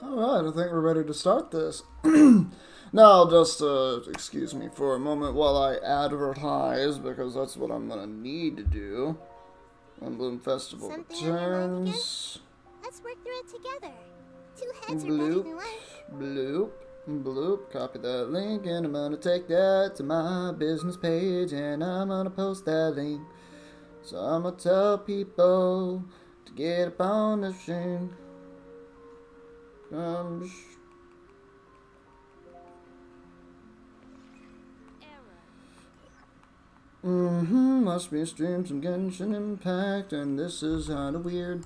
Alright, I think we're ready to start this. Now, just excuse me for a moment while I advertise, because that's what I'm gonna need to do. Windblume Festival returns. Let's work through it together. Two heads are Bloop, better than one. bloop, bloop. Copy that link, and I'm gonna take that to my business page, and I'm gonna post that link. So I'm gonna tell people to get up on the string. Must be streamed some Genshin Impact, and this is kinda weird.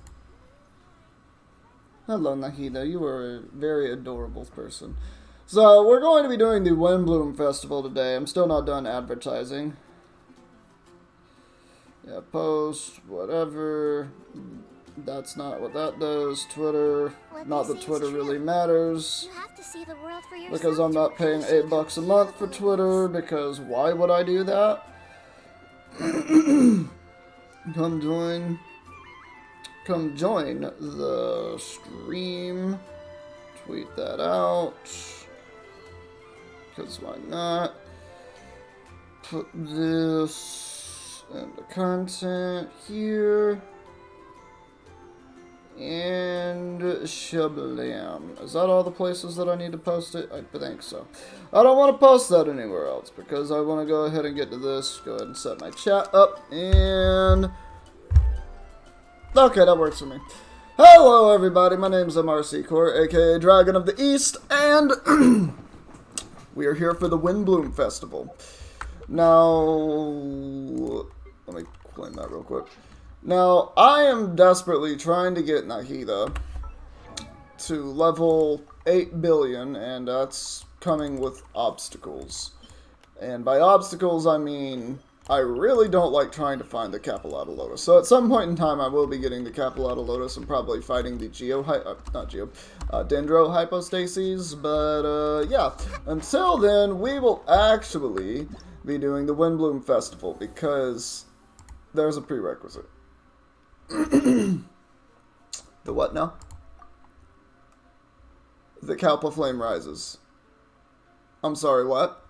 Hello, Nahida, you are a very adorable person. So, we're going to be doing the Windblume Festival today. I'm still not done advertising. Yeah, post, whatever. That's not what that does. Twitter. Not that Twitter really matters. You have to see the world for yourself. Because I'm not paying $8 a month for Twitter, because why would I do that? Come join the stream. Tweet that out. Because why not? Put this in the content here. And shablam. Is that all the places that I need to post it? I think so. I don't want to post that anywhere else because I want to go ahead and get to this. Go ahead and set my chat up and... Okay, that works for me. Hello everybody, my name's MRC Core, aka Dragon of the East, and we are here for the Windblume Festival. Now, let me claim that real quick. Now, I am desperately trying to get Nahida to level 8 billion, and that's coming with obstacles. And by obstacles, I mean, I really don't like trying to find the Capillata Lotus. So at some point in time, I will be getting the Capillata Lotus and probably fighting the Dendro Hypostases, but yeah. Until then, we will actually be doing the Windblume Festival, because there's a prerequisite. The what now? The Kalpa Flame rises. I'm sorry, what?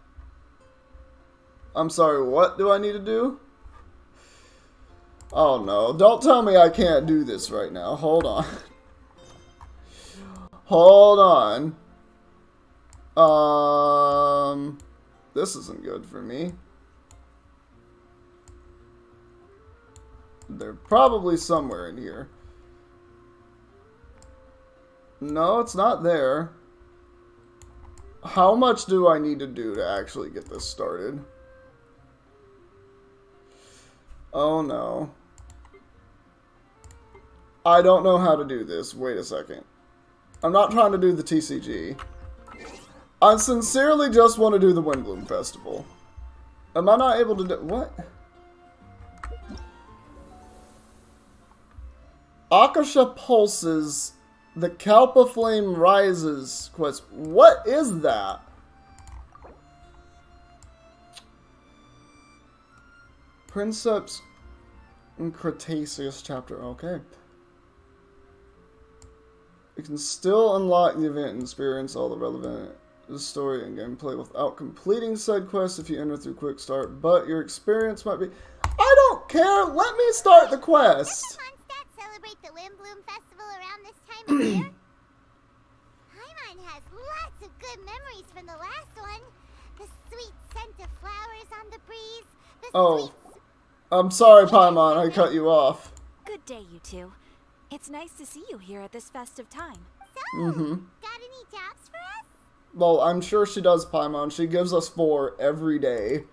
I'm sorry, what do I need to do? Oh no, don't tell me I can't do this right now. Hold on. Hold on. This isn't good for me. They're probably somewhere in here. No, it's not there. How much do I need to do to actually get this started? Oh no. I don't know how to do this. Wait a second. I'm not trying to do the TCG. I sincerely just want to do the Windblume Festival. Am I not able to do... What? Akasha pulses, the Kalpa Flame rises quest. What is that? Princeps and Cretaceous chapter. Okay. You can still unlock the event and experience all the relevant story and gameplay without completing said quest if you enter through quick start, but your experience might be... I don't care! Let me start the quest! Celebrate the Windblume Festival around this time of year? Paimon has lots of good memories from the last one. The sweet scent of flowers on the breeze. I'm sorry, Paimon, I cut you off. Good day, you two. It's nice to see you here at this festive time. So, got any jobs for us? Well, I'm sure she does, Paimon. She gives us 4 every day.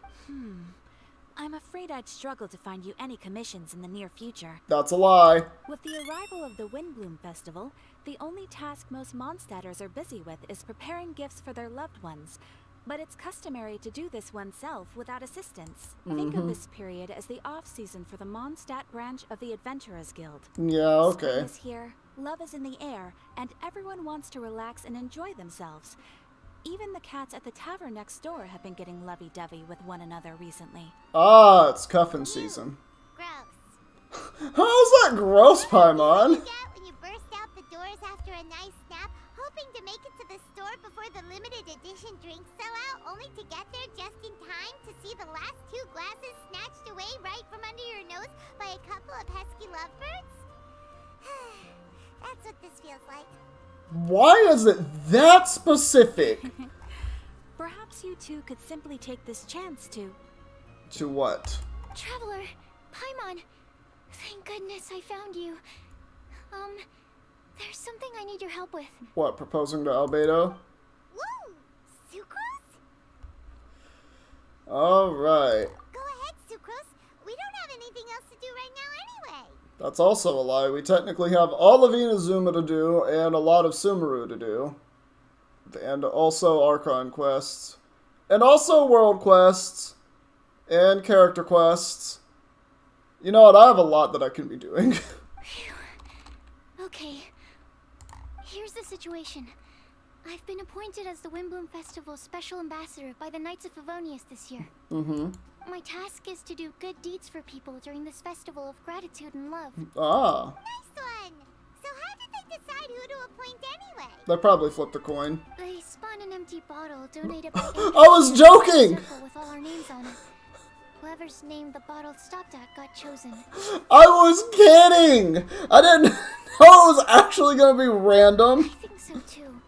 I'm afraid I'd struggle to find you any commissions in the near future. That's a lie. With the arrival of the Windblume Festival, the only task most Mondstadters are busy with is preparing gifts for their loved ones. But it's customary to do this oneself without assistance. Think of this period as the off-season for the Mondstadt branch of the Adventurers Guild. Yeah, okay. Spring is here, love is in the air, and everyone wants to relax and enjoy themselves. Even the cats at the tavern next door have been getting lovey-dovey with one another recently. Ah, it's cuffing season. Gross. How's that gross, Paimon? When you burst out the doors after a nice nap, hoping to make it to the store before the limited edition drinks sell out, only to get there just in time to see the last 2 glasses snatched away right from under your nose by a couple of pesky lovebirds? That's what this feels like. Why is it that specific? Perhaps you two could simply take this chance to... To what? Traveler, Paimon, thank goodness I found you. There's something I need your help with. What, proposing to Albedo? Woo! Sucrose? Alright. Go ahead, Sucrose. We don't have anything else to do right now anyway. That's also a lie. We technically have all of Inazuma to do, and a lot of Sumeru to do. And also Archon quests. And also world quests. And character quests. You know what, I have a lot that I can be doing. Okay. Here's the situation. I've been appointed as the Windblume Festival's special ambassador by the Knights of Favonius this year. Mm-hmm. My task is to do good deeds for people during this festival of gratitude and love. Ah. Nice one. So how did they decide who to appoint anyway? They probably flipped a coin. They spun an empty bottle donated by I was joking! with all our names on it. Whoever's name the bottle stopped at got chosen. I was kidding! I didn't know it was actually gonna be random. I think so too.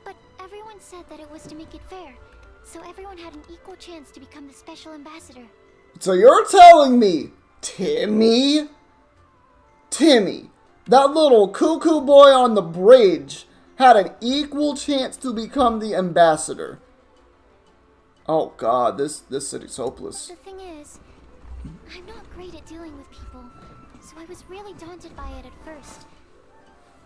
But everyone said that it was to make it fair, so everyone had an equal chance to become the special ambassador. So you're telling me, Timmy, that little cuckoo boy on the bridge, had an equal chance to become the ambassador? Oh god, this city's hopeless. The thing is, I'm not great at dealing with people, so I was really daunted by it at first.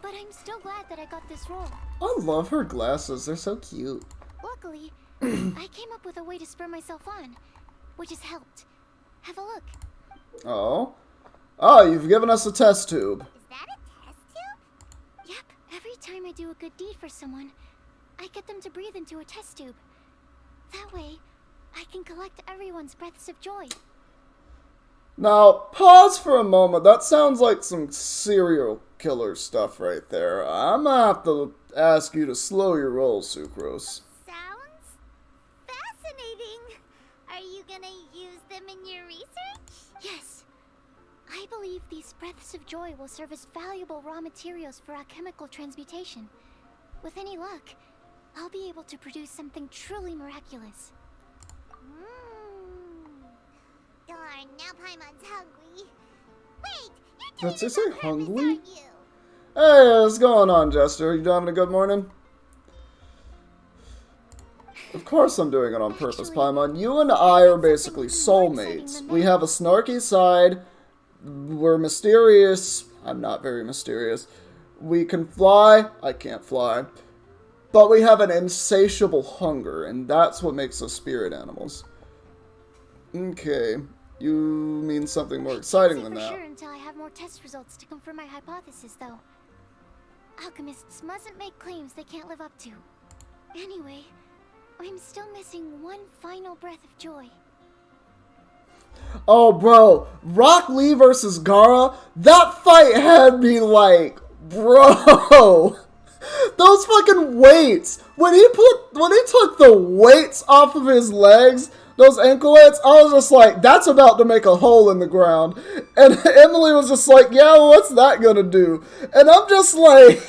But I'm still glad that I got this role. I love her glasses, they're so cute. Luckily, I came up with a way to spur myself on, which has helped. Have a look. Oh? Oh, you've given us a test tube. Is that a test tube? Yep, every time I do a good deed for someone, I get them to breathe into a test tube. That way, I can collect everyone's breaths of joy. Now, pause for a moment. That sounds like some serial killer stuff right there. I'm gonna have to ask you to slow your roll, Sucrose. Sounds fascinating. Are you gonna use them in your research? Yes. I believe these breaths of joy will serve as valuable raw materials for alchemical transmutation. With any luck, I'll be able to produce something truly miraculous. Darn, now Paimon's hungry. Wait, you're doing Did they this say on purpose, hungry? aren't you? Hey, what's going on, Jester? You having a good morning? Of course I'm doing it on purpose, Actually, Paimon. You and I are basically soulmates. We have a snarky side. We're mysterious. I'm not very mysterious. We can fly. I can't fly. But we have an insatiable hunger, and that's what makes us spirit animals. Okay, you mean something more exciting than I can't say that. for sure until I have more test results to confirm my hypothesis, though. Alchemists mustn't make claims they can't live up to. Anyway, I'm still missing one final breath of joy. Oh, bro, Rock Lee versus Gaara, that fight had me like, bro, those fucking weights. When he took the weights off of his legs, those ankle weights, I was just like, that's about to make a hole in the ground. And Emily was just like, yeah, well, what's that gonna do? And I'm just like,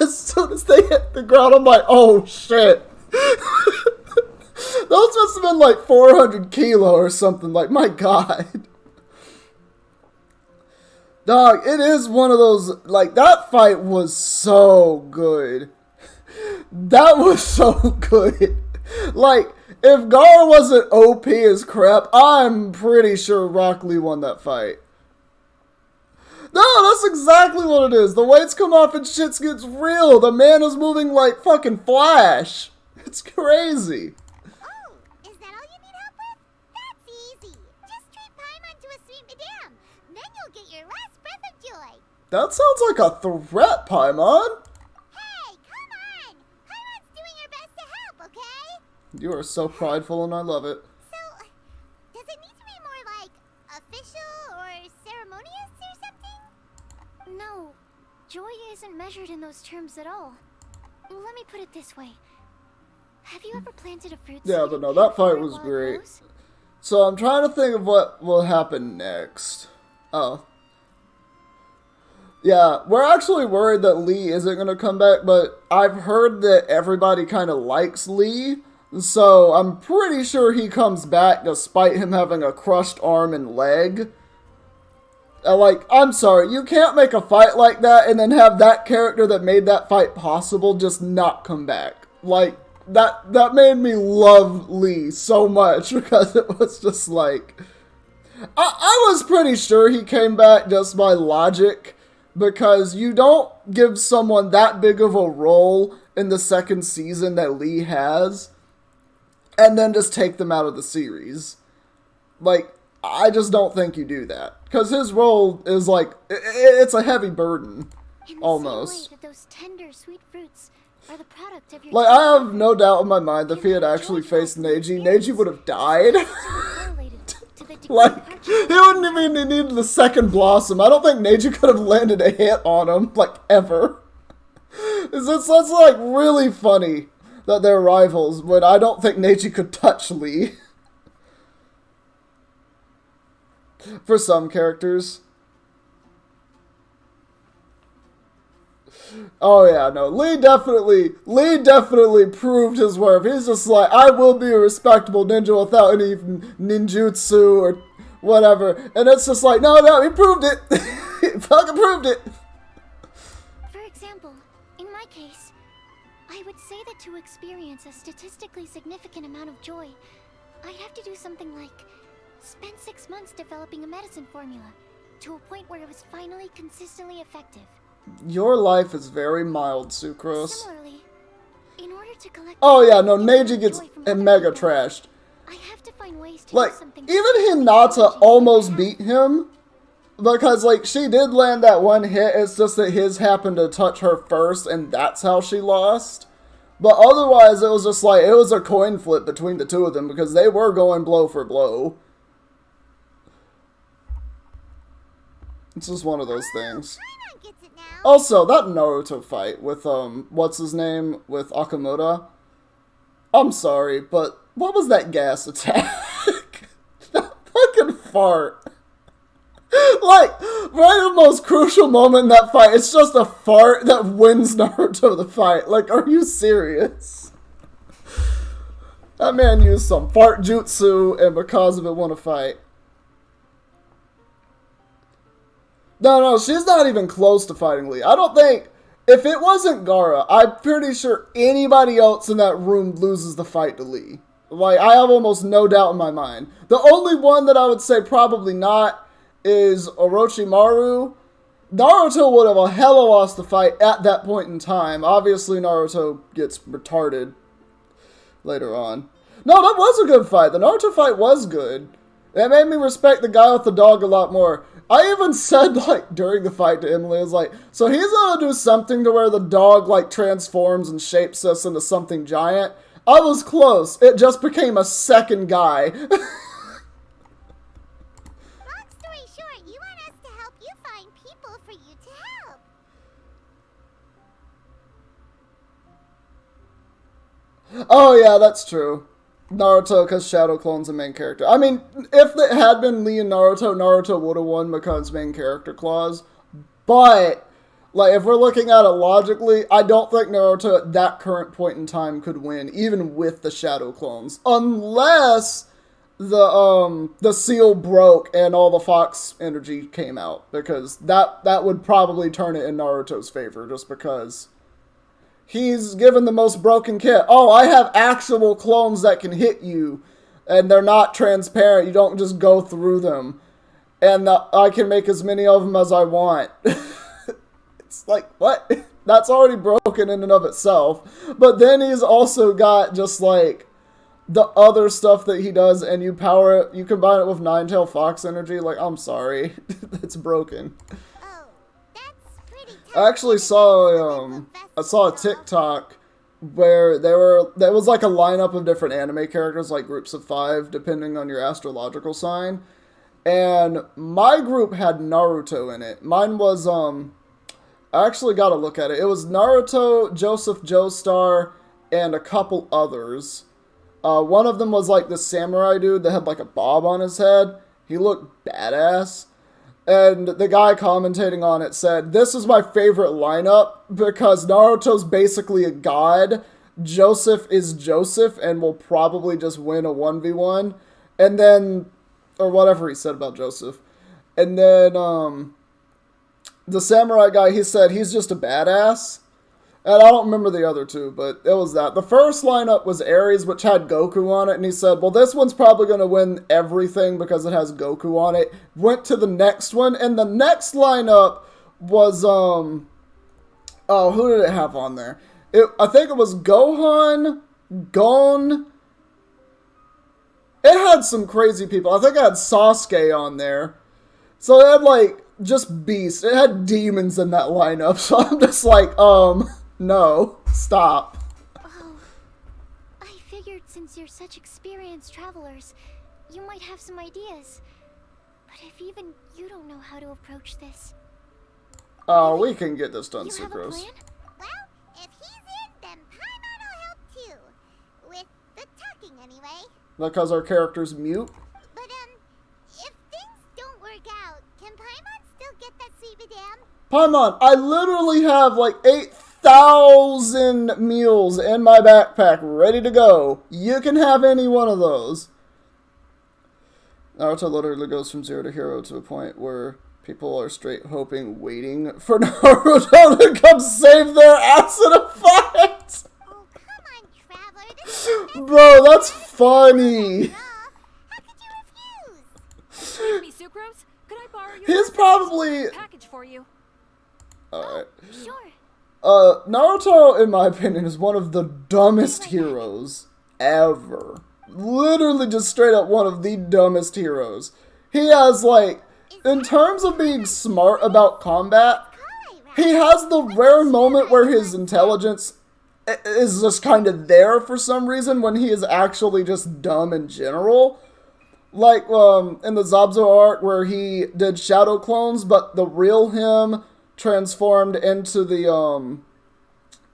as soon as they hit the ground, I'm like, oh shit. Those must have been like 400 kilo or something. Like, my god. Dog, it is one of those, like, that fight was so good. That was so good. Like, if Gar wasn't OP as crap, I'm pretty sure Rock Lee won that fight. No, that's exactly what it is. The weights come off and shit gets real. The man is moving like fucking Flash. It's crazy. Oh, is that all you need help with? That's easy. Just treat Paimon to a sweet madame. Then you'll get your last breath of joy. That sounds like a threat, Paimon. Hey, come on! Paimon's doing her best to help, okay? You are so prideful and I love it. So, does it need to be more like official or ceremonious or something? No, joy isn't measured in those terms at all. Let me put it this way. Have you ever planted a fruit Yeah, seed but and no, cared that for fight it was while it great. grows? So I'm trying to think of what will happen next. Oh. Yeah, we're actually worried that Lee isn't going to come back, but I've heard that everybody kind of likes Lee, so I'm pretty sure he comes back despite him having a crushed arm and leg. Like, I'm sorry, you can't make a fight like that and then have that character that made that fight possible just not come back. Like, that made me love Lee so much because it was just like... I was pretty sure he came back just by logic because you don't give someone that big of a role in the second season that Lee has and then just take them out of the series. Like, I just don't think you do that. Because his role is like, it's a heavy burden, In the almost. same way that those tender, sweet fruits are the product of your Like, I have no doubt in my mind that if he had actually faced Neji, Neji would have died. correlated to the degree Like, of hardship. he wouldn't even need the second blossom. I don't think Neji could have landed a hit on him, like, ever. That's like, really funny that they're rivals, but I don't think Neji could touch Lee. For some characters. Oh yeah, no, Lee definitely proved his worth. He's just like, I will be a respectable ninja without any ninjutsu or whatever. And it's just like, no, he proved it. He fucking proved it. For example, in my case, I would say that to experience a statistically significant amount of joy, I'd have to do something like spend 6 months developing a medicine formula to a point where it was finally consistently effective. Your life is very mild, Sucrose. Similarly, in order to collect... Oh yeah, no, infinite Neji gets joy from other mega people, trashed. I have to find ways to Like, do something even challenging Hinata and almost happy. beat him. Because, like, she did land that one hit, it's just that his happened to touch her first, and that's how she lost. But otherwise, it was just like, it was a coin flip between the two of them, because they were going blow for blow. It's just one of those things. Paimon gets it now. Also, that Naruto fight with, what's his name? With Akamuta. I'm sorry, but what was that gas attack? That fucking fart. Like, right at the most crucial moment in that fight, it's just a fart that wins Naruto the fight. Like, are you serious? That man used some fart jutsu, and because of it won a fight. No, she's not even close to fighting Lee. I don't think... If it wasn't Gaara, I'm pretty sure anybody else in that room loses the fight to Lee. Like, I have almost no doubt in my mind. The only one that I would say probably not is Orochimaru. Naruto would have a hella lost the fight at that point in time. Obviously, Naruto gets retarded later on. No, that was a good fight. The Naruto fight was good. It made me respect the guy with the dog a lot more. I even said, like, during the fight to Emily, I was like, so he's gonna do something to where the dog, like, transforms and shapes us into something giant. I was close. It just became a second guy. Long story short, you want us to help you find people for you to help. Oh, yeah, that's true. Naruto, because Shadow Clone's the main character. I mean, if it had been Lee and Naruto, Naruto would have won because main character clause. But, like, if we're looking at it logically, I don't think Naruto at that current point in time could win, even with the Shadow Clones. Unless the seal broke and all the Fox energy came out. Because that would probably turn it in Naruto's favor, just because... He's given the most broken kit. Oh, I have actual clones that can hit you. And they're not transparent. You don't just go through them. And I can make as many of them as I want. It's like, what? That's already broken in and of itself. But then he's also got just like the other stuff that he does. And you power it. You combine it with Nine-Tail Fox energy. Like, I'm sorry. It's broken. Oh, that's pretty tough. I actually saw a TikTok where there was like a lineup of different anime characters, like groups of 5, depending on your astrological sign. And my group had Naruto in it. Mine was I actually gotta look at it. It was Naruto, Joseph Joestar, and a couple others. One of them was like the samurai dude that had like a bob on his head. He looked badass. And the guy commentating on it said, "This is my favorite lineup because Naruto's basically a god. Joseph is Joseph and will probably just win a 1v1. And then, or whatever he said about Joseph. And then, the samurai guy, he said he's just a badass. And I don't remember the other two, but it was that. The first lineup was Ares, which had Goku on it, and he said, well, this one's probably going to win everything because it has Goku on it. Went to the next one, and the next lineup was, oh, who did it have on there? I think it was Gohan, Gon. It had some crazy people. I think it had Sasuke on there. So it had, like, just beasts. It had demons in that lineup, so I'm just like, no, stop. Oh, I figured since you're such experienced travelers, you might have some ideas. But if even you don't know how to approach this... Oh, we can get this done, You have a Sucrose. plan? Well, if he's in, then Paimon will help too. With the talking, anyway. Because our character's mute? But, if things don't work out, can Paimon still get that sweet madame? Paimon, I literally have like 8,000 meals in my backpack ready to go. You can have any one of those. Naruto literally goes from 0 to hero to a point where people are straight hoping, waiting for Naruto to come save their ass in a fight. Oh, come on, Traveler. This is the Bro, that's funny. How could you refuse? Excuse me, Sucrose? Could I borrow your He's probably... package for you? Alright. Sure. Naruto, in my opinion, is one of the dumbest heroes ever. Literally just straight up one of the dumbest heroes. He has, like, in terms of being smart about combat, he has the rare moment where his intelligence is just kind of there for some reason when he is actually just dumb in general. Like, in the Zabzo arc where he did shadow clones, but the real him transformed into the,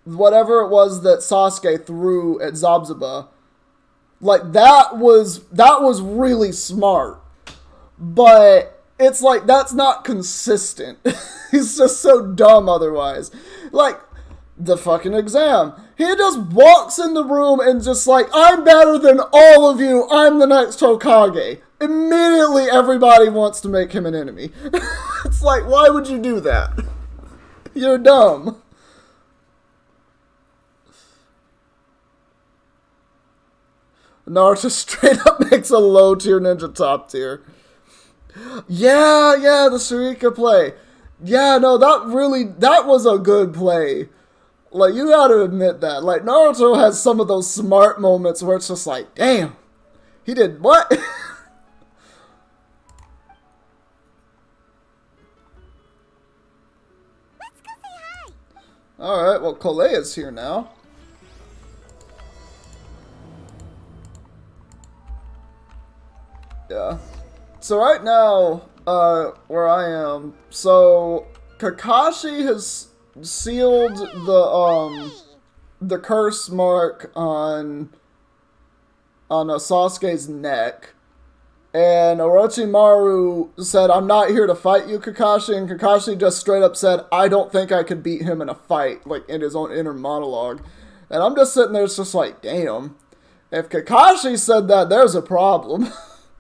whatever it was that Sasuke threw at Zabzuba. Like, that was really smart. But it's like, that's not consistent. He's just so dumb otherwise. Like, the fucking exam. He just walks in the room and just like, I'm better than all of you. I'm the next Hokage. Immediately everybody wants to make him an enemy. It's like, why would you do that? You're dumb. Naruto straight up makes a low tier ninja top tier. Yeah, the Shurika play. Yeah, no, that was a good play. Like, you gotta admit that. Like, Naruto has some of those smart moments where it's just like, damn, he did what? Let's go say hi. Alright, well, Kolea's here now. Yeah. So right now, where I am, so Kakashi has sealed the curse mark on Sasuke's neck. And Orochimaru said, I'm not here to fight you, Kakashi. And Kakashi just straight up said, I don't think I could beat him in a fight, like in his own inner monologue. And I'm just sitting there, it's just like, damn. If Kakashi said that, there's a problem.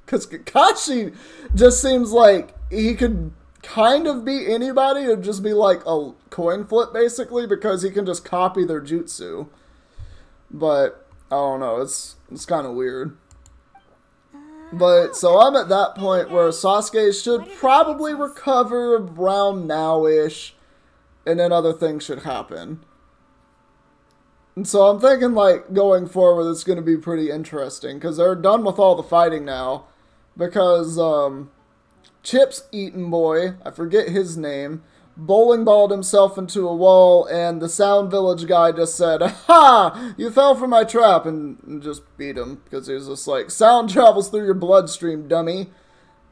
Because Kakashi just seems like he could kind of beat anybody. It would just be like a coin flip, basically, because he can just copy their jutsu. But, I don't know, it's kind of weird. But, so I'm at that point where Sasuke should probably recover around now-ish, and then other things should happen. And so I'm thinking, like, going forward, it's going to be pretty interesting, because they're done with all the fighting now, because, Chip's Eaton Boy, I forget his name, bowling balled himself into a wall, and the Sound Village guy just said, ha! You fell for my trap, and just beat him, because he was just like, sound travels through your bloodstream, dummy.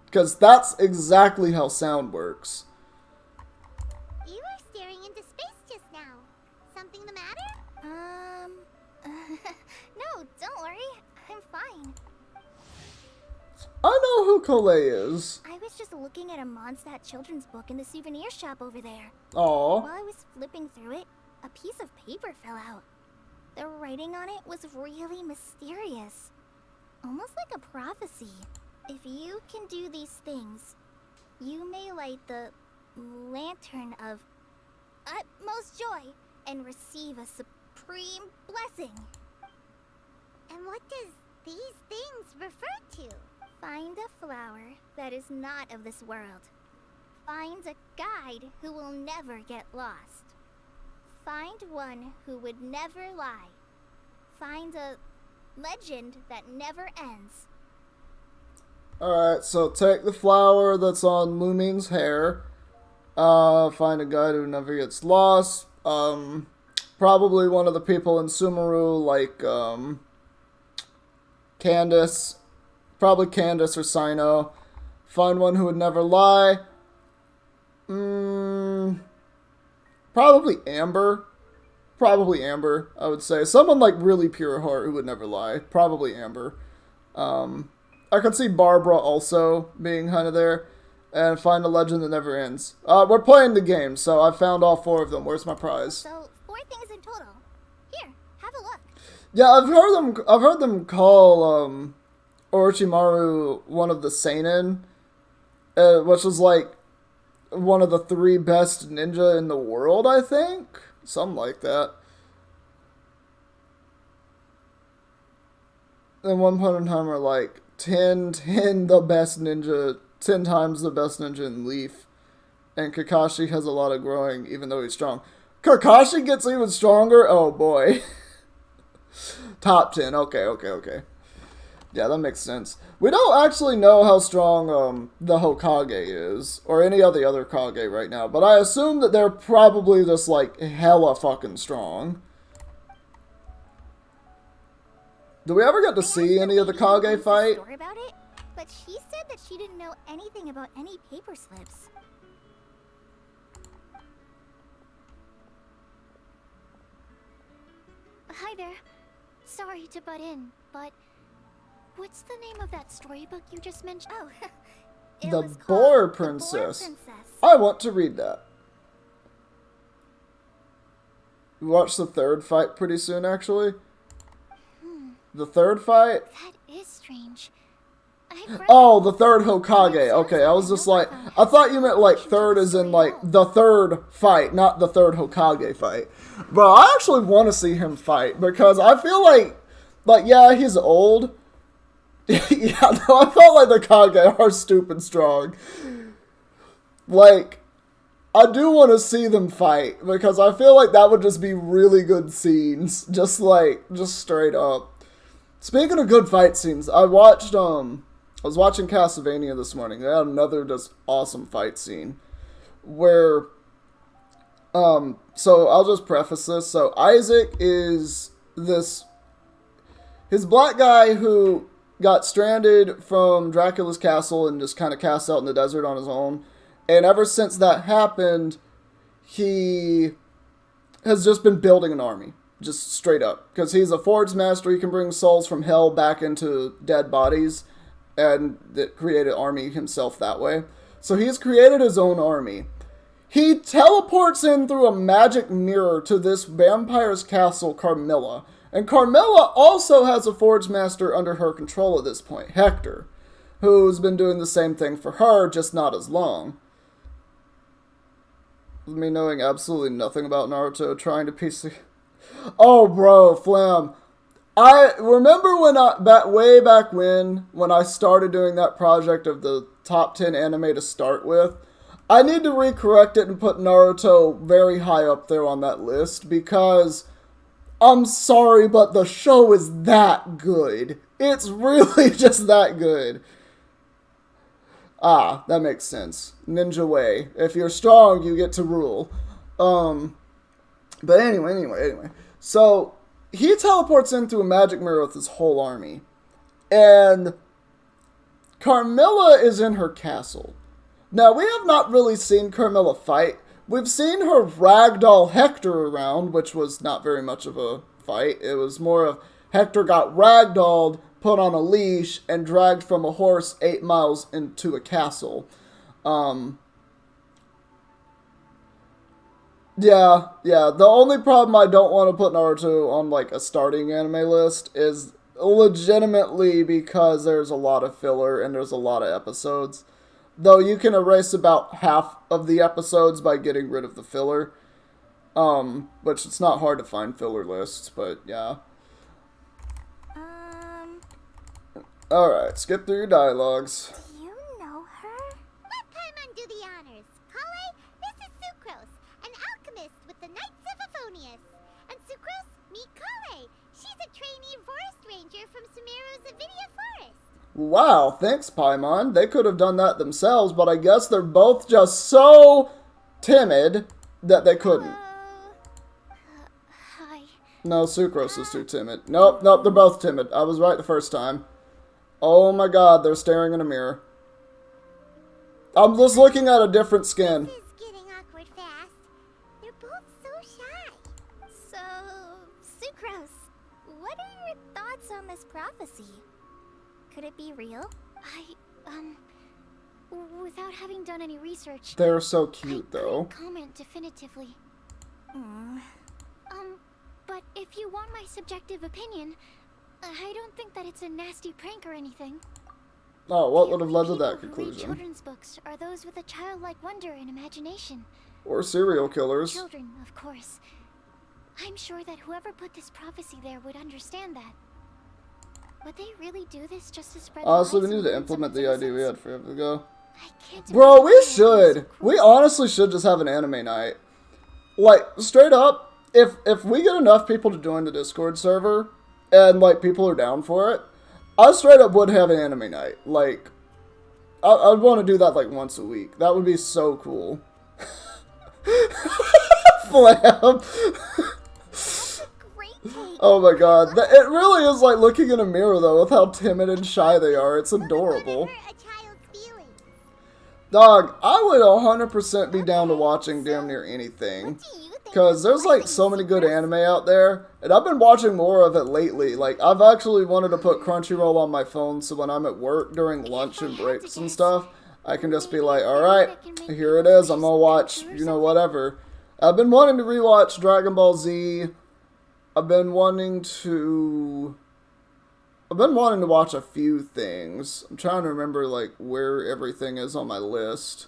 Because that's exactly how sound works. You were staring into know who Colette is. I was just looking at a Mondstadt children's book in the souvenir shop over there. Aw. While I was flipping through it, a piece of paper fell out. The writing on it was really mysterious. Almost like a prophecy. If you can do these things, you may light the lantern of utmost joy and receive a supreme blessing. And what does these things refer to? Find a flower that is not of this world. Find a guide who will never get lost. Find one who would never lie. Find a legend that never ends. Alright, so take the flower that's on Lumine's hair. Find a guide who never gets lost. Probably one of the people in Sumeru, like, Candace. Probably Candace or Sino. Find one who would never lie. Probably Amber. Probably Amber, I would say. Someone like really pure heart who would never lie. Probably Amber. I could see Barbara also being kind of there. And find a legend that never ends. We're playing the game, so I found all 4 of them. Where's my prize? So, 4 things in total. Here, have a look. Yeah, I've heard them call Orochimaru one of the seinen, which is like one of the 3 best ninja in the world, I think. Something like that. And one point in time are like 10 the best ninja, 10 times the best ninja in Leaf. And Kakashi has a lot of growing, even though he's strong. Kakashi gets even stronger? Oh boy. Top 10. Okay. Yeah, that makes sense. We don't actually know how strong the Hokage is, or any of the other Kage right now, but I assume that they're probably just, like, hella fucking strong. Do we ever get to see any of the Kage fight? Story about it, but she said that she didn't know anything about any paper slips. Hi there. Sorry to butt in, but what's the name of that storybook you just mentioned? Oh, it The was called Boar The Princess. Boar Princess. I want to read that. We watch the 3rd fight pretty soon, actually. The 3rd fight? That is strange. I've read Oh, the 3rd Hokage. Okay, I was just like, I thought you meant like 3rd as in like the 3rd fight, not the 3rd Hokage fight. Bro, I actually want to see him fight because I feel like yeah, he's old. Yeah, no, I felt like the Kage are stupid strong. Like, I do want to see them fight because I feel like that would just be really good scenes. Just straight up. Speaking of good fight scenes, I was watching Castlevania this morning. They had another just awesome fight scene where, so I'll just preface this. So Isaac is his black guy who got stranded from Dracula's castle and just kind of cast out in the desert on his own. And ever since that happened, he has just been building an army. Just straight up. Because he's a forge master, he can bring souls from hell back into dead bodies. And create an army himself that way. So he's created his own army. He teleports in through a magic mirror to this vampire's castle, Carmilla. And Carmilla also has a forge master under her control at this point, Hector. Who's been doing the same thing for her, just not as long. With me knowing absolutely nothing about Naruto, trying to piece the... Oh, bro, Flam. I remember way back when I started doing that project of the top 10 anime to start with, I need to recorrect it and put Naruto very high up there on that list because I'm sorry, but the show is that good. It's really just that good. Ah, that makes sense. Ninja way. If you're strong, you get to rule. But anyway. So, he teleports in through a magic mirror with his whole army. And Carmilla is in her castle. Now, we have not really seen Carmilla fight. We've seen her ragdoll Hector around, which was not very much of a fight. It was more of Hector got ragdolled, put on a leash and dragged from a horse 8 miles into a castle. Yeah. The only problem I don't want to put Naruto on, like, a starting anime list is legitimately because there's a lot of filler and there's a lot of episodes. Though you can erase about half of the episodes by getting rid of the filler. Which it's not hard to find filler lists, but yeah. Alright, skip through your dialogues. Do you know her? Let Paimon do the honors. Kale, this is Sucrose, an alchemist with the Knights of Favonius. And Sucrose, meet Kale. She's a trainee forest ranger from Sumeru's Avidia Forest. Wow, thanks, Paimon. They could have done that themselves, but I guess they're both just so timid that they couldn't. Hi. No, Sucrose is too timid. Nope, they're both timid. I was right the first time. Oh my god, they're staring in a mirror. I'm just looking at a different skin. This is getting awkward fast. They're both so shy. So, Sucrose, what are your thoughts on this prophecy? Could it be real? Without having done any research, They're so cute, I though. couldn't comment definitively. Hmm. But if you want my subjective opinion, I don't think that it's a nasty prank or anything. Oh, what The would have only led to people that who read conclusion? children's books are those with a childlike wonder and imagination. Or serial killers. Children, of course. I'm sure that whoever put this prophecy there would understand that. Would they really do this just to spread Honestly, lies we need and to ruin implement the someone's idea we had innocence? forever ago. I can't Bro, we imagine should. so We cruel. honestly should just have an anime night. Like, straight up, if we get enough people to join the Discord server, and, like, people are down for it, I straight up would have an anime night. Like, I'd want to do that, like, once a week. That would be so cool. Flam. Great take. Oh my god. It really is like looking in a mirror, though, with how timid and shy they are. It's adorable. Hurt a child's feelings. Dog, I would 100% be down to watching damn near anything. What do you think? Because there's like so many good anime out there, and I've been watching more of it lately. Like, I've actually wanted to put Crunchyroll on my phone so when I'm at work during lunch and breaks and stuff, I can just be like, alright, here it is, I'm gonna watch, you know, whatever. I've been wanting to rewatch Dragon Ball Z. I've been wanting to watch a few things. I'm trying to remember, like, where everything is on my list.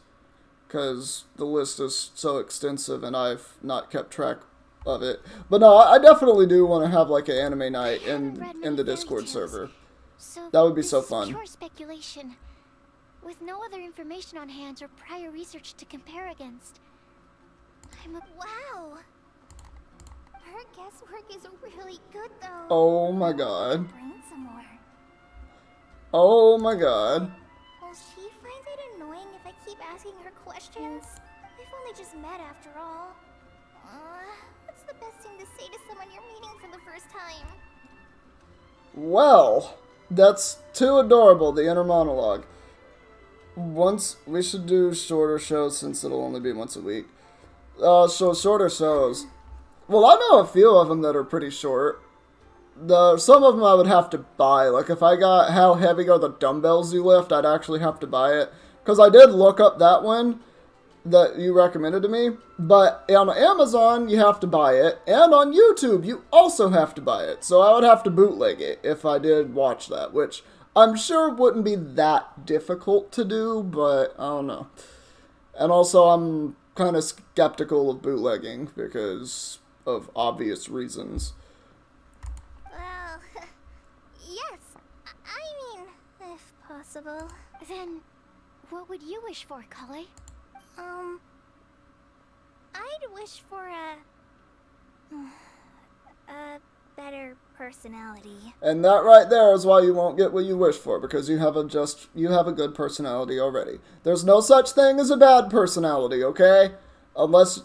Because the list is so extensive and I've not kept track of it. But no, I definitely do want to have, like, an anime night I haven't read in many the fairy Discord tales, server. So That would be this so is fun. Pure speculation, with no other information on hand or prior research to compare against. Wow. Her guesswork is really good, though. Oh my god. Brain some more. Oh my god. Will she find it annoying if I keep asking her questions? We've only just met after all. What's the best thing to say to someone you're meeting for the first time? Well, that's too adorable, the inner monologue. We should do shorter shows since it'll only be once a week. So shorter shows. Well, I know a few of them that are pretty short. Some of them I would have to buy. Like, if I got how heavy are the dumbbells you lift, I'd actually have to buy it. Because I did look up that one that you recommended to me. But on Amazon, you have to buy it. And on YouTube, you also have to buy it. So I would have to bootleg it if I did watch that. Which I'm sure wouldn't be that difficult to do, but I don't know. And also, I'm kind of skeptical of bootlegging because of obvious reasons. Well, yes. I mean, if possible. Then, what would you wish for, Kale? I'd wish for a better personality. And that right there is why you won't get what you wish for, because you have a good personality already. There's no such thing as a bad personality, okay? Unless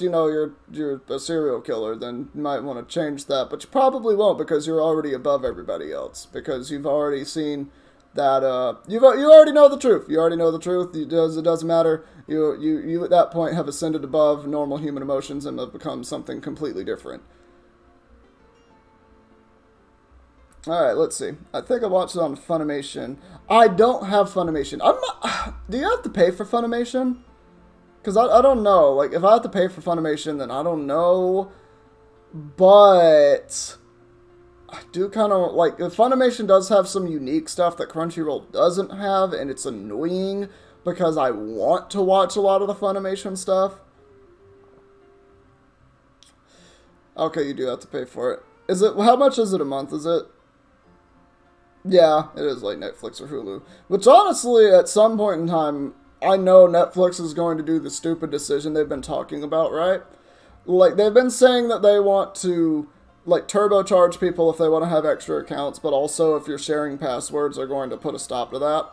you know you're a serial killer, then you might want to change that, but you probably won't because you're already above everybody else, because you've already seen that you already know the truth. You already know the truth. It doesn't matter. You at that point have ascended above normal human emotions and have become something completely different. Alright, let's see. I think I watched it on Funimation. I don't have Funimation. I'm not... Do you have to pay for Funimation? Because I don't know. Like, if I have to pay for Funimation, then I don't know. But... I do kind of... Like, Funimation does have some unique stuff that Crunchyroll doesn't have, and it's annoying because I want to watch a lot of the Funimation stuff. Okay, you do have to pay for it. Is it... How much is it a month? Is it... Yeah, it is like Netflix or Hulu. Which honestly, at some point in time, I know Netflix is going to do the stupid decision they've been talking about, right? Like, they've been saying that they want to, like, turbocharge people if they want to have extra accounts, but also if you're sharing passwords, they're going to put a stop to that.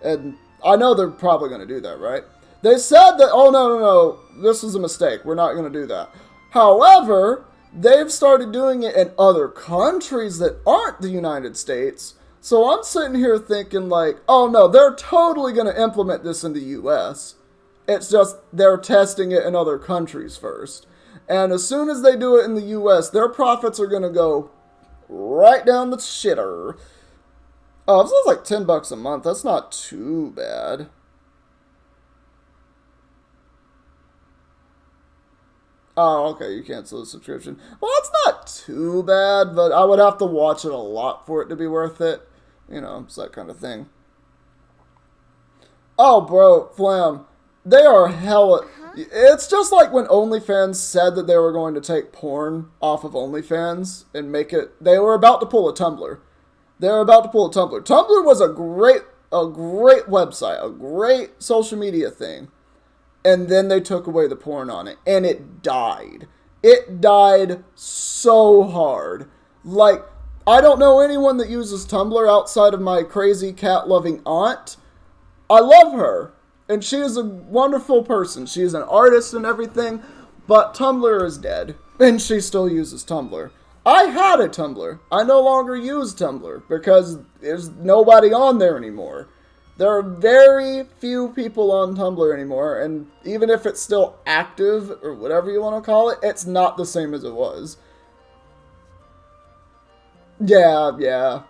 And I know they're probably going to do that, right? They said that, oh, no, this is a mistake. We're not going to do that. However, they've started doing it in other countries that aren't the United States. So I'm sitting here thinking like, oh no, they're totally going to implement this in the US. It's just they're testing it in other countries first. And as soon as they do it in the US, their profits are going to go right down the shitter. Oh, this is like $10 a month. That's not too bad. Oh, okay, you cancel the subscription. Well, it's not too bad, but I would have to watch it a lot for it to be worth it. You know, it's that kind of thing. Oh, bro, Flam, they are hella... It's just like when OnlyFans said that they were going to take porn off of OnlyFans and make it... They were about to pull a Tumblr. They were about to pull a Tumblr. Tumblr was a great website, a great social media thing. And then they took away the porn on it. And it died. It died so hard. Like, I don't know anyone that uses Tumblr outside of my crazy cat-loving aunt. I love her. And she is a wonderful person. She is an artist and everything. But Tumblr is dead. And she still uses Tumblr. I had a Tumblr. I no longer use Tumblr. Because there's nobody on there anymore. There are very few people on Tumblr anymore, and even if it's still active, or whatever you want to call it, it's not the same as it was. Yeah.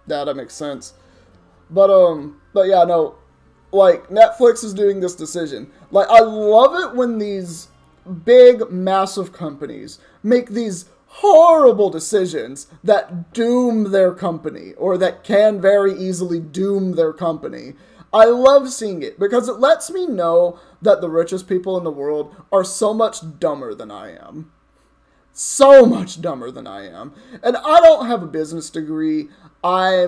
That makes sense. But yeah, no, like, Netflix is doing this decision. Like, I love it when these big, massive companies make these horrible decisions that doom their company, or that can very easily doom their company. I love seeing it, because it lets me know that the richest people in the world are so much dumber than I am. So much dumber than I am. And I don't have a business degree. I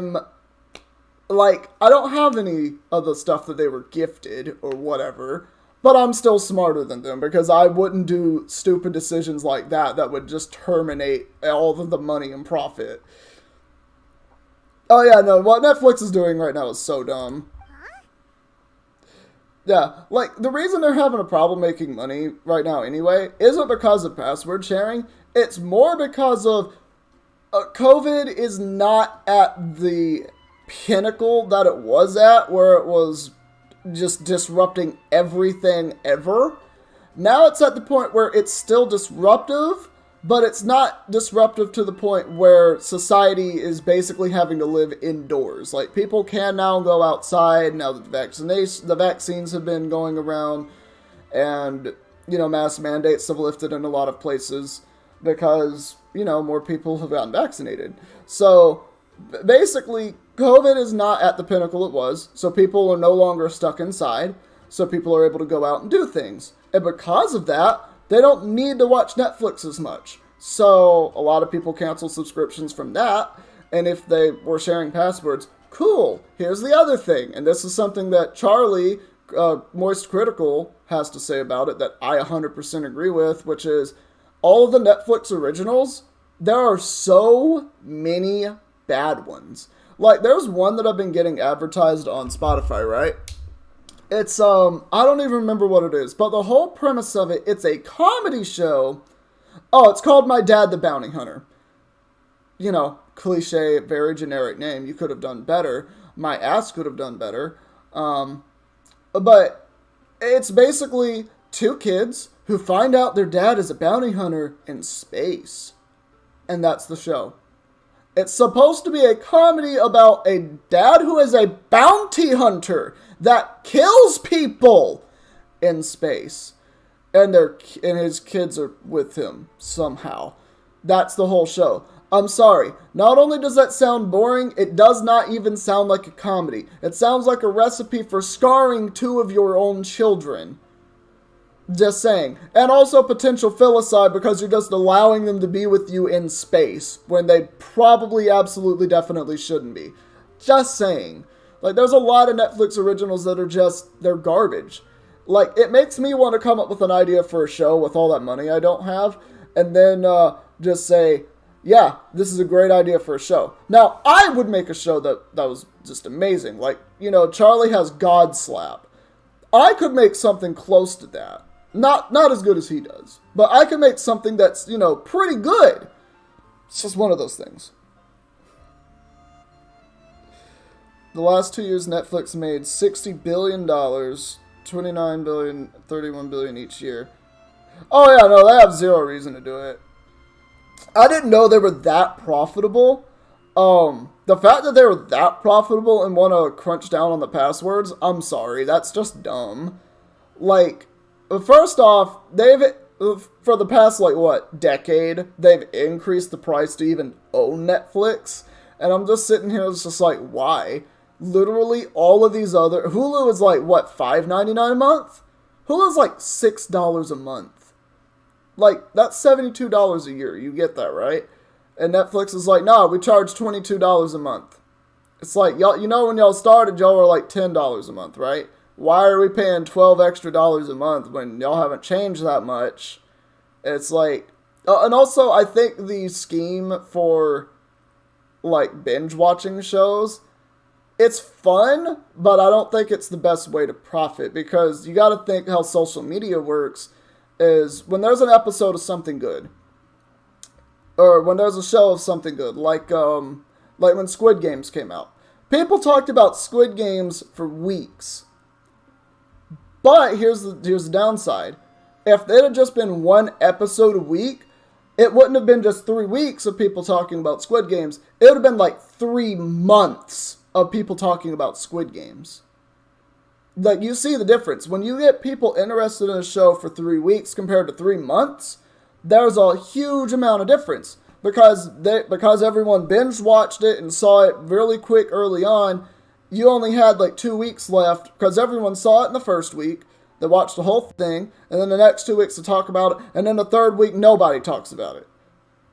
don't have any of the stuff that they were gifted, or whatever. But I'm still smarter than them, because I wouldn't do stupid decisions like that would just terminate all of the money and profit. Oh yeah, no, what Netflix is doing right now is so dumb. Yeah, like, the reason they're having a problem making money right now anyway isn't because of password sharing. It's more because of COVID is not at the pinnacle that it was at, where it was just disrupting everything ever. Now it's at the point where it's still disruptive, but it's not disruptive to the point where society is basically having to live indoors. Like, people can now go outside now that the vaccines have been going around, and, you know, mass mandates have lifted in a lot of places because, you know, more people have gotten vaccinated. So basically, COVID is not at the pinnacle it was, so people are no longer stuck inside, so people are able to go out and do things. And because of that, they don't need to watch Netflix as much. So a lot of people cancel subscriptions from that, and if they were sharing passwords, cool. Here's the other thing, and this is something that Charlie, Moist Critical, has to say about it that I 100% agree with, which is all of the Netflix originals, there are so many bad ones. Like, there's one that I've been getting advertised on Spotify, right? It's, I don't even remember what it is, but the whole premise of it, it's a comedy show. Oh, it's called My Dad the Bounty Hunter. You know, cliche, very generic name. You could have done better. My ass could have done better. But it's basically two kids who find out their dad is a bounty hunter in space. And that's the show. It's supposed to be a comedy about a dad who is a bounty hunter that kills people in space. And his kids are with him somehow. That's the whole show. I'm sorry. Not only does that sound boring, it does not even sound like a comedy. It sounds like a recipe for scarring two of your own children. Just saying. And also potential filicide because you're just allowing them to be with you in space when they probably absolutely definitely shouldn't be. Just saying. Like, there's a lot of Netflix originals that are they're garbage. Like, it makes me want to come up with an idea for a show with all that money I don't have, and then just say, yeah, this is a great idea for a show. Now, I would make a show that was just amazing. Like, you know, Charlie has God Slap. I could make something close to that. Not as good as he does, but I could make something that's, you know, pretty good. It's just one of those things. The last 2 years, Netflix made $60 billion, $29 billion, $31 billion each year. Oh yeah, no, they have zero reason to do it. I didn't know they were that profitable. The fact that they were that profitable and want to crunch down on the passwords, I'm sorry, that's just dumb. Like, first off, for the past, like, decade, they've increased the price to even own Netflix. And I'm just sitting here, it's just like, why? Literally, all of these other... Hulu is like, $5.99 a month? Hulu's like $6 a month. Like, that's $72 a year. You get that, right? And Netflix is like, no, we charge $22 a month. It's like, y'all, you know, when y'all started, y'all were like $10 a month, right? Why are we paying $12 extra a month when y'all haven't changed that much? It's like... and also, I think the scheme for, like, binge-watching shows... It's fun, but I don't think it's the best way to profit because you got to think how social media works is when there's an episode of something good or when there's a show of something good, like when Squid Games came out. People talked about Squid Games for weeks. But here's the downside. If it had just been one episode a week, it wouldn't have been just 3 weeks of people talking about Squid Games. It would have been like 3 months of people talking about Squid Games. Like, you see the difference. When you get people interested in a show for 3 weeks compared to 3 months, there's a huge amount of difference. Because everyone binge watched it and saw it really quick early on, you only had like 2 weeks left because everyone saw it in the first week. They watched the whole thing, and then the next 2 weeks to talk about it, and then the third week nobody talks about it.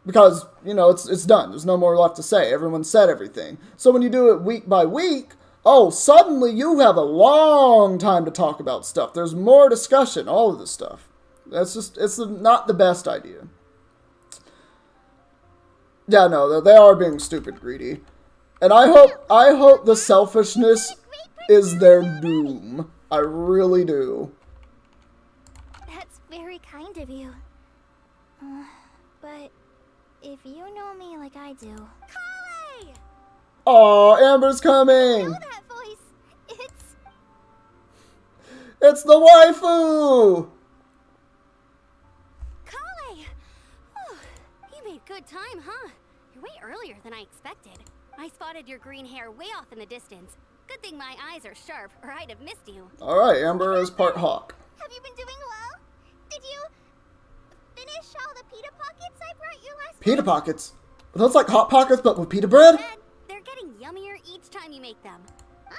Because, you know, it's done. There's no more left to say. Everyone said everything. So when you do it week by week, suddenly you have a long time to talk about stuff. There's more discussion, all of this stuff. It's not the best idea. Yeah, no, they are being stupid greedy. And I hope the selfishness is their doom. I really do. That's very kind of you. But if you know me like I do... Kale! Aw, Amber's coming! I know that voice. It's the waifu! Kale! You made good time, huh? You're way earlier than I expected. I spotted your green hair way off in the distance. Good thing my eyes are sharp, or I'd have missed you. Alright, Amber is part hawk. Have you been doing well? Did you finish all the pita pockets I brought you last Pita pockets? Are those like Hot Pockets but with pita bread? Dad, they're getting yummier each time you make them.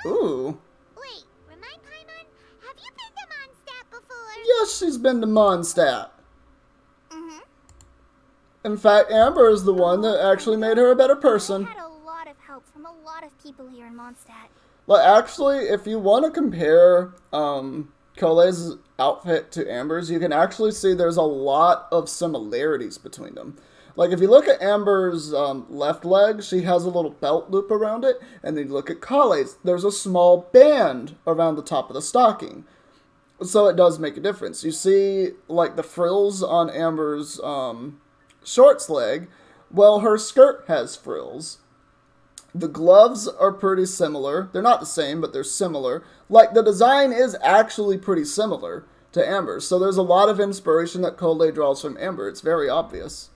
Ooh. Wait, remind Paimon, have you been to Mondstadt before? Yes, she's been to Mondstadt. Mm-hmm. In fact, Amber is the one that actually made her a better person. I had a lot of help from a lot of people here in Mondstadt. Like, actually, if you want to compare Cole's outfit to Amber's, you can actually see there's a lot of similarities between them. Like, if you look at Amber's left leg, she has a little belt loop around it, and then you look at Cole's, there's a small band around the top of the stocking. So it does make a difference. You see, like, the frills on Amber's shorts leg, well, her skirt has frills. The gloves are pretty similar. They're not the same, but they're similar. Like, the design is actually pretty similar to Amber's. So there's a lot of inspiration that Cole draws from Amber. It's very obvious.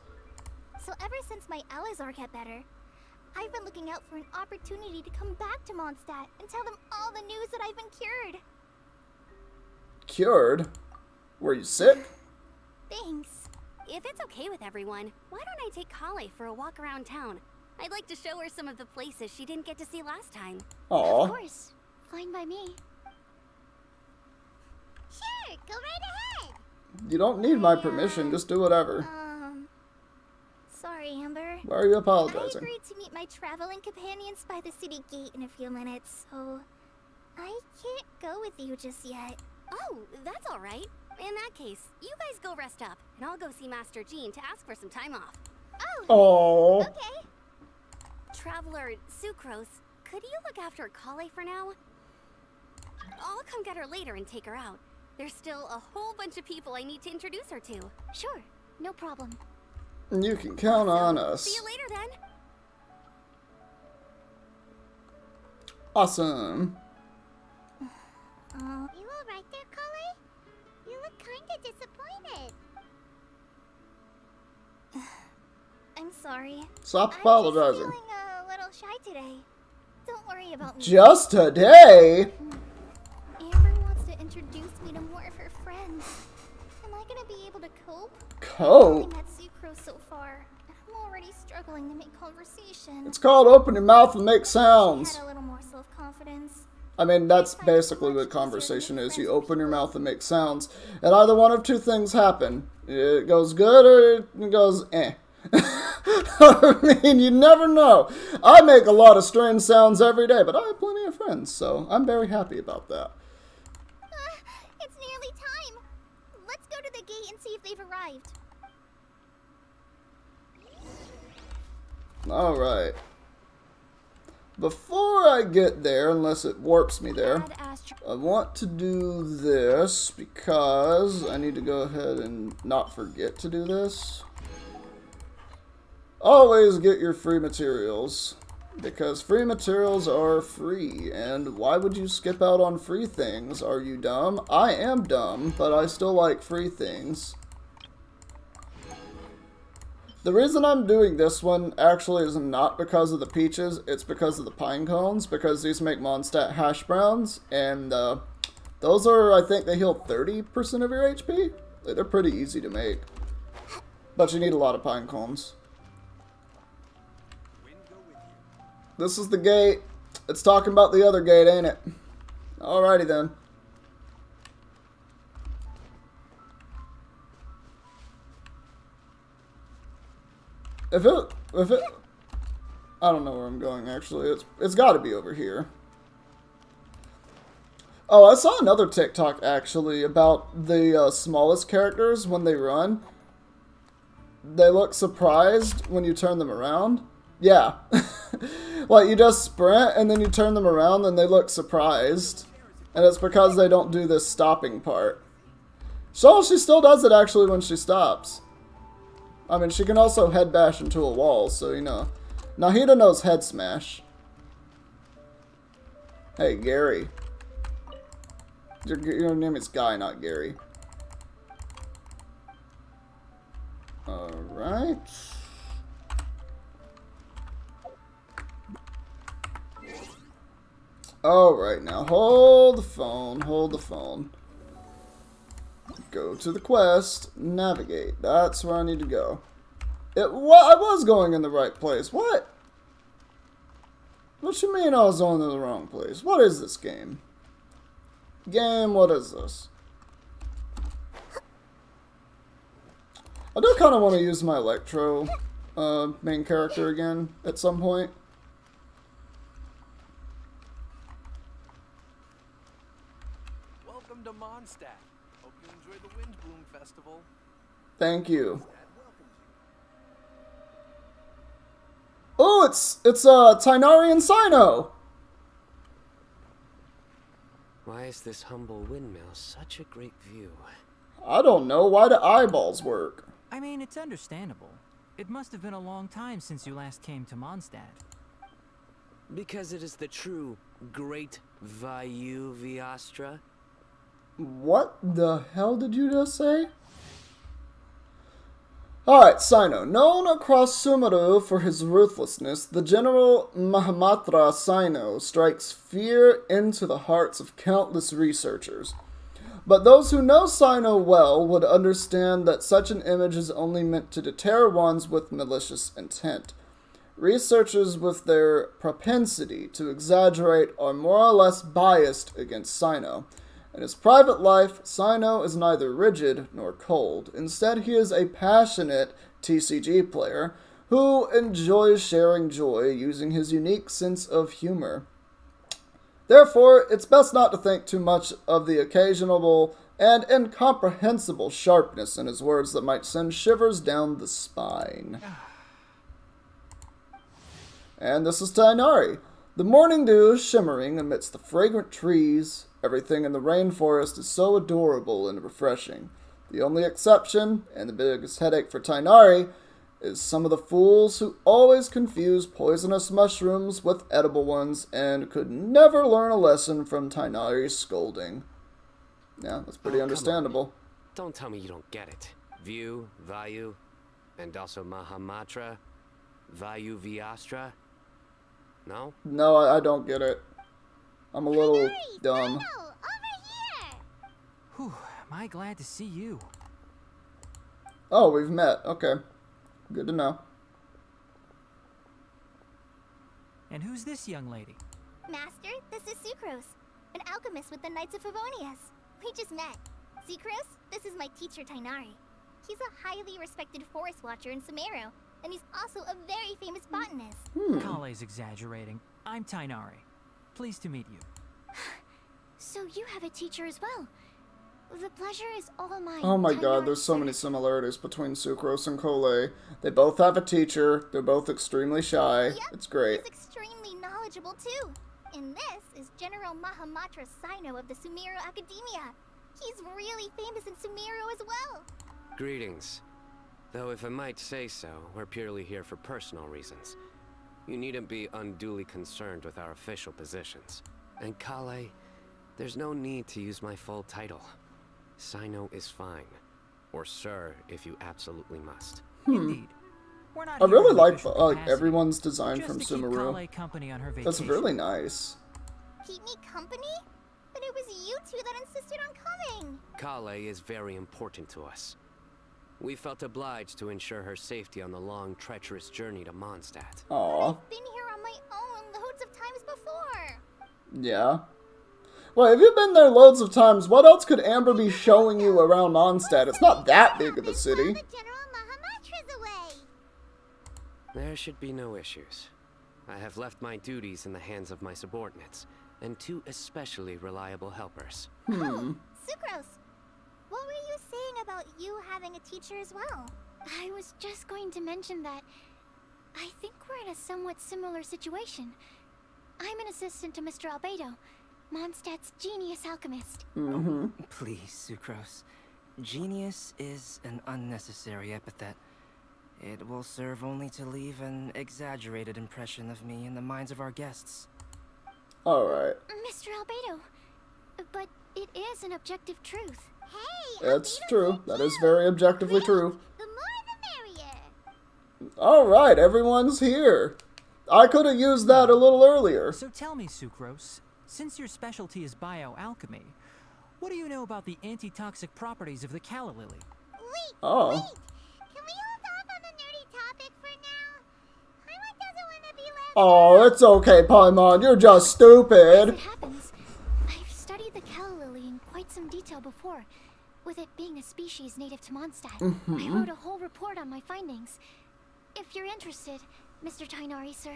So ever since my Alizar got better, I've been looking out for an opportunity to come back to Mondstadt and tell them all the news that I've been cured. Cured? Were you sick? Thanks. If it's okay with everyone, why don't I take Kale for a walk around town? I'd like to show her some of the places she didn't get to see last time. Of Aw. course. Fine by me. Sure, go right ahead. You don't need my permission, just do whatever. Sorry, Amber. Why are you I apologizing? agreed to meet my traveling companions by the city gate in a few minutes, so I can't go with you just yet. Oh, that's all right. In that case, you guys go rest up, and I'll go see Master Jean to ask for some time off. Oh, Oh. okay. Traveler Sucrose, could you look after Kale for now? I'll come get her later and take her out. There's still a whole bunch of people I need to introduce her to. Sure, no problem. You can count on us. See you later then. Awesome. You alright there, Kale? You look kinda disappointed. I'm sorry. Stop I'm apologizing. just feeling a little shy today. Don't worry about me. Just today? Amber wants to introduce me to more of her friends. Am I gonna be able to cope? Cope? I've met Sucrose so far. I'm already struggling to make conversation. It's called open your mouth and make I sounds. had a little more self-confidence. I mean, that's basically what conversation is. You open your mouth and make sounds. And either one of two things happen. It goes good or it goes eh. I mean, you never know. I make a lot of strange sounds every day, but I have plenty of friends, so I'm very happy about that. It's nearly time. Let's go to the gate and see if they've arrived. Alright. Before I get there, unless it warps me there, Add Astro- I want to do this because I need to go ahead and not forget to do this. Always get your free materials, because free materials are free, and why would you skip out on free things? Are you dumb? I am dumb, but I still like free things. The reason I'm doing this one actually is not because of the peaches, it's because of the pine cones, because these make Mondstadt hash browns, and those are, I think they heal 30% of your HP. They're pretty easy to make, but you need a lot of pine cones. This is the gate. It's talking about the other gate, ain't it? Alrighty then. If it, I don't know where I'm going actually. It's got to be over here. Oh, I saw another TikTok actually about the smallest characters when they run. They look surprised when you turn them around. Yeah. Like, you just sprint, and then you turn them around, and they look surprised. And it's because they don't do this stopping part. So, she still does it, actually, when she stops. I mean, she can also head bash into a wall, so, you know. Nahida knows head smash. Hey, Gary. Your name is Guy, not Gary. Alright. Alright, now hold the phone, hold the phone. Go to the quest, navigate. That's where I need to go. I was going in the right place. What? What you mean I was going in the wrong place? What is this game? Game, what is this? I do kind of want to use my Electro main character again at some point. Welcome to Mondstadt. Hope you enjoy the Windblume Festival. Thank you. Oh, it's Tinarian Sino. Why is this humble windmill such a great view? I don't know. Why do eyeballs work? I mean, it's understandable. It must have been a long time since you last came to Mondstadt. Because it is the true Great Vayu Viastra. What the hell did you just say? Alright, Sino. Known across Sumeru for his ruthlessness, the General Mahamatra Sino strikes fear into the hearts of countless researchers. But those who know Sino well would understand that such an image is only meant to deter ones with malicious intent. Researchers with their propensity to exaggerate are more or less biased against Sino. In his private life, Sino is neither rigid nor cold. Instead, he is a passionate TCG player who enjoys sharing joy using his unique sense of humor. Therefore, it's best not to think too much of the occasional and incomprehensible sharpness in his words that might send shivers down the spine. And this is Tainari. The morning dew is shimmering amidst the fragrant trees. Everything in the rainforest is so adorable and refreshing. The only exception, and the biggest headache for Tainari, is some of the fools who always confuse poisonous mushrooms with edible ones and could never learn a lesson from Tainari's scolding. Yeah, that's pretty understandable. Don't tell me you don't get it. View, Vayu, and also Mahamatra, Vayu Vyastra. No? No, I don't get it. I'm a little dumb. Over here! Whew, am I glad to see you. Oh, we've met. Okay. Good to know. And who's this young lady? Master, this is Sucrose, an alchemist with the Knights of Favonius. We just met. Sucrose, this is my teacher Tainari. He's a highly respected forest watcher in Sumeru, and he's also a very famous botanist. Kale's exaggerating. I'm Tainari. Pleased to meet you. So you have a teacher as well. The pleasure is all mine. Oh my god, Tainari, there's so sir. many similarities between Sucrose and Kole. They both have a teacher. They're both extremely shy. Yep, It's great. He's extremely knowledgeable too. And this is General Mahamatra Sino of the Sumeru Academia. He's really famous in Sumeru as well. Greetings. Though if I might say so, we're purely here for personal reasons. You needn't be unduly concerned with our official positions. And Kale, there's no need to use my full title. Sino is fine. Or sir, if you absolutely must. Indeed. We're not I here really in like official capacity, everyone's design just from to keep Sumeru. Kale company on her That's vacation. really nice. Keep me company? But it was you two that insisted on coming. Kale is very important to us. We felt obliged to ensure her safety on the long, treacherous journey to Mondstadt. Aw. I've been here on my own loads of times before. Yeah. Well, if you've been there loads of times, what else could Amber be showing you around Mondstadt? It's not that big of a city. The General Mahamatra's away. There should be no issues. I have left my duties in the hands of my subordinates, and two especially reliable helpers. Oh, Sucrose. What were you saying about you having a teacher as well? I was just going to mention that I think we're in a somewhat similar situation. I'm an assistant to Mr. Albedo, Mondstadt's genius alchemist. Please, Sucrose. Genius is an unnecessary epithet. It will serve only to leave an exaggerated impression of me in the minds of our guests. Alright. Mr. Albedo, but it is an objective truth. Hey, That's Albedo's true. here That is too. very objectively Great. true. The more the merrier. Alright, everyone's here. I could have used that a little earlier. So tell me, Sucrose, since your specialty is bioalchemy, what do you know about the antitoxic properties of the calla lily? Wait, Oh. wait. Can we hold off on the nerdy topic for now? Paimon doesn't want to be left Oh, it's okay, Paimon. You're just As stupid. it happens, I've studied the calla lily in quite some detail before, with it being a species native to Mondstadt. I wrote a whole report on my findings. If you're interested, Mr. Tainari, sir,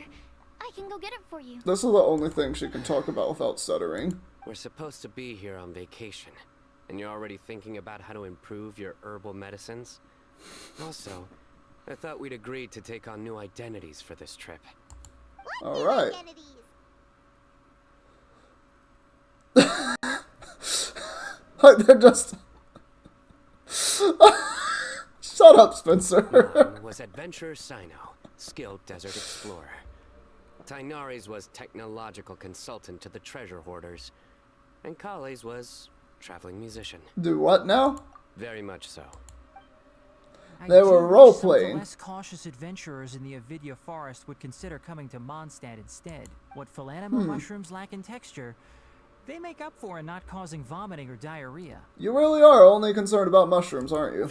I can go get it for you. This is the only thing she can talk about without stuttering. We're supposed to be here on vacation, and you're already thinking about how to improve your herbal medicines? Also, I thought we'd agreed to take on new identities for this trip. What new Alright. identities? Like, they're just... Shut up, Spencer. Mine was Adventurer Sino, skilled desert explorer. Tainari's was technological consultant to the treasure hoarders, and Kale's was traveling musician. Do what now? Very much so. They do were wish role some of the playing. less cautious adventurers in the Avidya forest would consider coming to Mondstadt instead. What Philanimo mushrooms lack in texture, they make up for in not causing vomiting or diarrhea. You really are only concerned about mushrooms, aren't you?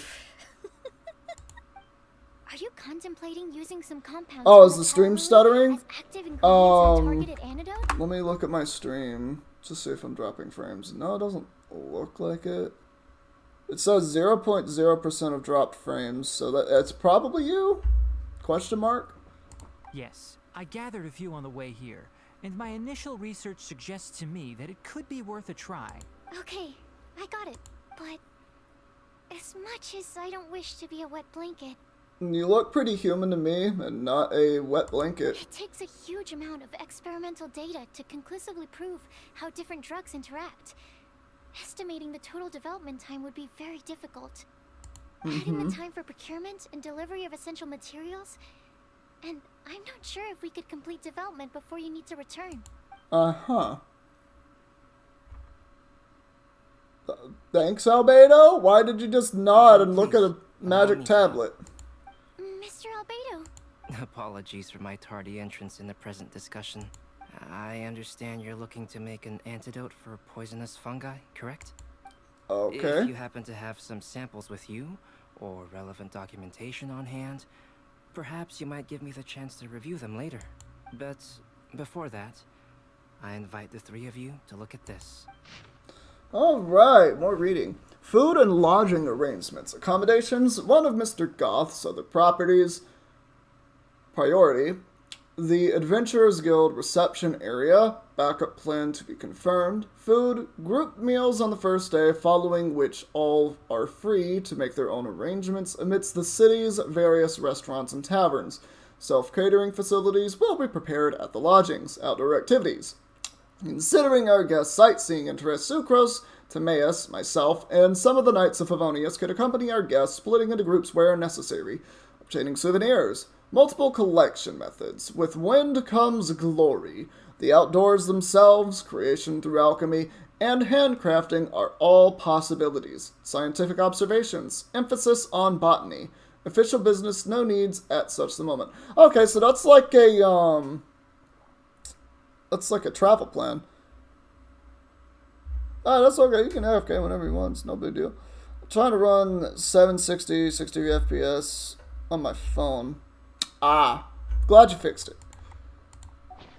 Are you contemplating using some compounds? Oh, from is the stream calla lily stuttering? as active ingredients in a targeted antidote? Let me look at my stream to see if I'm dropping frames. No, it doesn't look like it. It says 0.0% of dropped frames, so that's probably you? Question mark? Yes, I gathered a few on the way here, and my initial research suggests to me that it could be worth a try. Okay, I got it. But as much as I don't wish to be a wet blanket, You look pretty human to me, and not a wet blanket. it takes a huge amount of experimental data to conclusively prove how different drugs interact. Estimating the total development time would be very difficult. Add in the time for procurement and delivery of essential materials, and I'm not sure if we could complete development before you need to return. Uh-huh. Thanks, Albedo? Why did you just nod and look at a magic tablet? Mr. Albedo, Apologies for my tardy entrance in the present discussion. I understand you're looking to make an antidote for poisonous fungi, correct? Okay. If you happen to have some samples with you, or relevant documentation on hand, perhaps you might give me the chance to review them later. But before that, I invite the three of you to look at this. Alright, more reading. Food and lodging arrangements. Accommodations, one of Mr. Goth's other properties. Priority. The Adventurers Guild reception area. Backup plan to be confirmed. Food, group meals on the first day, following which all are free to make their own arrangements amidst the city's various restaurants and taverns. Self-catering facilities will be prepared at the lodgings. Outdoor activities. Considering our guest sightseeing interests, Sucrose, Timaeus, myself, and some of the Knights of Favonius could accompany our guests, splitting into groups where necessary. Obtaining souvenirs. Multiple collection methods. With wind comes glory. The outdoors themselves, creation through alchemy, and handcrafting are all possibilities. Scientific observations. Emphasis on botany. Official business, no needs at such the moment. Okay, so that's like a, that's like a travel plan. That's okay. You can AFK whenever you want. It's no big deal. I'm trying to run 760, 60 FPS on my phone. Glad you fixed it.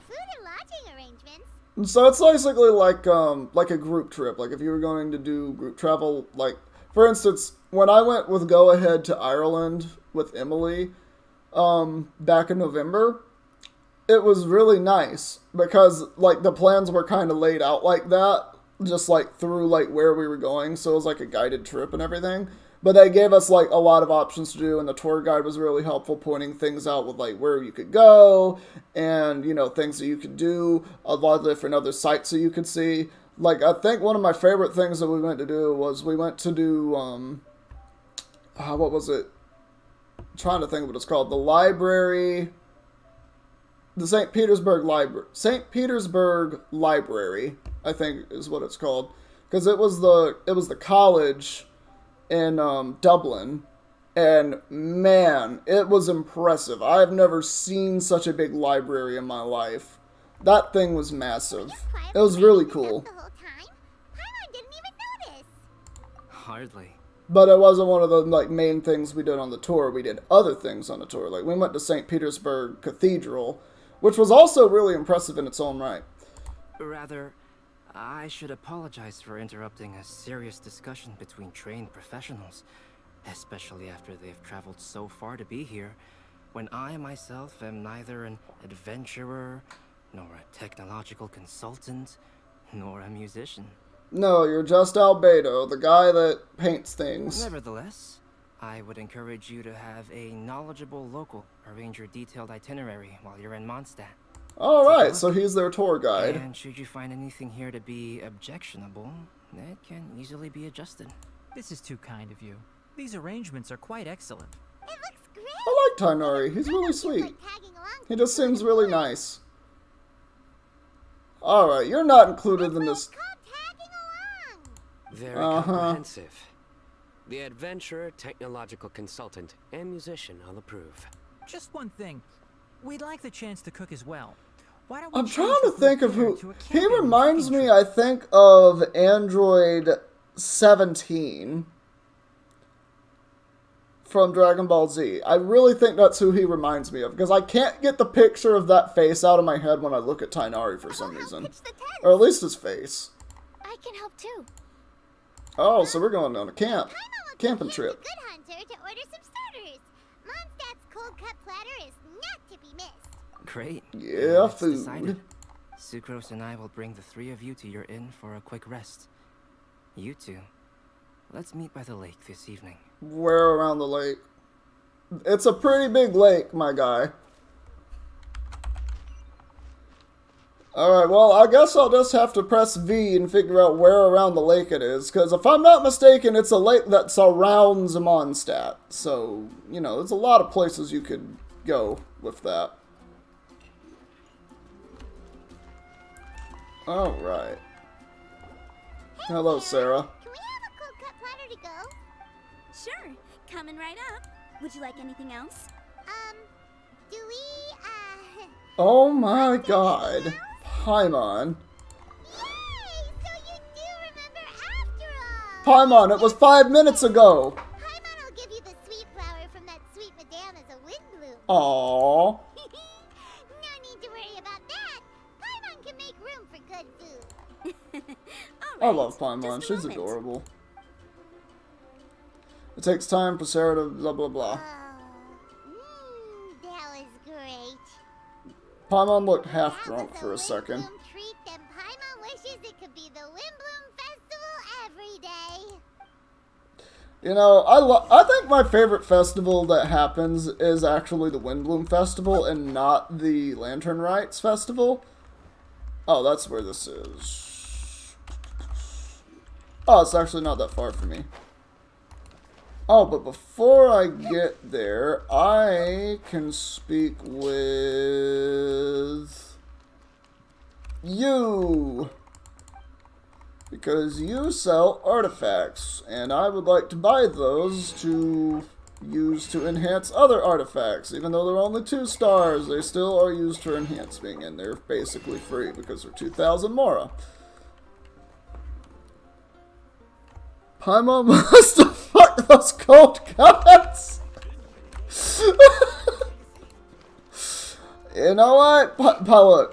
Food and lodging arrangements? So it's basically like a group trip. Like if you were going to do group travel, like for instance, when I went with Go Ahead to Ireland with Emily, back in November, it was really nice because like the plans were kind of laid out like that, just like through like where we were going. So it was like a guided trip and everything. But they gave us like a lot of options to do, and the tour guide was really helpful, pointing things out with like where you could go and, you know, things that you could do, a lot of different other sites that you could see. Like I think one of my favorite things that we went to do was we went to do what was it? I'm trying to think of what it's called. The library, the St. Petersburg Library, I think is what it's called, because it was the college in Dublin, and man, it was impressive. I've never seen such a big library in my life. That thing was massive. It was really cool. The whole time? Paimon didn't even notice. Hardly. But it wasn't one of the like main things we did on the tour. We did other things on the tour. Like we went to St. Petersburg Cathedral, which was also really impressive in its own right. Rather, I should apologize for interrupting a serious discussion between trained professionals, especially after they've traveled so far to be here, when I myself am neither an adventurer, nor a technological consultant, nor a musician. No, you're just Albedo, the guy that paints things. Nevertheless, I would encourage you to have a knowledgeable local arrange your detailed itinerary while you're in Mondstadt. Alright, so he's their tour guide. And should you find anything here to be objectionable, it can easily be adjusted. This is too kind of you. These arrangements are quite excellent. It looks great. I like Tainari, he's really sweet. Like tagging along He to just the seems really nice. Alright, you're not included in this. called tagging along. Very comprehensive. The adventurer, technological consultant, and musician all approve. Just one thing. We'd like the chance to cook as well. Why don't we I'm change trying the to think food of fair who. to a He camping and reminds cooking me, trip? I think, of Android 17 from Dragon Ball Z. I really think that's who he reminds me of, because I can't get the picture of that face out of my head when I look at Tainari for some reason. Pitch the tent. Or at least his face. I can help too. Oh, so we're going on a camp. Camping Here's trip. a good hunter to order some starters. Mondstadt's cold cut platter is not to be missed. Great. Yeah, It's food. decided. Sucrose and I will bring the three of you to your inn for a quick rest. You two, let's meet by the lake this evening. Where around the lake? It's a pretty big lake, my guy. Alright, well, I guess I'll just have to press V and figure out where around the lake it is, because if I'm not mistaken, it's a lake that surrounds Mondstadt. So, you know, there's a lot of places you could go with that. Alright. Hello, Sarah. Can we have a cold cut platter to go? Sure, coming right up. Would you like anything else? Do we, Oh my god. Paimon. Yay! So you do remember after all! Paimon, it was 5 minutes ago! Paimon will give you the sweet flower from that sweet madame as a Windblume. Aww. No need to worry about that. Paimon can make room for good food. I love Paimon, she's adorable. It takes time for Sarah to blah blah blah. That was great. Paimon looked half That drunk was for a second. Windblume treat, and Paimon wishes it could be the Windblume Festival every day. You know, I think my favorite festival that happens is actually the Windblume Festival and not the Lantern Rites Festival. Oh, that's where this is. Oh, it's actually not that far from me. Oh, but before I get there, I can speak with you. Because you sell artifacts, and I would like to buy those to use to enhance other artifacts. Even though they're only 2 stars, they still are used for enhancing, and they're basically free because they're 2,000 Mora. Paimon must have fucked those cold cuts! You know what? Look,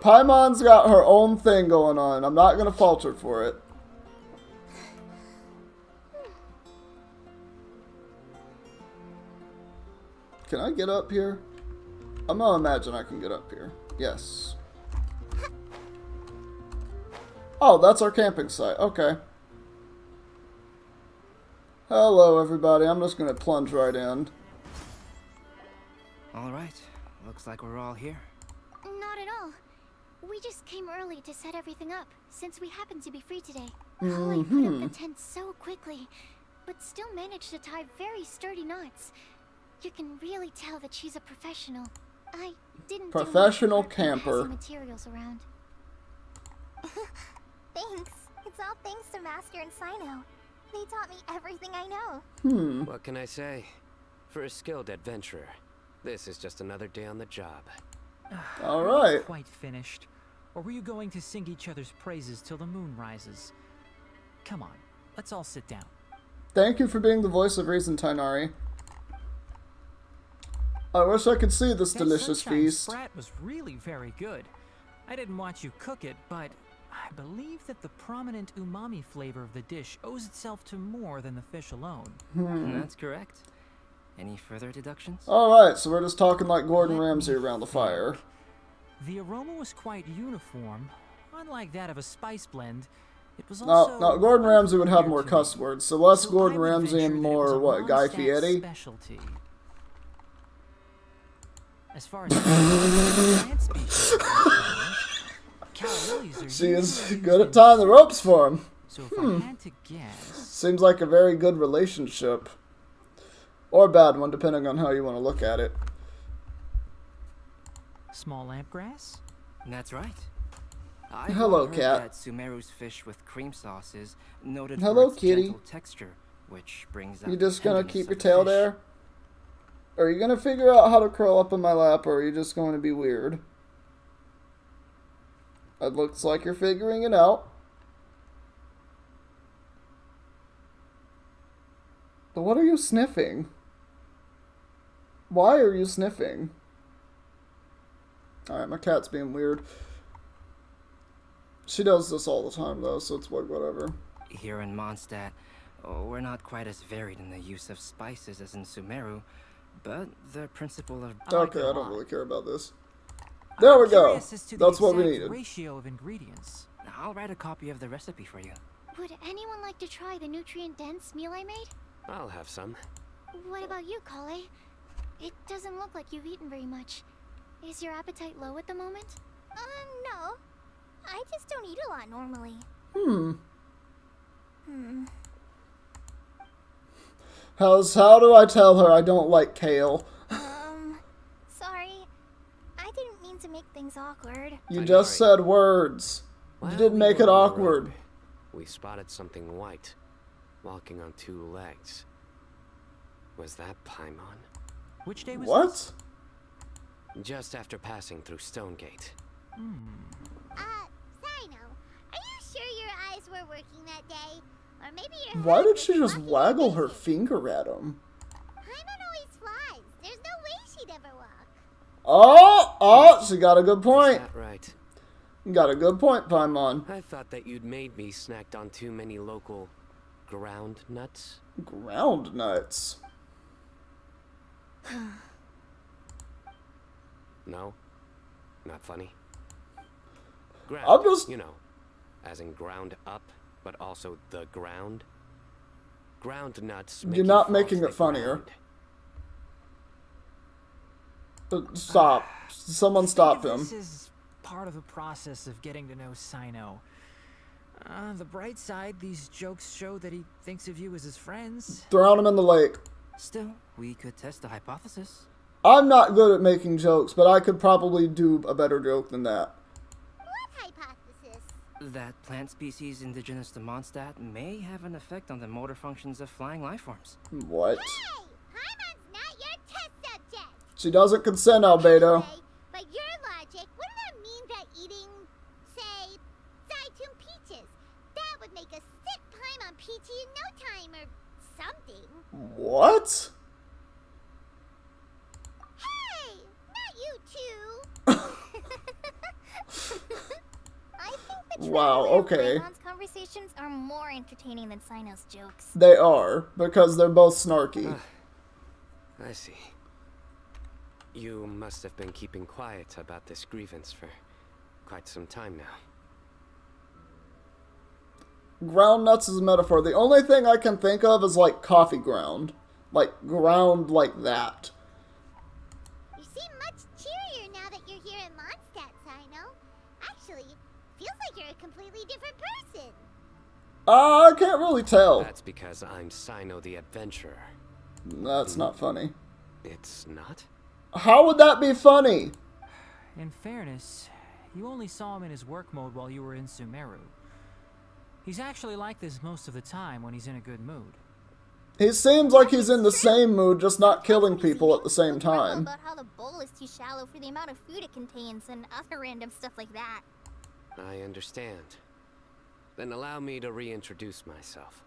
Paimon's got her own thing going on. I'm not gonna fault her for it. Can I get up here? I'm gonna imagine I can get up here. Yes. Oh, that's our camping site. Okay. Hello, everybody. I'm just gonna plunge right in. Alright, looks like we're all here. Not at all. We just came early to set everything up, since we happen to be free today. Holly put up the tent so quickly, but still managed to tie very sturdy knots. You can really tell that she's a professional. I didn't do much Professional work in camper. passing materials around. Thanks. It's all thanks to Master and Sino. They taught me everything I know. What can I say? For a skilled adventurer, this is just another day on the job. Alright. Quite finished. Or were you going to sing each other's praises till the moon rises? Come on, let's all sit down. Thank you for being the voice of reason, Tainari. I wish I could see this That delicious sunshine feast. sprat was really very good. I didn't watch you cook it, but I believe that the prominent umami flavor of the dish owes itself to more than the fish alone. That's correct. Any further deductions? Alright, so we're just talking like Gordon Ramsay around the fire. The aroma was quite uniform. Unlike that of a spice blend, it was No, also... no, Gordon Ramsay would have more familiar to cuss me. words, so less So Gordon I would Ramsay venture and that it was more, a what, Guy Mondstadt Fieri? specialty. As far as plant species are concerned, calla lilies are She is usually good used at in tying the soup. ropes for him. So if I had to guess, Seems like a very good relationship. Or a bad one, depending on how you want to look at it. small lampgrass? That's right. I've Hello, heard cat. that Sumeru's fish with cream sauce is noted Hello, for its kitty. gentle texture, which brings out You the just gonna tenderness keep of your the tail fish. there? Or are you gonna figure out how to curl up in my lap, or are you just going to be weird? It looks like you're figuring it out. But what are you sniffing? Why are you sniffing? Alright, my cat's being weird. She does this all the time, though, so it's like whatever. Here in Mondstadt, we're not quite as varied in the use of spices as in Sumeru, but the principle of... Okay, I don't really care about this. There we go. Curious as to the That's what we exact needed. ratio of ingredients. I'll write a copy of the recipe for you. Would anyone like to try the nutrient-dense meal I made? I'll have some. What about you, Kale? It doesn't look like you've eaten very much. Is your appetite low at the moment? No. I just don't eat a lot normally. How do I tell her I don't like kale? Sorry. I didn't mean to make things awkward. You I'm just sorry. said words. You While didn't we make were it on the awkward. road, we spotted something white, walking on two legs. Was that Paimon? Which day was this? What? Just after passing through Stonegate. Sino, are you sure your eyes were working that day? Or maybe your Why head did was she just walking waggle her with you? finger at him? Paimon always flies. There's no way she'd ever walk. Oh, she got a good Is point. that right? Got a good point, Paimon. I thought that you'd made me snacked on too many local ground nuts. Ground nuts. No? Not funny? Ground, I'm just- you know, as in ground up, but also the ground. Ground nuts make You're you not fall making to it the funnier. ground. Stop. Someone Think stop of him. This is part of the process of getting to know Sino. The bright side, these jokes show that he thinks of you as his friends. Thrown him in the lake. Still, we could test the hypothesis. I'm not good at making jokes, but I could probably do a better joke than that. What hypothesis? That plant species indigenous to Mondstadt may have an effect on the motor functions of flying lifeforms. What? Hey! Paimon's not your test subject! She doesn't consent, Albedo. Anyway, by your logic, wouldn't that mean that eating, say, Zaitun peaches, that would make a sick Paimon peachy in no time or something? What? Hey! Not you two! I think the Wow, Traveler and okay. Paimon's conversations are more entertaining than Sino's jokes. They are, because they're both snarky. I see. You must have been keeping quiet about this grievance for quite some time now. Ground nuts is a metaphor. The only thing I can think of is like coffee ground. Like ground like that. You seem much cheerier now that you're here in Mondstadt, Sino. Actually, feels like you're a completely different person. I can't really tell. That's because I'm Sino the Adventurer. That's not funny. It's not? How would that be funny? In fairness, you only saw him in his work mode while you were in Sumeru. He's actually like this most of the time when he's in a good mood. He seems like he's in the same mood, just not killing people at the same He'll grumble time. about how the bowl is too shallow for the amount of food it contains and other random stuff like that. I understand. Then allow me to reintroduce myself.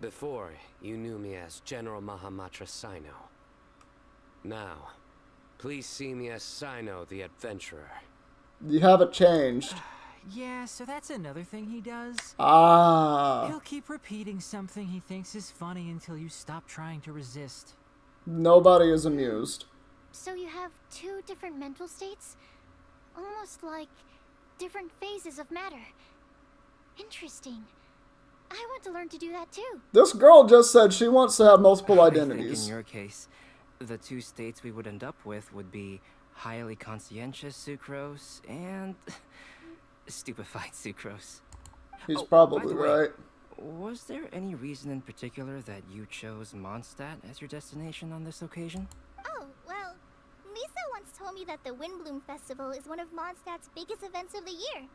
Before, you knew me as General Mahamatra Sino. Now, please see me as Sino the Adventurer. You haven't changed. Yeah, so that's another thing he does. Ah. He'll keep repeating something he thinks is funny until you stop trying to resist. Nobody is amused. So you have two different mental states? Almost like different phases of matter. Interesting. I want to learn to do that too. This girl just said she wants to have multiple I think identities. in your case, the two states we would end up with would be highly conscientious sucrose and stupefied sucrose. He's Oh, by probably the way, right. Was there any reason in particular that you chose Mondstadt as your destination on this occasion? Oh, well, Lisa once told me that the Windblume Festival is one of Mondstadt's biggest events of the year.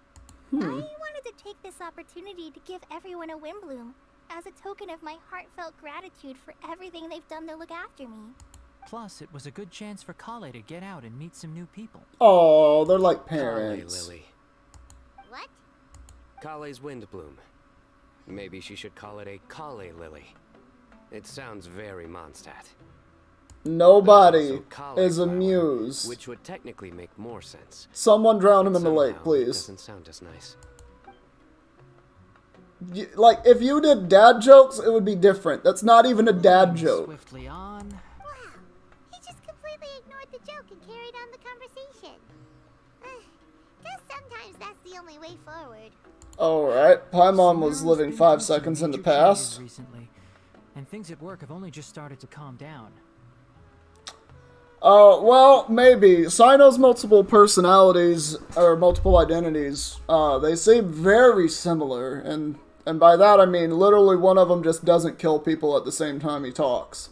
I wanted to take this opportunity to give everyone a Windblume, as a token of my heartfelt gratitude for everything they've done to look after me. Plus, it was a good chance for Kale to get out and meet some new people. Oh, they're like Kale, parents. Lily. What? Kale's Windblume. Maybe she should call it a Kale Lily. It sounds very Mondstadt. Nobody There's also Kale is flower, amused. which would technically make more sense. Someone drown him in the Somehow, lake, It please. doesn't sound as nice. Like, if you did dad jokes, it would be different. That's not even a dad Moving joke. Swiftly on. Wow, he just completely ignored the joke and carried on the conversation. Guess sometimes that's the only way forward. Alright, Paimon was Samara's living been 5 through some seconds in the major changes past. recently, and things at work have only just started to calm down. Well, maybe. Sino's multiple personalities, or multiple identities, they seem very similar, and by that I mean literally one of them just doesn't kill people at the same time he talks.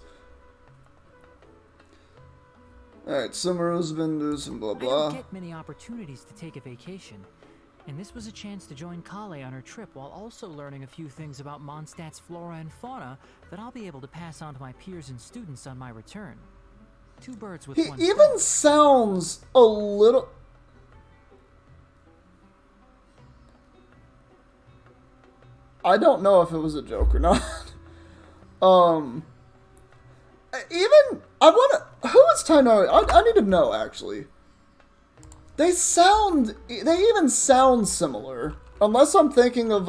Alright, Sumeru's been doing some blah I blah. don't get many opportunities to take a vacation, and this was a chance to join Kale on her trip while also learning a few things about Mondstadt's flora and fauna that I'll be able to pass on to my peers and students on my return. Two birds with He one even stone. sounds a little... I don't know if it was a joke or not. Even... I wanna... Who is Tainari? I need to know, actually. They sound... They even sound similar. Unless I'm thinking of,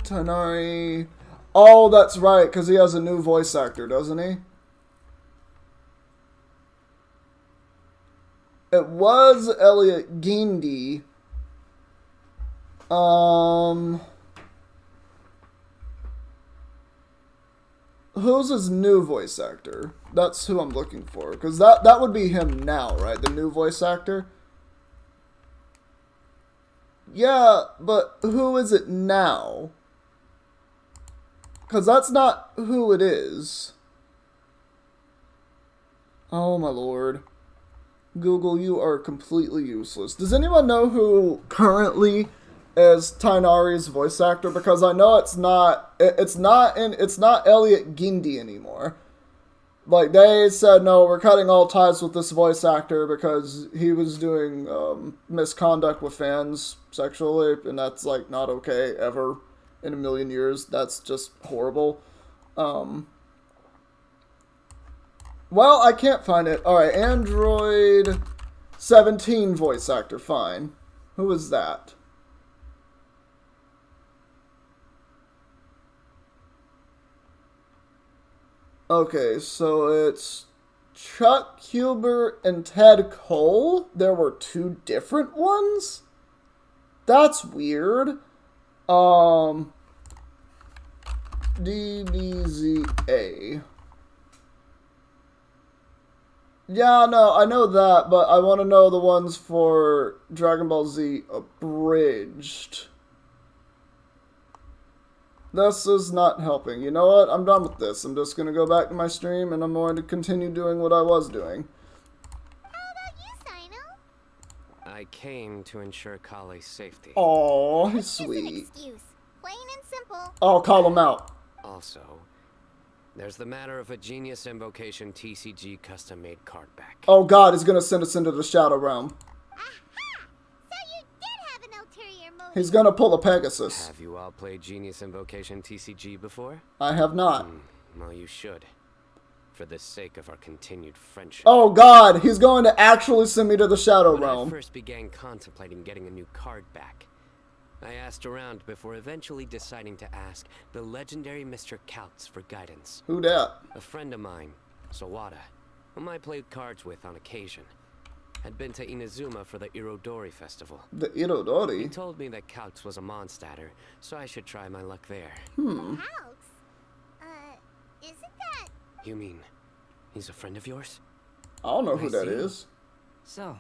Tainari... Oh, that's right, because he has a new voice actor, doesn't he? It was Elliot Gindi. Who's his new voice actor? That's who I'm looking for, because that would be him now, right? The new voice actor? Yeah, but who is it now? Because that's not who it is. Oh my lord. Google, you are completely useless. Does anyone know who currently is Tainari's voice actor? Because I know it's not Elliot Gindi anymore. Like, they said, no, we're cutting all ties with this voice actor because he was doing misconduct with fans sexually, and that's, like, not okay ever in a million years. That's just horrible. Well, I can't find it. Alright, Android 17 voice actor, fine. Who is that? Okay, so it's Chuck Huber and Ted Cole. There were two different ones? That's weird. DBZA. Yeah, no, I know that, but I want to know the ones for Dragon Ball Z Abridged. This is not helping. You know what? I'm done with this. I'm just going to go back to my stream, and I'm going to continue doing what I was doing. How about you, Sino? I came to ensure Kale's safety. Aw, he's Just an sweet. excuse. Plain and simple. I'll call him out. Also, there's the matter of a Genius Invocation TCG custom-made card back. Oh god, he's going to send us into the Shadow Realm. Aha! So you did have an ulterior motive. He's going to pull a Pegasus. Have you all played Genius Invocation TCG before? I have not. Well, you should. For the sake of our continued friendship. Oh god, he's going to actually send me to the Shadow When I Realm. first began contemplating getting a new card back, I asked around before eventually deciding to ask the legendary Mr. Kautz for guidance. Who dat? A friend of mine, Sawada, whom I played cards with on occasion, had been to Inazuma for the Irodori festival. The He Irodori? told me that Kautz was a Mondstadter, so I should try my luck there. House? Isn't that... You mean, he's a friend of yours? I don't know who I that see. is. So,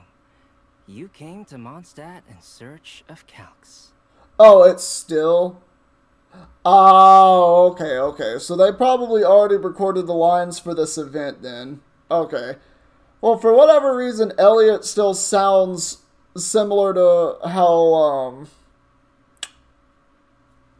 you came to Mondstadt in search of Calx. Oh, it's still... Oh, okay. So they probably already recorded the lines for this event then. Okay. Well, for whatever reason, Elliot still sounds similar to how,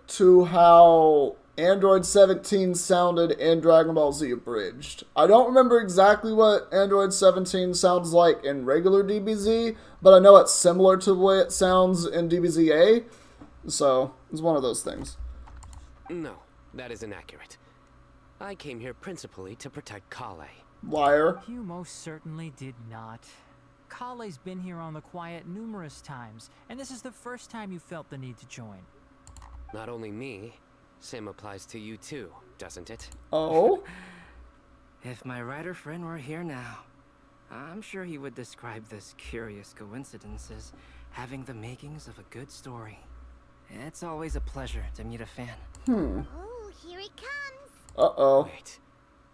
to how Android 17 sounded in Dragon Ball Z Abridged. I don't remember exactly what Android 17 sounds like in regular DBZ, but I know it's similar to the way it sounds in DBZA. So, it's one of those things. No, that is inaccurate. I came here principally to protect Kale. Liar. You most certainly did not. Kale's been here on the quiet numerous times, and this is the first time you felt the need to join. Not only me, same applies to you too, doesn't it? Oh? If my writer friend were here now, I'm sure he would describe this curious coincidence as having the makings of a good story. It's always a pleasure to meet a fan. Oh, here it comes. Uh-oh. Wait,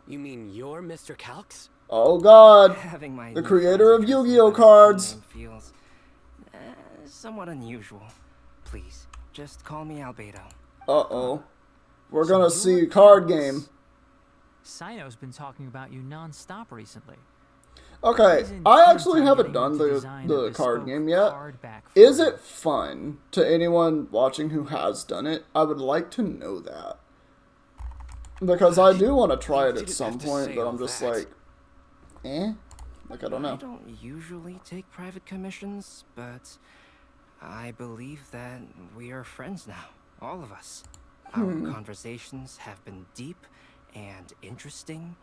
you mean you're Mr. Calx? Oh god. Having my The new creator friends of address me Yu-Gi-Oh by cards. name feels somewhat unusual. Please, just call me Albedo. Uh-oh. We're So gonna you're see card Calx. game. Sino's been talking about you non-stop recently. Okay, He's I intent actually on haven't getting done you to the design a card bespoke game yet. card back for Is you. it fun to anyone watching who has done it? I would like to know that. Because I do want to try it at didn't some have to point, say but all I'm just that. like, eh? Like, I don't I know. don't usually take private commissions, but I believe that we are friends now, all of us. Our conversations have been deep and interesting,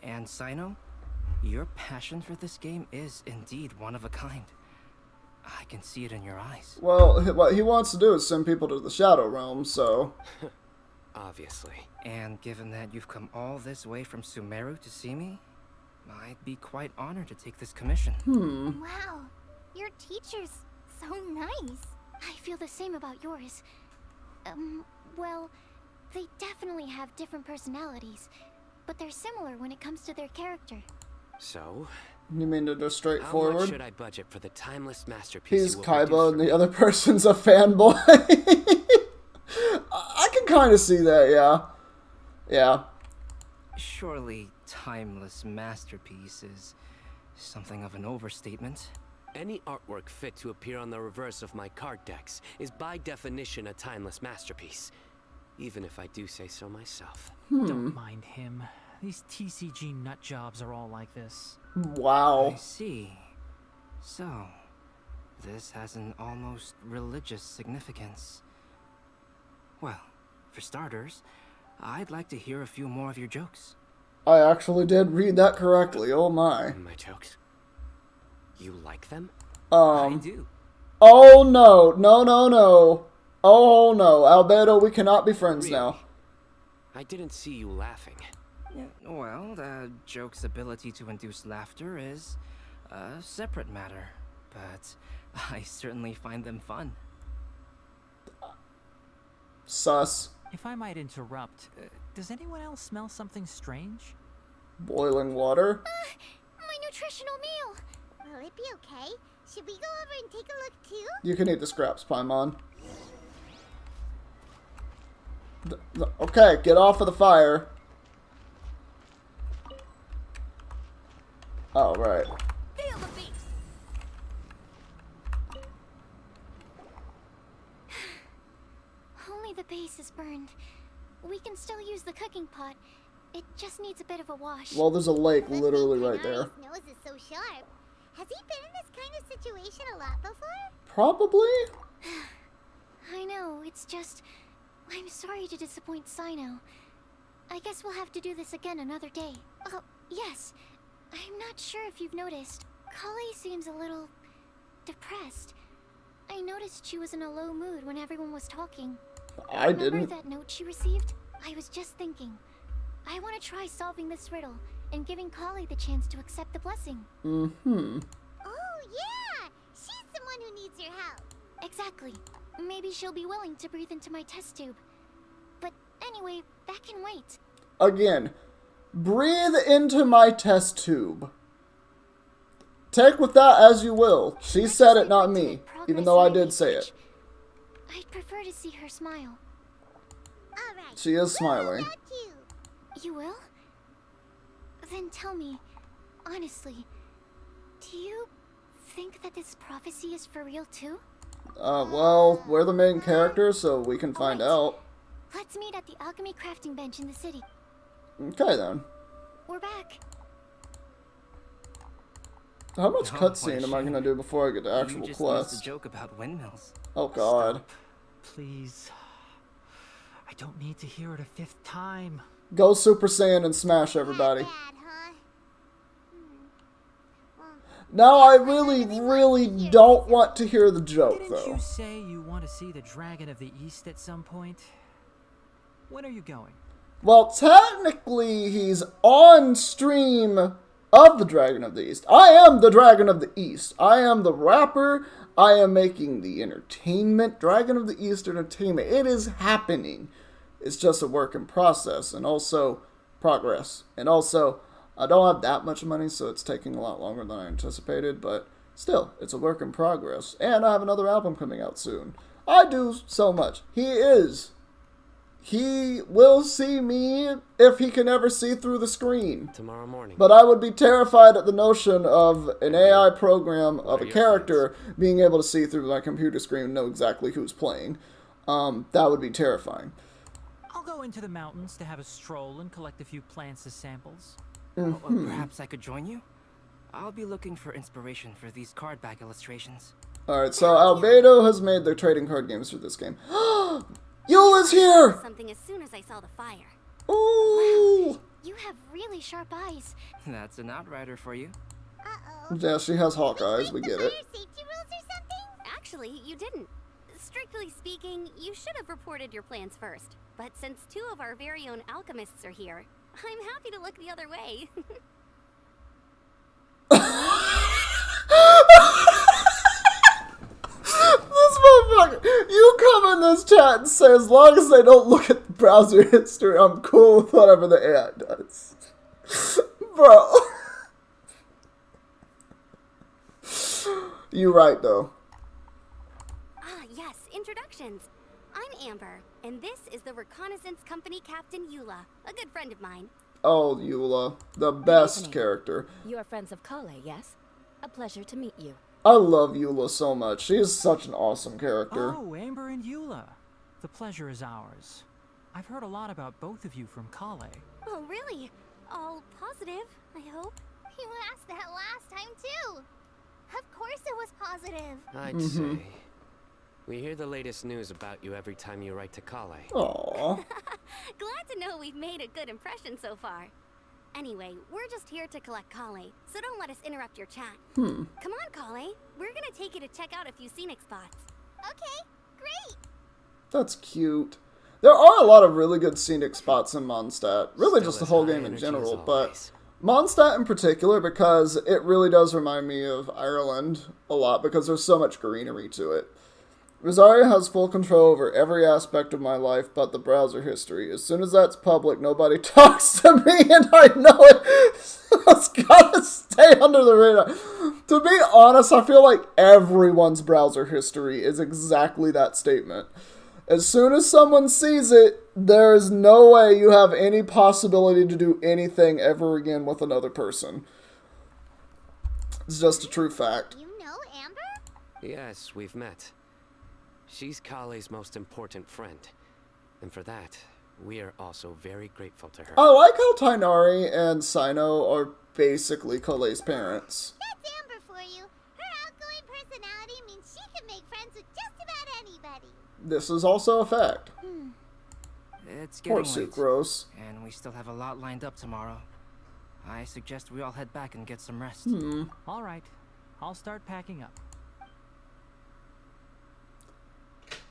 and Sino, your passion for this game is indeed one of a kind. I can see it in your eyes. Well, what he wants to do is send people to the Shadow Realm, so... Obviously. And given that you've come all this way from Sumeru to see me, I'd be quite honored to take this commission. Wow, your teacher's so nice. I feel the same about yours. Well, they definitely have different personalities, but they're similar when it comes to their character. So, You mean to go how much straightforward? should I budget for the timeless masterpiece He's you will produce Kaiba for and the me? other person's a fanboy. I can kind of see that, yeah. Yeah. Surely, timeless masterpiece is something of an overstatement. Any artwork fit to appear on the reverse of my card decks is by definition a timeless masterpiece. Even if I do say so myself. Don't mind him. These TCG nut jobs are all like this. Wow. I see. So, this has an almost religious significance. Well, for starters, I'd like to hear a few more of your jokes. I actually did read that correctly, oh my. My jokes. You like them? I do. Oh no, no, no, no. Oh no, Albedo, we cannot be friends now. I didn't see you laughing. Yeah, well, the joke's ability to induce laughter is a separate matter, but I certainly find them fun. Sus. If I might interrupt, does anyone else smell something strange? Boiling water? My nutritional meal! Will it be okay? Should we go over and take a look too? You can eat the scraps, Paimon. Okay, get off of the fire. Oh, right. Feel the beat. Only the base is burned. We can still use the cooking pot. It just needs a bit of a wash. Well, there's a lake Good literally thing right there. Kanari's nose is so sharp. Has he been in this kind of situation a lot before? Probably? I know, it's just... I'm sorry to disappoint Sino. I guess we'll have to do this again another day. Oh, yes. I'm not sure if you've noticed. Kale seems a little... depressed. I noticed she was in a low mood when everyone was talking. I Remember didn't. that note she received? I was just thinking. I want to try solving this riddle and giving Kale the chance to accept the blessing. Mm-hmm. Oh, yeah! She's someone who needs your help. Exactly. Maybe she'll be willing to breathe into my test tube. But anyway, that can wait. Again, breathe into my test tube. Take with that as you will. She said it, not me. Even though I did say it. I'd prefer to see her smile. All right. She is smiling. Got you. You will? Then tell me, honestly, do you think that this prophecy is for real too? Well, we're the main character, so we can find out. Let's meet at the alchemy crafting bench in the city. Okay, then. We're back. How much Oh, cutscene what a am I shame. gonna do before I get to actual You just quests? missed a joke about windmills. Oh god. Stop. Please. I don't need to hear it a 5th time. Go Super Saiyan and smash everybody. Bad, huh? Now I really don't want to hear the joke, Didn't though. you say you want to see the Dragon of the East at some point? When are you going? Well, technically, he's on stream of the Dragon of the East. I am the Dragon of the East. I am the rapper. I am making the entertainment. Dragon of the East entertainment. It is happening. It's just a work in process and also progress. And also, I don't have that much money, so it's taking a lot longer than I anticipated. But still, it's a work in progress. And I have another album coming out soon. I do so much. He will see me if he can ever see through the screen. Tomorrow morning. But I would be terrified at the notion of an AI program of a character being able to see through my computer screen and know exactly who's playing. That would be terrifying. I'll go into the mountains to have a stroll and collect a few plants as samples. Perhaps I could join you? I'll be looking for inspiration for these card back illustrations. Alright, so Albedo has made the trading card games for this game. Yula's here! Something as soon as I saw the fire. Ooh! You have really sharp eyes. That's an outrider for you. Uh-oh. Yeah, she has hawk eyes, we The get fire it. safety rules or something? Actually, you didn't. Strictly speaking, you should have reported your plans first. But since 2 of our very own alchemists are here, I'm happy to look the other way. This motherfucker, you come in this chat and say as long as they don't look at the browser history, I'm cool with whatever the AI does. Bro. You right, though. Ah, yes, introductions. I'm Amber, and this is the Reconnaissance Company Captain Eula, a good friend of mine. Oh, Eula. The best evening. character. You are friends of Kale, yes? A pleasure to meet you. I love Eula so much. She is such an awesome character. Oh, Amber and Eula. The pleasure is ours. I've heard a lot about both of you from Kale. Oh, really? All positive, I hope. You asked that last time, too. Of course it was positive. I'd say. We hear the latest news about you every time you write to Kale. Aww. Glad to know we've made a good impression so far. Anyway, we're just here to collect Kale, so don't let us interrupt your chat. Come on, Kale. We're gonna take you to check out a few scenic spots. Okay, great. That's cute. There are a lot of really good scenic spots in Mondstadt. Really Still just the as whole high game in energy general, as but always. Mondstadt in particular because it really does remind me of Ireland a lot because there's so much greenery to it. Rosaria has full control over every aspect of my life but the browser history. As soon as that's public, nobody talks to me, and I know it. So it's gotta stay under the radar. To be honest, I feel like everyone's browser history is exactly that statement. As soon as someone sees it, there is no way you have any possibility to do anything ever again with another person. It's just a true fact. You know Amber? Yes, we've met. She's Kale's most important friend. And for that, we are also very grateful to her. I like how Tainari and Sino are basically Kale's parents. That's Amber for you. Her outgoing personality means she can make friends with just about anybody. This is also a fact. It's getting Poor late, Sucrose. and we still have a lot lined up tomorrow. I suggest we all head back and get some rest. All right, I'll start packing up.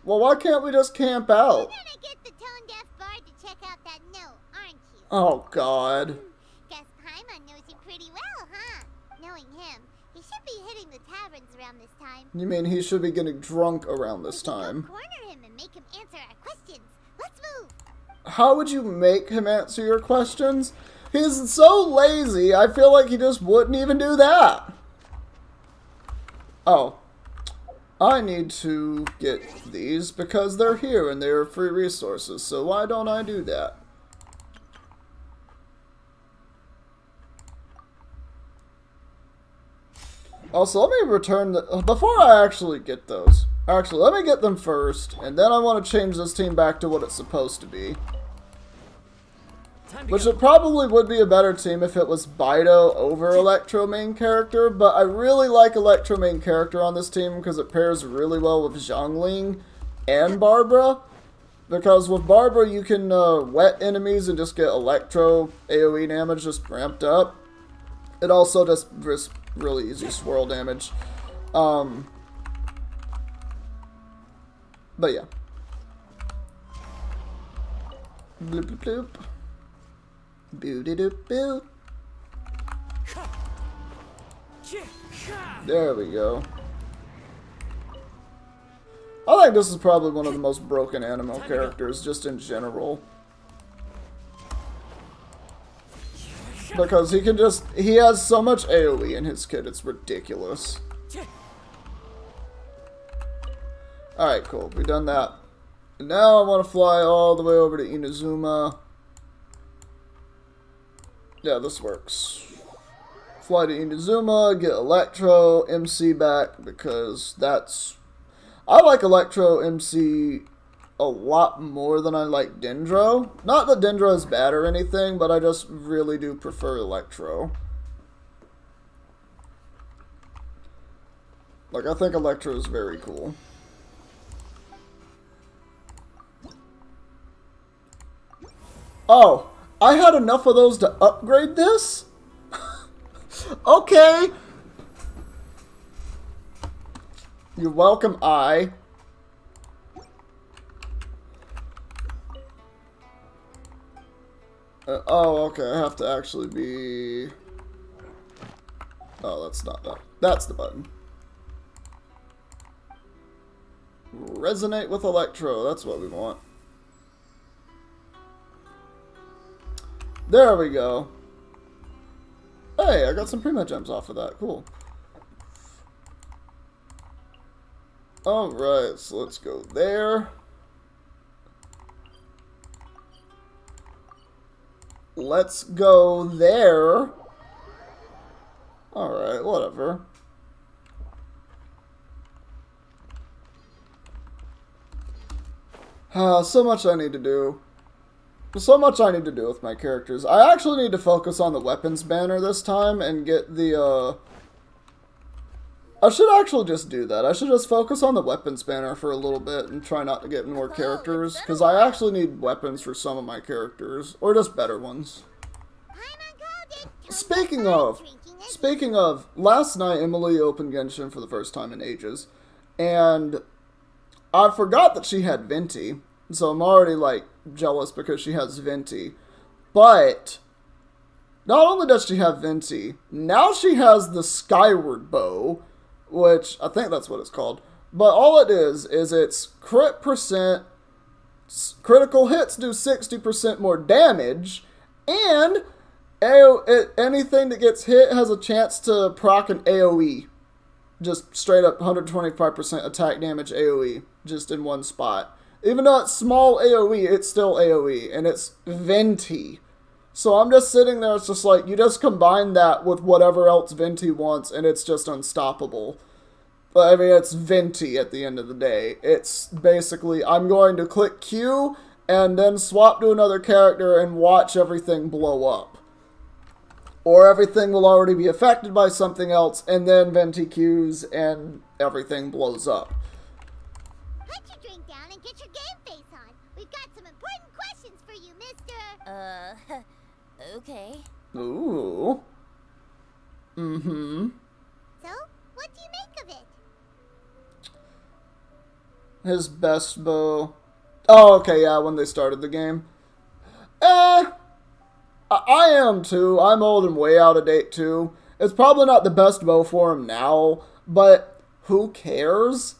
Well, why can't we just camp You're out? gonna get the tone-deaf bard to check out that note, aren't you? Oh, God. Guess Paimon knows you pretty well, huh? Knowing him, he should be hitting the taverns around this time. You mean he should be getting drunk around this We can go time? corner him and make him answer our questions. Let's move. How would you make him answer your questions? He's so lazy, I feel like he just wouldn't even do that. Oh. I need to get these because they're here and they're free resources, so why don't I do that? Also, let me return the... Before I actually get those, Actually, let me get them first, and then I want to change this team back to what it's supposed to be. Which it probably would be a better team if it was Bido over Electro main character, but I really like Electro main character on this team because it pairs really well with Zhongling and Barbara. Because with Barbara you can wet enemies and just get Electro AoE damage just ramped up. It also just really easy swirl damage. But yeah. Bloop bloop bloop. Boo-de-doop-boo. There we go. I think this is probably one of the most broken anime characters, just in general. Because he has so much AoE in his kit, it's ridiculous. Alright, cool. We've done that. And now I want to fly all the way over to Inazuma. Yeah, this works. Fly to Inazuma, get Electro, MC back, because that's... I like Electro MC a lot more than I like Dendro. Not that Dendro is bad or anything, but I just really do prefer Electro. Like, I think Electro is very cool. Oh, I had enough of those to upgrade this? Okay. You're welcome, I. Oh, okay, I have to actually be... Oh, that's not that. That's the button. Resonate with Electro, that's what we want. There we go. Hey, I got some Prima Gems off of that. Cool. Alright, so let's go there. Let's go there. Alright, whatever. So much I need to do. So much I need to do with my characters. I actually need to focus on the weapons banner this time and get the, I should actually just do that. I should just focus on the weapons banner for a little bit and try not to get more characters, because I actually need weapons for some of my characters, or just better ones. Speaking of, last night Emily opened Genshin for the first time in ages, and I forgot that she had Venti. So I'm already, like, jealous because she has Venti. But, not only does she have Venti, now she has the Skyward Bow, which, I think that's what it's called. But all it is it's crit percent, critical hits do 60% more damage, and anything that gets hit has a chance to proc an AoE. Just straight up 125% attack damage AoE, just in one spot. Even though it's small AoE, it's still AoE, and it's Venti. So I'm just sitting there, it's just like, you just combine that with whatever else Venti wants, and it's just unstoppable. But I mean, it's Venti at the end of the day. It's basically, I'm going to click Q, and then swap to another character and watch everything blow up. Or everything will already be affected by something else, and then Venti Qs, and everything blows up. Put your drink down and get your game face on. We've got some important questions for you, mister. Okay. Ooh. Mm-hmm. So, what do you make of it? His best bow. Oh, okay, yeah, when they started the game. I am too. I'm old and way out of date too. It's probably not the best bow for him now, but who cares?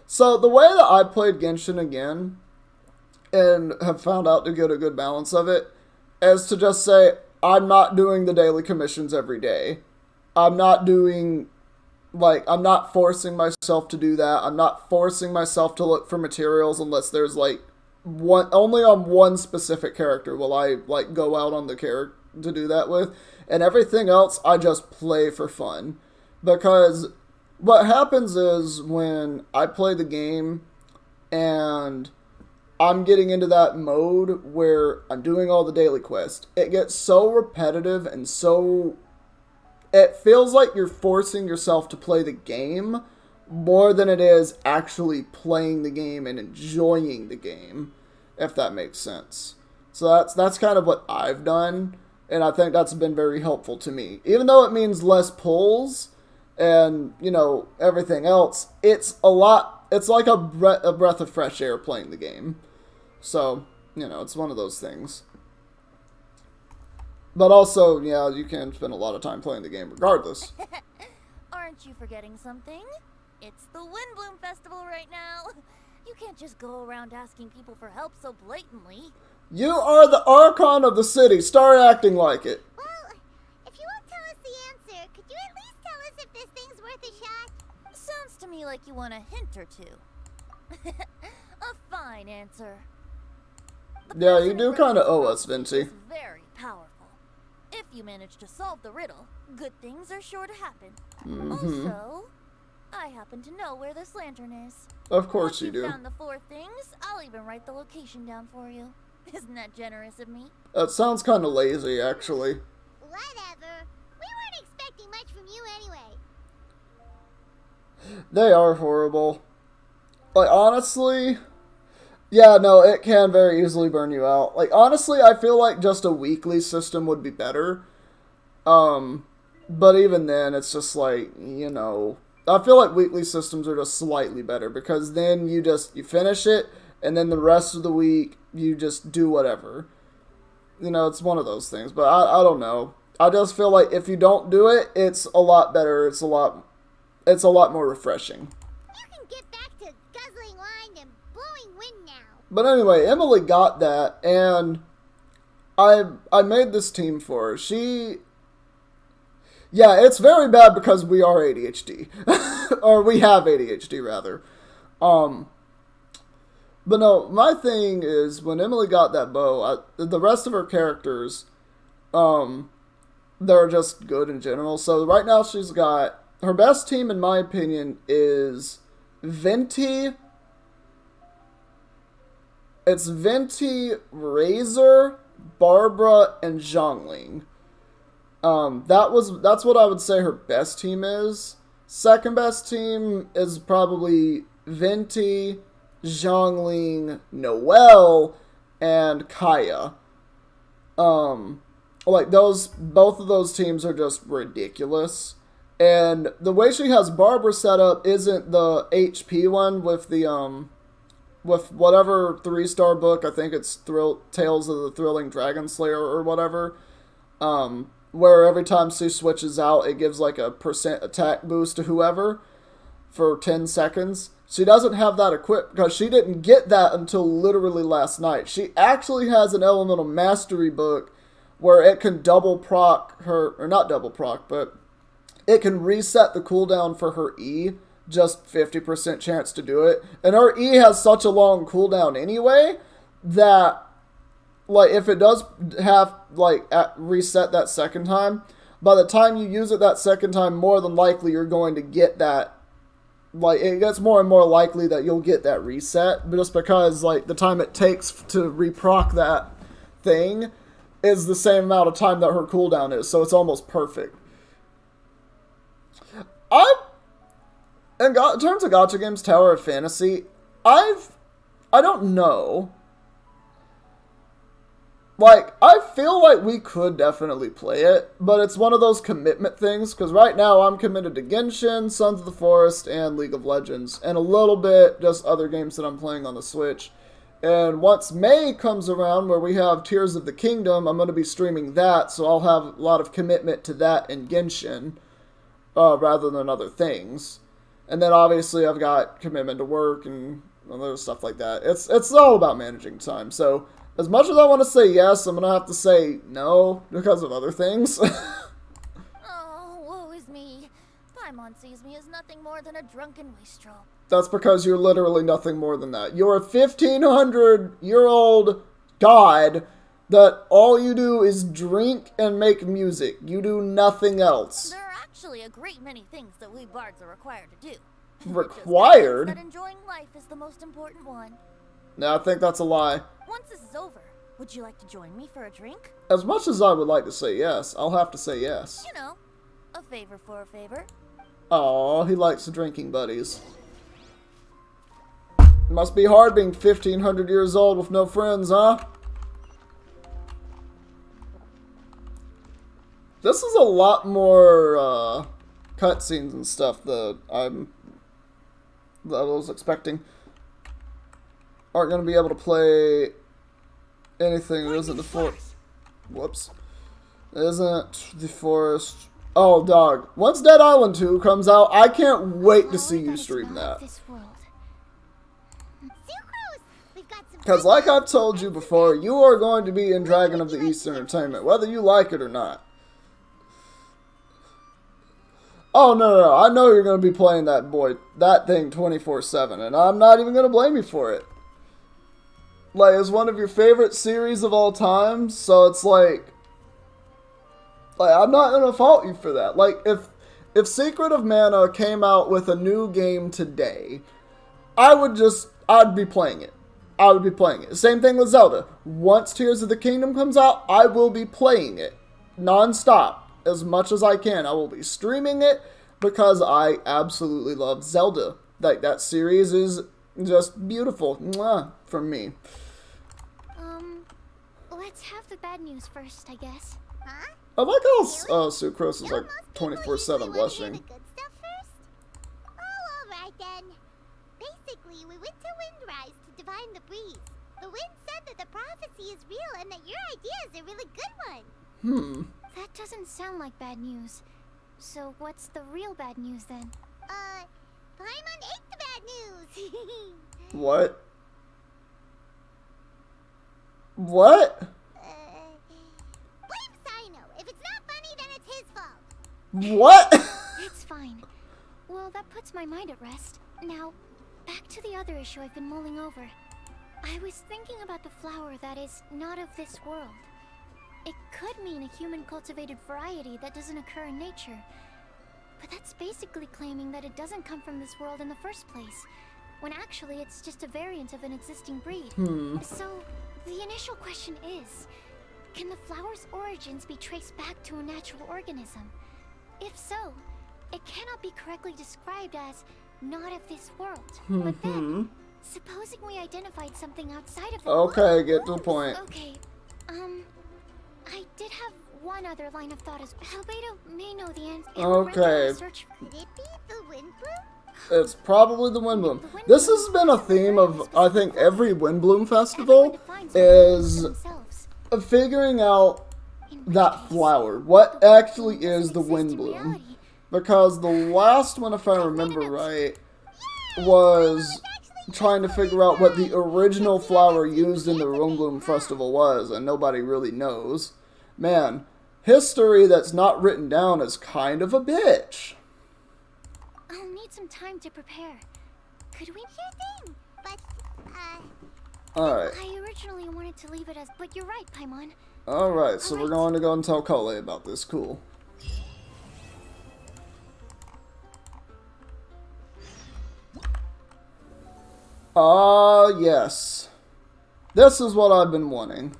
So the way that I played Genshin again, and have found out to get a good balance of it, is to just say, I'm not doing the daily commissions every day. I'm not doing, I'm not forcing myself to do that. I'm not forcing myself to look for materials unless there's, only on one specific character will I, go out on the character to do that with. And everything else, I just play for fun. Because what happens is when I play the game and I'm getting into that mode where I'm doing all the daily quests, it gets so repetitive and so... It feels like you're forcing yourself to play the game more than it is actually playing the game and enjoying the game, if that makes sense. So that's kind of what I've done, and I think that's been very helpful to me. Even though it means less pulls and, you know, everything else, it's like a breath of fresh air playing the game. So, you know, it's one of those things. But also, yeah, you can spend a lot of time playing the game regardless. Aren't you forgetting something? It's the Windblume Festival right now. You can't just go around asking people for help so blatantly. You are the Archon of the city. Start acting like it. Well, if you won't tell us the answer, could you at least tell us if this thing's worth a shot? Sounds to me like you want a hint or two. A fine answer. Yeah, you do kind of owe us, Vinci. Is very powerful. If you manage to solve the riddle, good things are sure to happen. Also, I happen to know where this lantern is. Of course you Once do. you've found the 4 things, I'll even write the location down for you. Isn't that generous of me? That sounds kind of lazy, actually. Whatever. We weren't expecting much from you anyway. They are horrible. Like, honestly... Yeah, no, it can very easily burn you out. Like, honestly, I feel like just a weekly system would be better. But even then, it's just like, you know... I feel like weekly systems are just slightly better, because then you finish it, and then the rest of the week, you just do whatever. You know, it's one of those things, but I don't know. I just feel like if you don't do it, it's a lot better, it's a lot more refreshing. You can get back to guzzling wine and blowing wind now. But anyway, Emily got that, and I made this team for her. Yeah, it's very bad because we are ADHD. Or we have ADHD, rather. But no, my thing is, when Emily got that bow, the rest of her characters, they're just good in general. So right now she's got, her best team, in my opinion, is Venti. It's Venti, Razor, Barbara, and Zhongling. That's what I would say her best team is. Second best team is probably Venti, Zhongling, Noelle, and Kaya. Like both of those teams are just ridiculous. And the way she has Barbara set up isn't the HP one with the, with whatever 3-star book, I think it's Tales of the Thrilling Dragon Slayer or whatever, where every time she switches out, it gives like a % attack boost to whoever for 10 seconds. She doesn't have that equipped because she didn't get that until literally last night. She actually has an Elemental Mastery book where it can double proc her, or not double proc, but it can reset the cooldown for her E, just 50% chance to do it. And her E has such a long cooldown anyway that, like, if it does have, like, reset that second time, by the time you use it that second time, more than likely you're going to get that, like, it gets more and more likely that you'll get that reset, just because, like, the time it takes to reproc that thing is the same amount of time that her cooldown is, so it's almost perfect. In terms of gacha games, Tower of Fantasy, I don't know. Like, I feel like we could definitely play it, but it's one of those commitment things, because right now I'm committed to Genshin, Sons of the Forest, and League of Legends, and a little bit just other games that I'm playing on the Switch. And once May comes around, where we have Tears of the Kingdom, I'm going to be streaming that, so I'll have a lot of commitment to that and Genshin, rather than other things. And then obviously I've got commitment to work and other stuff like that. It's all about managing time, so as much as I want to say yes, I'm going to have to say no because of other things. Oh, woe is me. Paimon sees me as nothing more than a drunken wastrel. That's because you're literally nothing more than that. You're a 1,500-year-old god that all you do is drink and make music. You do nothing else. There actually a great many things that we bards are required to do. Required? That enjoying life is the most important one. No, I think that's a lie. Once this is over, would you like to join me for a drink? As much as I would like to say yes, I'll have to say yes. You know, a favor for a favor. Aw, he likes drinking buddies. Must be hard being 1,500 years old with no friends, huh? This is a lot more cutscenes and stuff that I was expecting. Aren't going to be able to play anything that isn't the forest. Whoops. Isn't the forest. Oh, dog. Once Dead Island 2 comes out, I can't wait to see you stream that. Because like I've told you before, you are going to be in Dragon of the East Entertainment, whether you like it or not. Oh, no. I know you're going to be playing that thing 24/7, and I'm not even going to blame you for it. Like, it's one of your favorite series of all time, so it's like I'm not going to fault you for that. Like, if Secret of Mana came out with a new game today, I'd be playing it. I would be playing it. Same thing with Zelda. Once Tears of the Kingdom comes out, I will be playing it non-stop as much as I can. I will be streaming it because I absolutely love Zelda. Like, that series is just beautiful. Mwah, for me. Let's have the bad news first, I guess. Huh? I like how Sucrose is like 24/7 blushing. Oh, alright then. Basically, we went to Windrise to divine the breeze. The wind said that the prophecy is real and that your idea is a really good one. That doesn't sound like bad news. So what's the real bad news then? Paimon ate the bad news. What? What? Blame Sino. If it's not funny, then it's his fault. What? It's fine. Well, that puts my mind at rest. Now, back to the other issue I've been mulling over. I was thinking about the flower that is not of this world. It could mean a human-cultivated variety that doesn't occur in nature. But that's basically claiming that it doesn't come from this world in the first place, when actually it's just a variant of an existing breed. So, the initial question is, can the flower's origins be traced back to a natural organism? If so, it cannot be correctly described as not of this world. But then, supposing we identified something outside of the Okay, get to the point. Okay, I did have one other line of thought as Albedo may know the answer. Okay. Could it be the Windblume? It's probably the Windblume. This has been a theme of, I think, every Windblume festival is figuring out that flower. What actually is the Windblume? Because the last one, if I remember right, was trying to figure out what the original flower used in the Windblume festival was, and nobody really knows. Man, history that's not written down is kind of a bitch. I'll need some time to prepare. Could we? Sure thing. But, Alright. I originally wanted to leave it as, but you're right, Paimon. Alright, so we're going to go and tell Kale about this. Cool. Yes. This is what I've been wanting.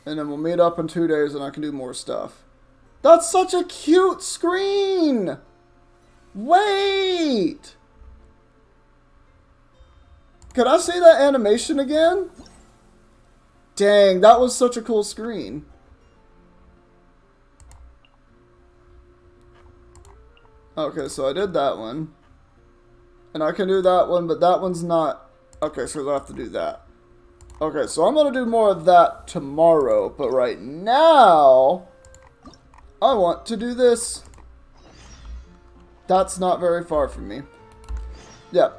And then we'll meet up in 2 days and I can do more stuff. That's such a cute screen! Wait! Can I see that animation again? Dang, that was such a cool screen. Okay, so I did that one. And I can do that one, but that one's not... Okay, so I have to do that. Okay, so I'm going to do more of that tomorrow, but right now, I want to do this. That's not very far from me. Yeah,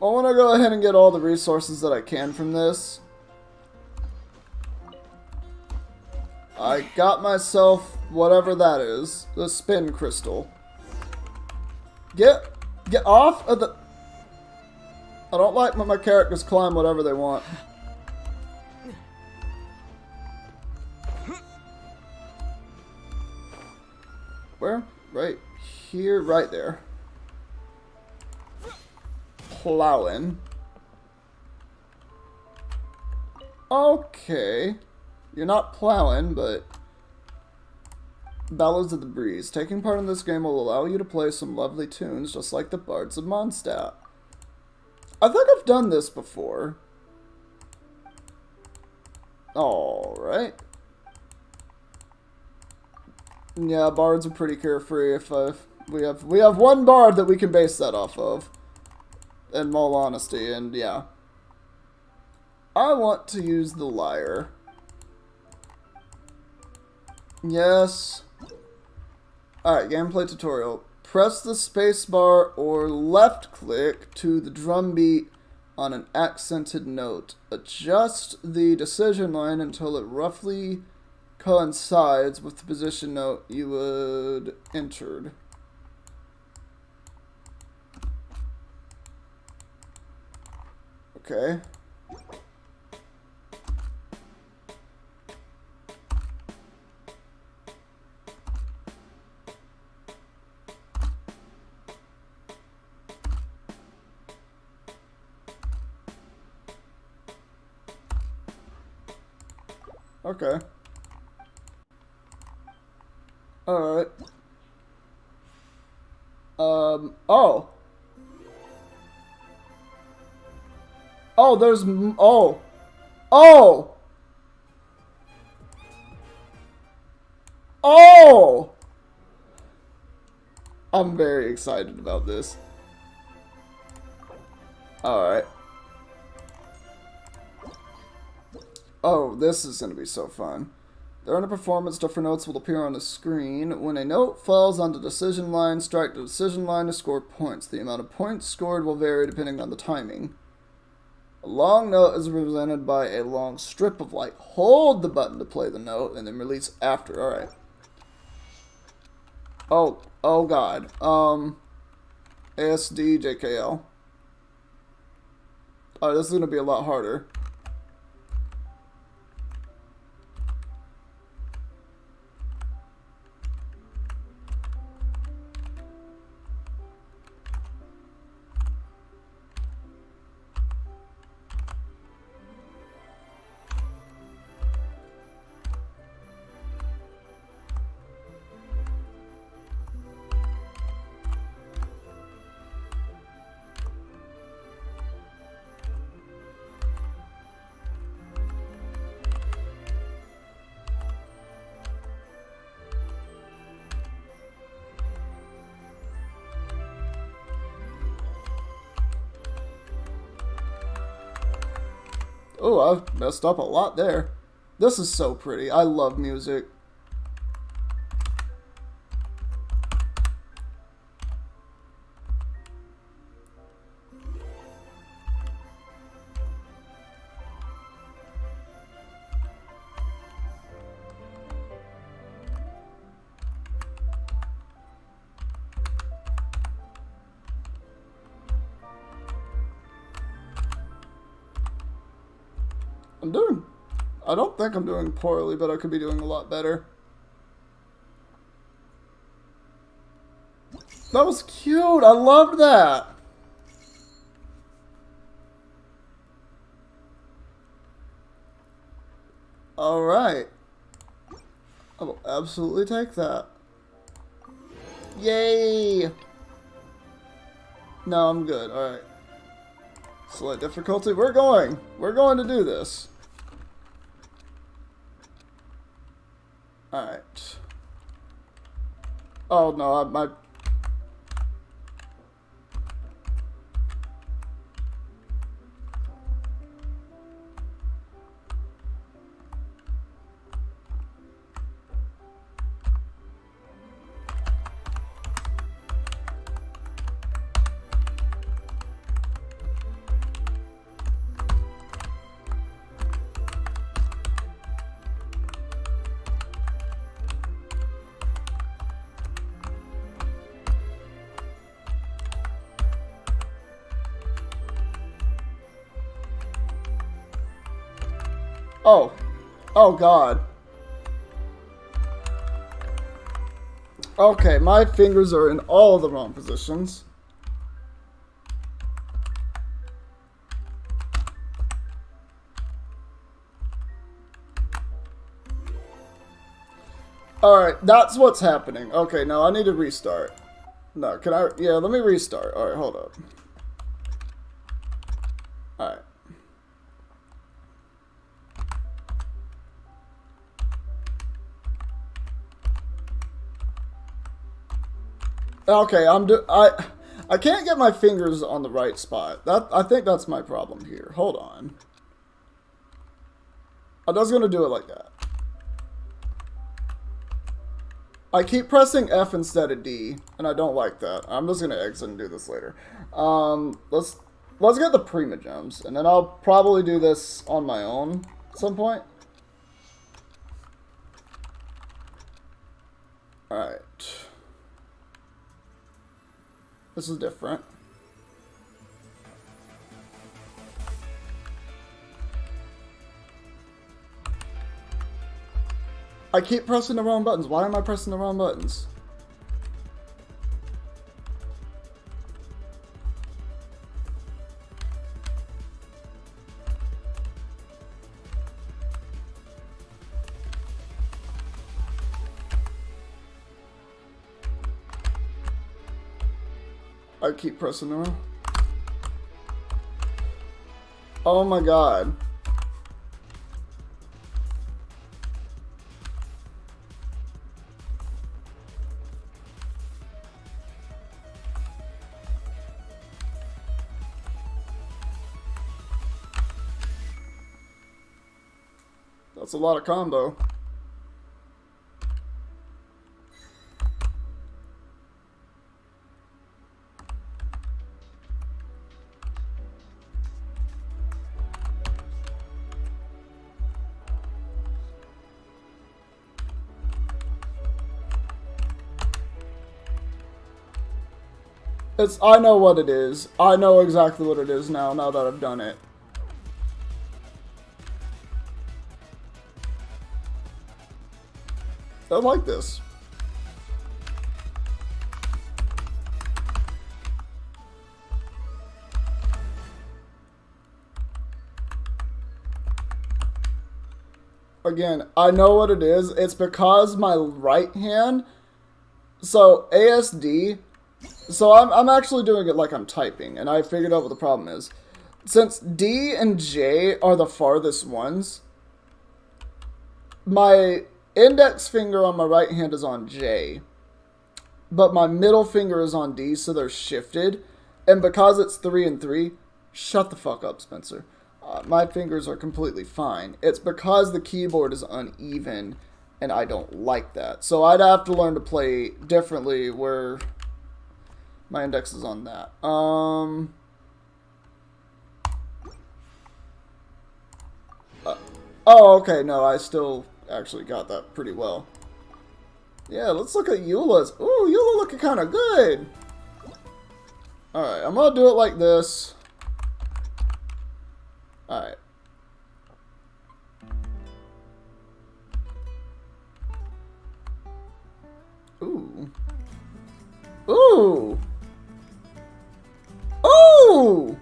I want to go ahead and get all the resources that I can from this. I got myself whatever that is, the spin crystal. Get off of the... I don't like when my characters climb whatever they want. Where? Right here, right there. Plowing. Okay. You're not plowing, but... Ballads of the Breeze. Taking part in this game will allow you to play some lovely tunes, just like the Bards of Mondstadt. I think I've done this before. Alright. Yeah, bards are pretty carefree. If we have one bard that we can base that off of. In all honesty, and yeah. I want to use the lyre. Yes. Alright, gameplay tutorial. Press the spacebar or left click to the drum beat on an accented note. Adjust the decision line until it roughly coincides with the position note you would entered. Okay. Okay. Alright. Oh. Oh, there's... Oh. Oh! Oh! I'm very excited about this. Alright. Oh, this is going to be so fun. During a performance, different notes will appear on the screen. When a note falls on the decision line, strike the decision line to score points. The amount of points scored will vary depending on the timing. A long note is represented by a long strip of light. Hold the button to play the note, and then release after. Alright. Oh god. ASD, JKL. Alright, this is going to be a lot harder. Oh, I've messed up a lot there. This is so pretty. I love music. I don't think I'm doing poorly, but I could be doing a lot better. That was cute. I loved that. Alright. I will absolutely take that. Yay! No, I'm good. Alright. Select difficulty. We're going to do this. Alright. Oh no, my... Oh. Oh, God. Okay, my fingers are in all the wrong positions. Alright, that's what's happening. Okay, no, I need to restart. No, can I? Yeah, let me restart. Alright, hold up. Alright. Okay, I can't get my fingers on the right spot. I think that's my problem here. Hold on. I was gonna do it like that. I keep pressing F instead of D, and I don't like that. I'm just gonna exit and do this later. Let's get the Prima Gems, and then I'll probably do this on my own at some point. Alright. This is different. I keep pressing the wrong buttons. Why am I pressing the wrong buttons? I keep pressing the wrong. Oh my god. That's a lot of combo. I know what it is. I know exactly what it is now that I've done it. I like this. Again, I know what it is. It's because my right hand, so ASD, so I'm actually doing it like I'm typing, and I figured out what the problem is. Since D and J are the farthest ones, my index finger on my right hand is on J, but my middle finger is on D, so they're shifted. And because it's 3 and 3, shut the fuck up, Spencer. My fingers are completely fine. It's because the keyboard is uneven, and I don't like that. So I'd have to learn to play differently where my index is on that. Oh, okay, no, I still actually got that pretty well. Yeah, let's look at Eula's. Ooh, Eula looking kind of good. Alright, I'm gonna do it like this. Alright. Ooh. Ooh! Ooh!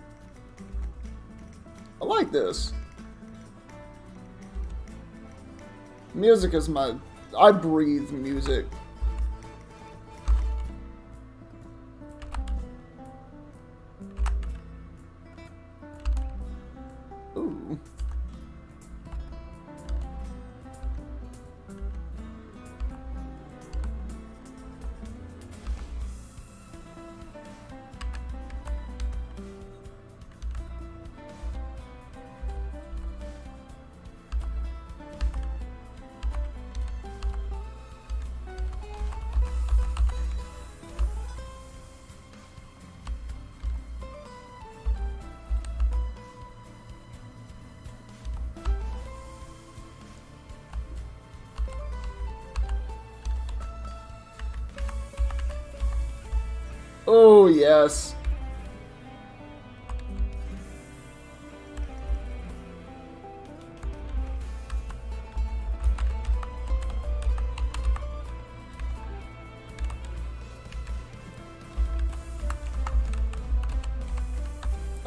I like this. Music is my... I breathe music. Ooh. Oh, yes.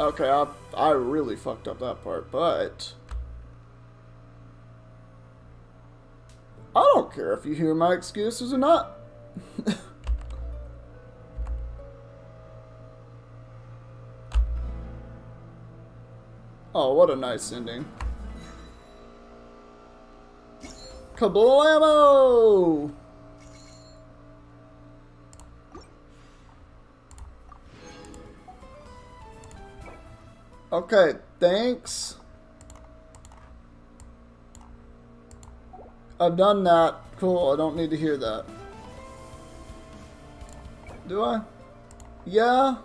Okay, I really fucked up that part, but I don't care if you hear my excuses or not. Oh, what a nice ending. Kablamo! Okay, thanks. I've done that. Cool, I don't need to hear that. Do I? Yeah?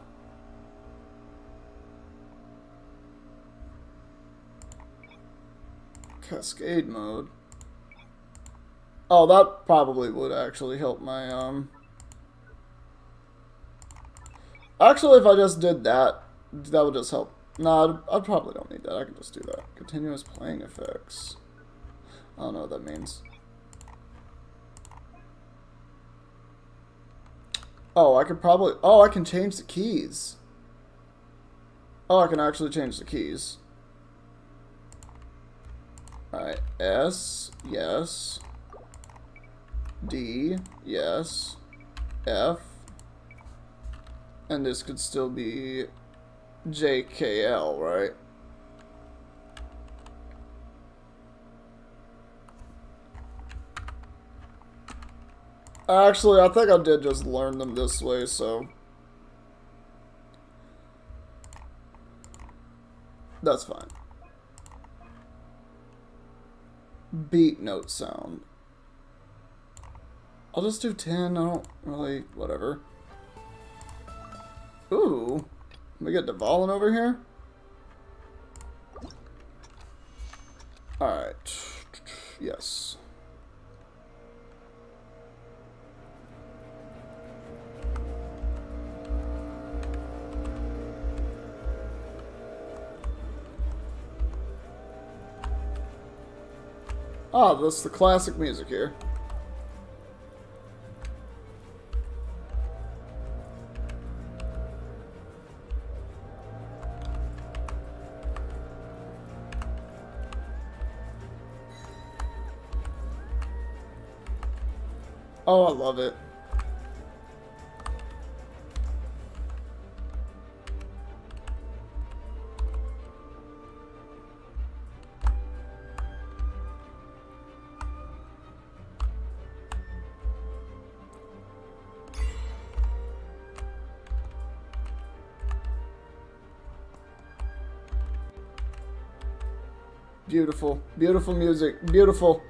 Cascade mode. Oh, that probably would actually help my, Actually, if I just did that, that would just help. No, I probably don't need that. I can just do that. Continuous playing effects. I don't know what that means. Oh, I could probably... Oh, I can change the keys. Oh, I can actually change the keys. Alright, S, yes. D, yes. F. And this could still be JKL, right? Actually, I think I did just learn them this way, so... That's fine. Beat note sound. I'll just do 10, I don't really... whatever. Ooh. We get Dvalin over here? Alright. Yes. Ah, that's the classic music here. Oh, I love it. Beautiful, beautiful music, beautiful.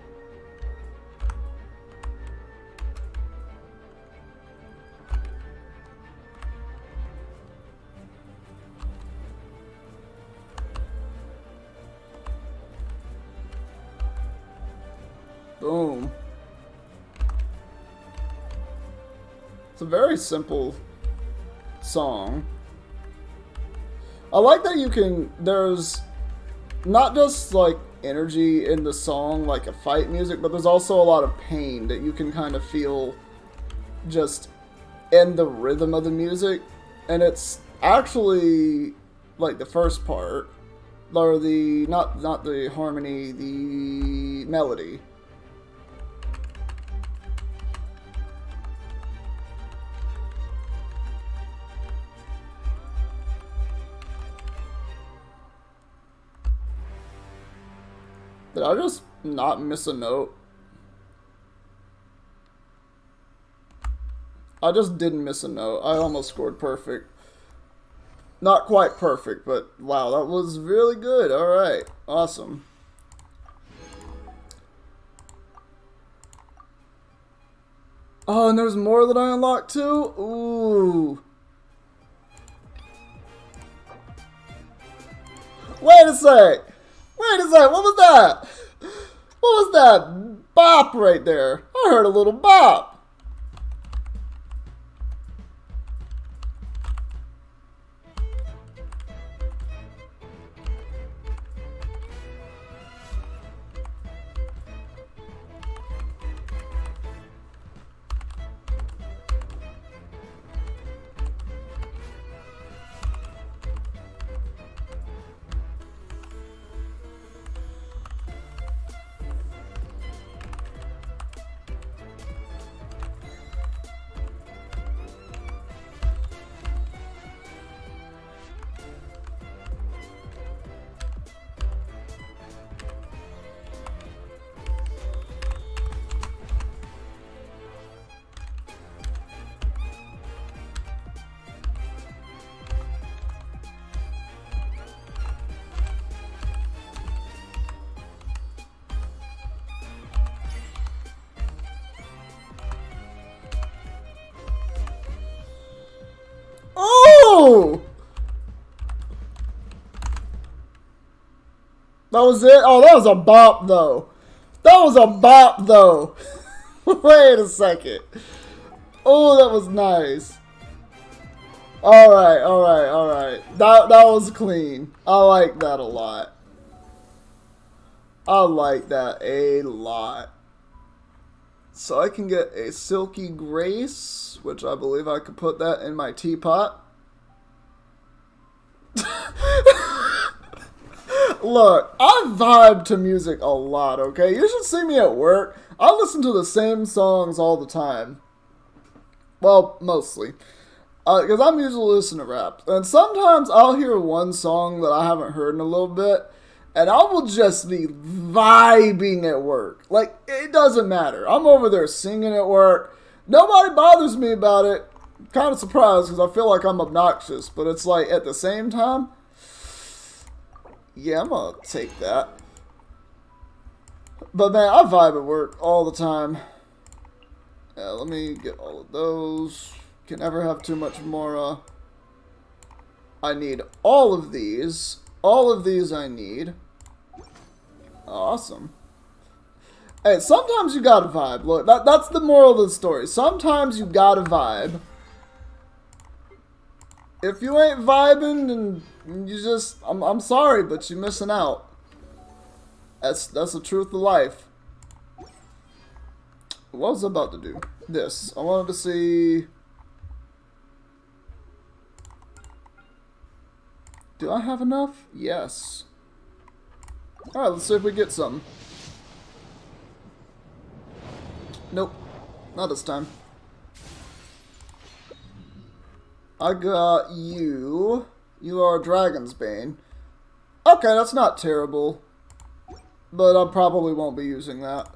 Boom. It's a very simple song. I like that you can, there's not just like energy in the song like a fight music, but there's also a lot of pain that you can kind of feel just in the rhythm of the music. And it's actually like the first part, or the, not the harmony, the melody. Did I just not miss a note? I just didn't miss a note. I almost scored perfect. Not quite perfect, but wow, that was really good. Alright, awesome. Oh, and there's more that I unlocked too? Ooh. Wait a sec! Wait a sec, what was that? What was that bop right there? I heard a little bop. That was it? Oh, that was a bop, though. That was a bop, though. Wait a second. Oh, that was nice. Alright, alright, alright. That was clean. I like that a lot. I like that a lot. So I can get a Silky Grace, which I believe I could put that in my teapot. Look, I vibe to music a lot, okay? You should see me at work. I listen to the same songs all the time. Well, mostly. Because I'm usually listening to rap. And sometimes I'll hear one song that I haven't heard in a little bit, and I will just be vibing at work. Like, it doesn't matter. I'm over there singing at work. Nobody bothers me about it. I'm kind of surprised because I feel like I'm obnoxious. But it's like, at the same time, yeah, I'm going to take that. But man, I vibe at work all the time. Yeah, let me get all of those. Can never have too much more. I need all of these. All of these I need. Awesome. Hey, sometimes you gotta vibe. Look, that's the moral of the story. Sometimes you gotta vibe. If you ain't vibing, then you just... I'm sorry, but you're missing out. That's the truth of life. What was I about to do? This. I wanted to see... Do I have enough? Yes. Alright, let's see if we get some. Nope. Not this time. I got you. You are a Dragon's Bane. Okay, that's not terrible. But I probably won't be using that.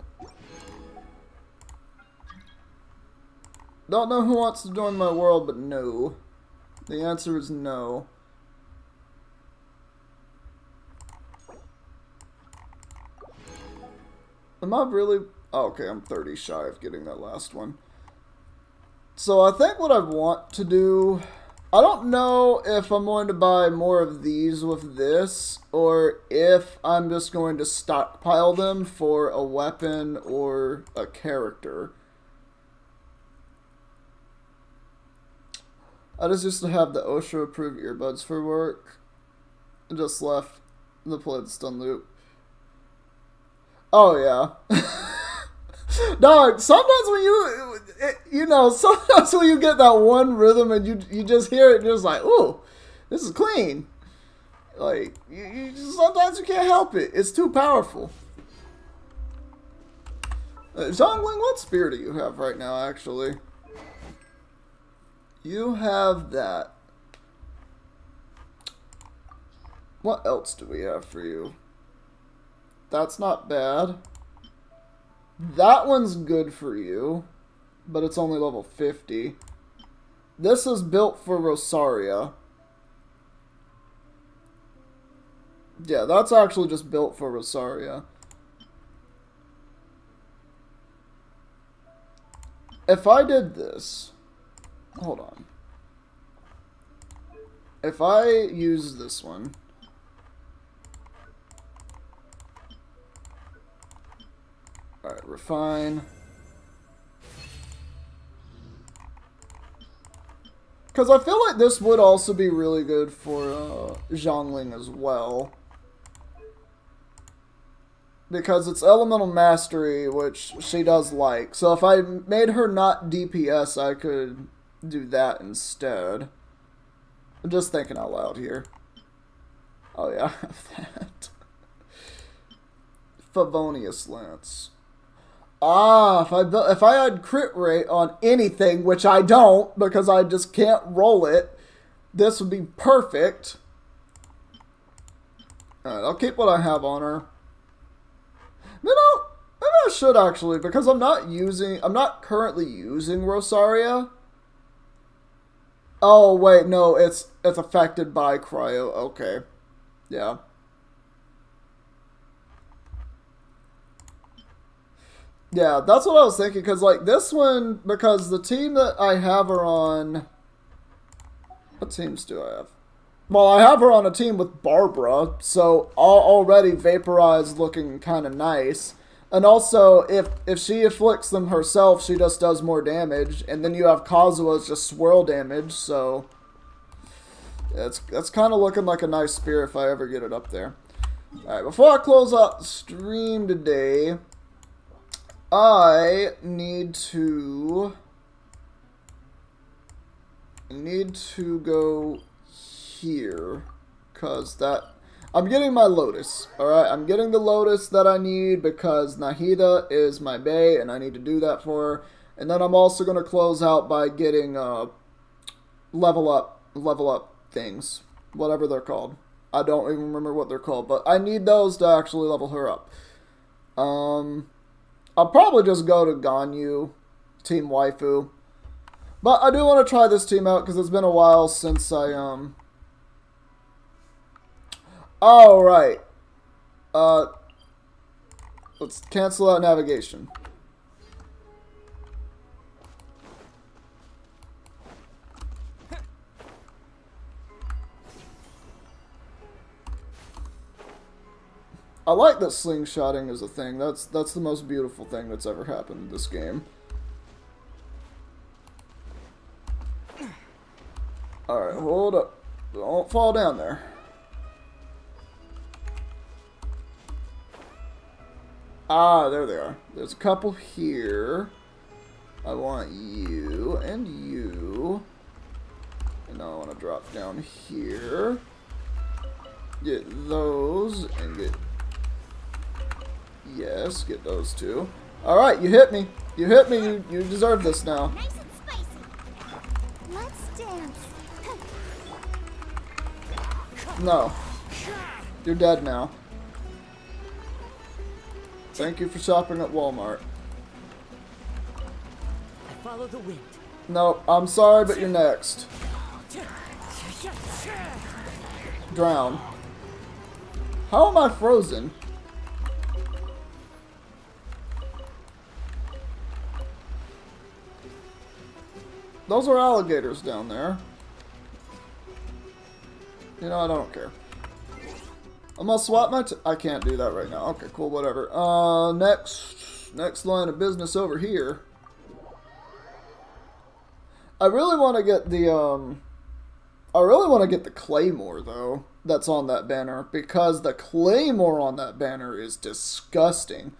Don't know who wants to join my world, but no. The answer is no. Am I really... Oh, okay, I'm 30 shy of getting that last one. So I think what I want to do... I don't know if I'm going to buy more of these with this, or if I'm just going to stockpile them for a weapon or a character. I just used to have the OSHA approved earbuds for work. I just left the playlist on loop. Oh yeah. Dog, sometimes when sometimes when you get that one rhythm and you just hear it and you're just like, ooh, this is clean. Like, sometimes you can't help it. It's too powerful. Zhongling, what spear do you have right now, actually? You have that. What else do we have for you? That's not bad. That one's good for you, but it's only level 50. This is built for Rosaria. Yeah, that's actually just built for Rosaria. If I did this... Hold on. If I use this one... Alright, refine. Because I feel like this would also be really good for Zhongling as well. Because it's Elemental Mastery, which she does like. So if I made her not DPS, I could do that instead. I'm just thinking out loud here. Oh yeah, I have that. Favonius Lance. Ah, if I had crit rate on anything, which I don't, because I just can't roll it, this would be perfect. Alright, I'll keep what I have on her. You know, maybe I should actually, because I'm not currently using Rosaria. Oh, wait, no, it's affected by cryo. Okay. Yeah. Yeah, that's what I was thinking, because, like, this one, because the team that I have are on... What teams do I have? Well, I have her on a team with Barbara, so already Vaporize looking kind of nice. And also, if she afflicts them herself, she just does more damage. And then you have Kazuha's just swirl damage, so... That's kind of looking like a nice spear if I ever get it up there. Alright, before I close out the stream today, I need to go here, because I'm getting my Lotus. Alright, I'm getting the Lotus that I need because Nahida is my bae and I need to do that for her. And then I'm also going to close out by getting level up things, whatever they're called. I don't even remember what they're called, but I need those to actually level her up. I'll probably just go to Ganyu, Team Waifu. But I do want to try this team out because it's been a while since I, Oh, right. Let's cancel out navigation. I like that slingshotting is a thing. That's the most beautiful thing that's ever happened in this game. Alright, hold up. Don't fall down there. Ah, there they are. There's a couple here. I want you and you. And now I want to drop down here. Get those and get... Yes, get those two. Alright, you hit me. You hit me. You deserve this now. Nice and spicy. Let's dance. No. You're dead now. Thank you for shopping at Walmart. I follow the wind. No, I'm sorry, but you're next. Drown. How am I frozen? Those are alligators down there. You know, I don't care. I'm gonna swap my... I can't do that right now. Okay, cool, whatever. Next line of business over here. I really want to get the, I really want to get the Claymore, though, that's on that banner. Because the Claymore on that banner is disgusting.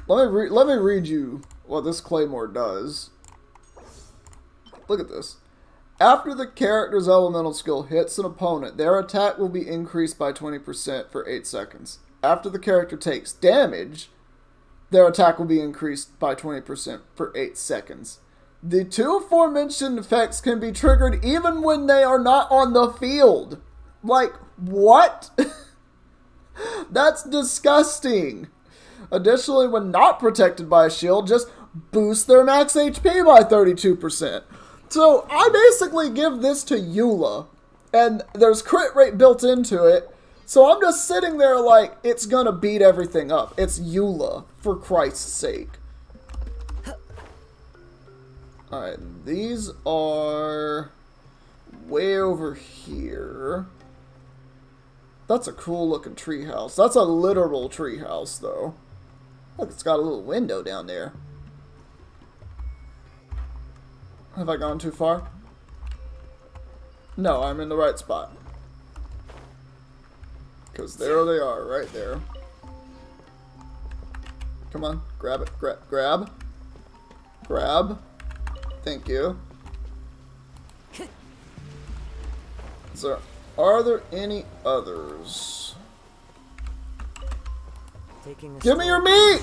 Let me read you what this Claymore does. Look at this. After the character's elemental skill hits an opponent, their attack will be increased by 20% for 8 seconds. After the character takes damage, their attack will be increased by 20% for 8 seconds. The two aforementioned effects can be triggered even when they are not on the field. Like, what? That's disgusting. Additionally, when not protected by a shield, just boost their max HP by 32%. So, I basically give this to Eula, and there's crit rate built into it, so I'm just sitting there like, it's gonna beat everything up. It's Eula, for Christ's sake. Alright, these are way over here. That's a cool looking treehouse. That's a literal treehouse, though. Look, it's got a little window down there. Have I gone too far? No, I'm in the right spot. Because there they are, right there. Come on, grab it. Grab. Grab. Thank you. So, are there any others? Give me your meat!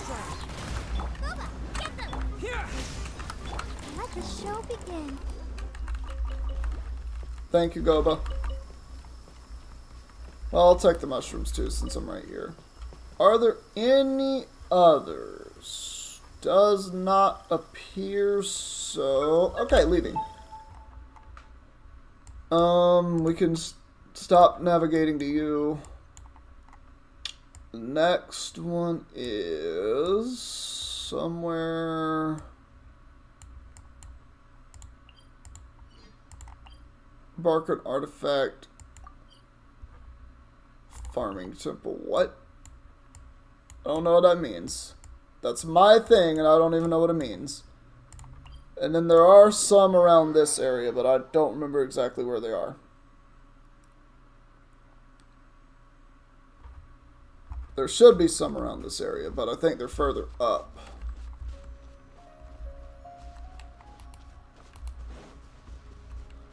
Let the show begin. Thank you, Goba. Well, I'll take the mushrooms too, since I'm right here. Are there any others? Does not appear so. Okay, leaving. We can stop navigating to you. The next one is somewhere Barker artifact. Farming temple. What? I don't know what that means. That's my thing, and I don't even know what it means. And then there are some around this area, but I don't remember exactly where they are. There should be some around this area, but I think they're further up.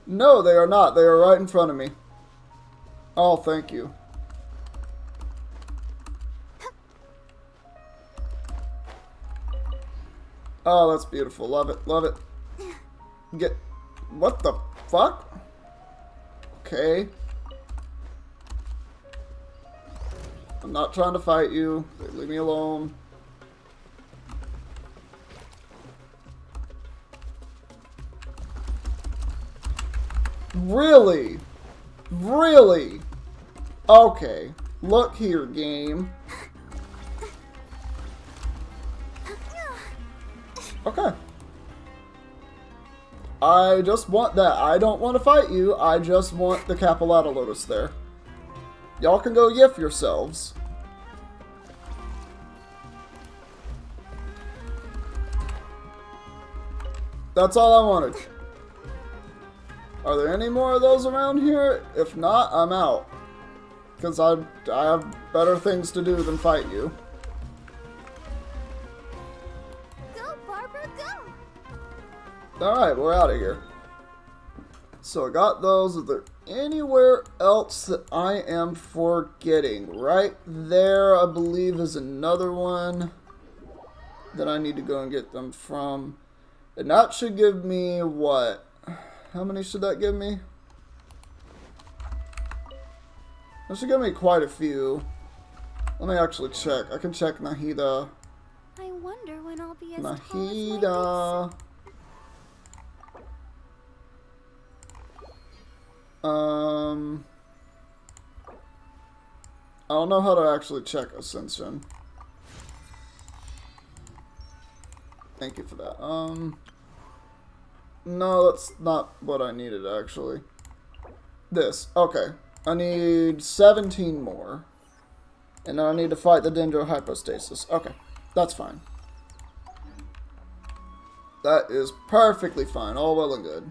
No, they are not. They are right in front of me. Oh, thank you. Oh, that's beautiful. Love it. Love it. Get... What the fuck? Okay. I'm not trying to fight you. Leave me alone. Really? Really? Okay. Look here, game. Okay. I just want that. I don't want to fight you. I just want the Capillata Lotus there. Y'all can go yiff yourselves. That's all I wanted. Are there any more of those around here? If not, I'm out. Because I have better things to do than fight you. Go, Barbara, go! Alright, we're out of here. So I got those. Is there anywhere else that I am forgetting? Right there, I believe, is another one that I need to go and get them from. And that should give me what? How many should that give me? That should give me quite a few. Let me actually check. I can check Nahida. I wonder when I'll be as tall as my Nahida. I don't know how to actually check Ascension. Thank you for that. No, that's not what I needed, actually. This. Okay. I need 17 more. And then I need to fight the Dendro Hypostasis. Okay. That's fine. That is perfectly fine. All well and good.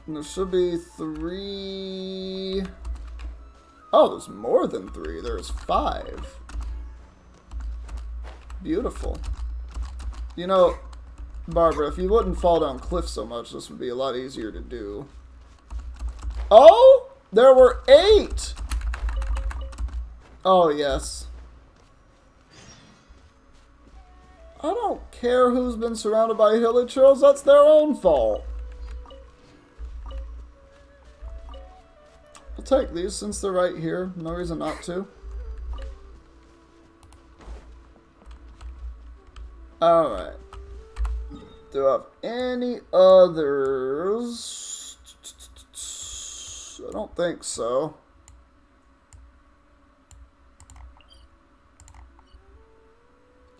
And there should be 3... Oh, there's more than 3. There's 5. Beautiful. You know, Barbara, if you wouldn't fall down cliffs so much, this would be a lot easier to do. Oh! There were 8! Oh, yes. I don't care who's been surrounded by hilichurls. That's their own fault. I'll take these since they're right here. No reason not to. Alright. Do I have any others? I don't think so.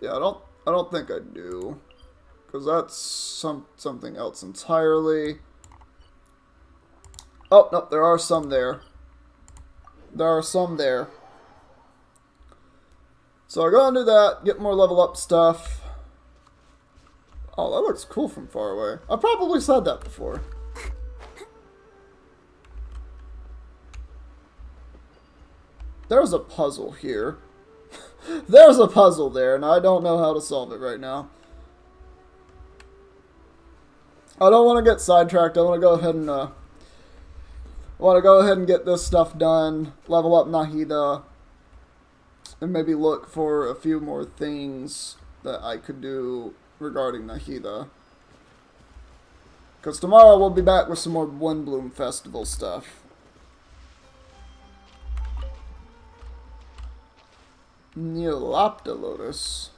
Yeah, I don't think I do. Because that's something else entirely. Oh, no, there are some there. There are some there. So I'll go and do that, get more level up stuff. Oh, that looks cool from far away. I probably said that before. There's a puzzle here. There's a puzzle there, and I don't know how to solve it right now. I don't want to get sidetracked. I want to go ahead and get this stuff done. Level up Nahida. And maybe look for a few more things that I could do regarding Nahida. Because tomorrow we'll be back with some more Windblume Festival stuff. Neolopta Lotus.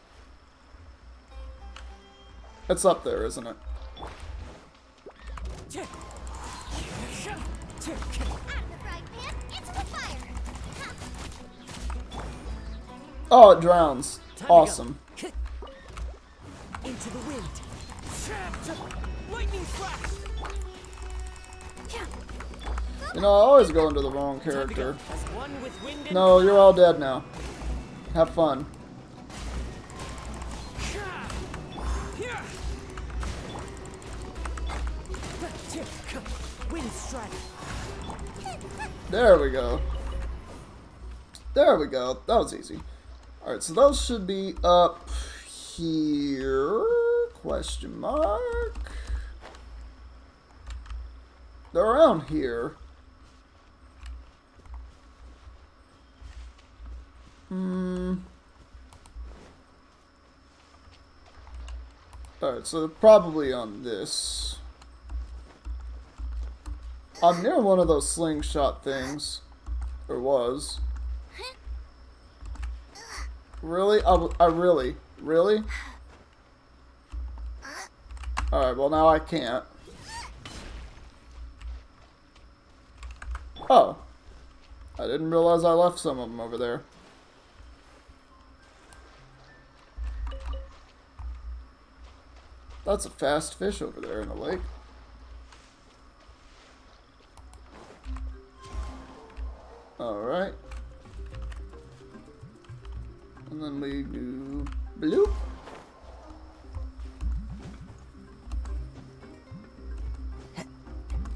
It's up there, isn't it? Out of the frying pan, into the fire! Oh, it drowns. Awesome. Into the wind. You know, I always go into the wrong character. No, you're all dead now. Have fun. There we go. There we go. That was easy. Alright, so those should be up here. Question mark. They're around here. Alright, so they're probably on this. I'm near one of those slingshot things. Or was. Really? Really? Alright, well now I can't. Oh. I didn't realize I left some of them over there. That's a fast fish over there in the lake. Alright. And then we do bloop.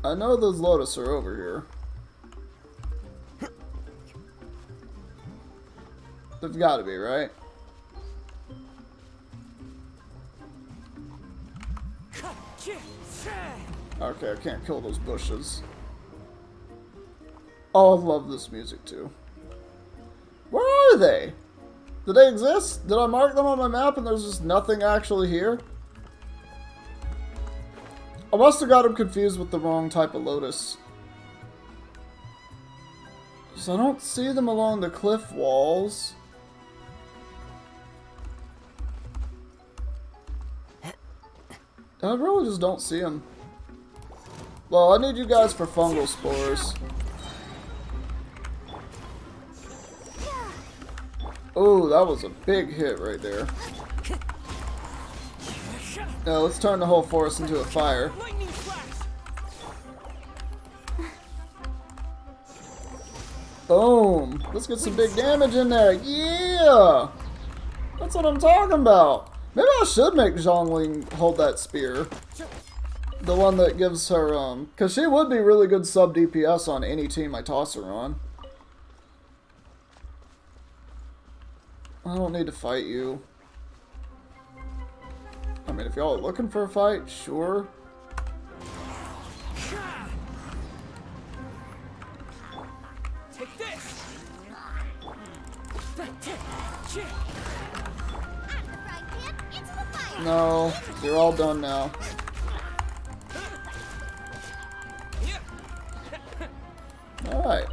I know those lotus are over here. They've got to be, right? Okay, I can't kill those bushes. Oh, I love this music too. Where are they? Did they exist? Did I mark them on my map and there's just nothing actually here? I must have got them confused with the wrong type of lotus. So I don't see them along the cliff walls. I really just don't see them. Well, I need you guys for fungal spores. Oh, that was a big hit right there. Now let's turn the whole forest into a fire. Boom! Let's get some big damage in there. Yeah! That's what I'm talking about. Maybe I should make Zhongling hold that spear. The one that gives her, because she would be really good sub DPS on any team I toss her on. I don't need to fight you. I mean, if y'all are looking for a fight, sure. Take this. No, you're all done now. Alright.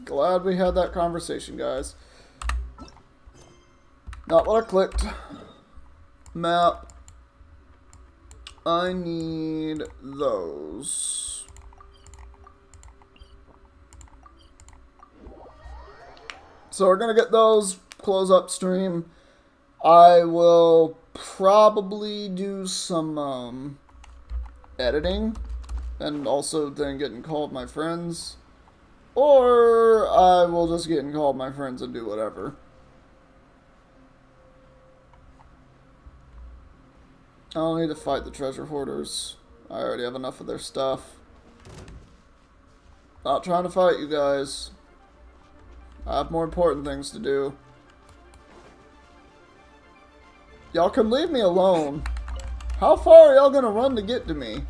Glad we had that conversation, guys. Not what I clicked. Map. I need those. So we're gonna get those, close up stream. I will probably do some editing and also then getting called my friends. Or I will just get and call my friends and do whatever. I don't need to fight the treasure hoarders. I already have enough of their stuff. Not trying to fight you guys. I have more important things to do. Y'all can leave me alone. How far are y'all gonna run to get to me?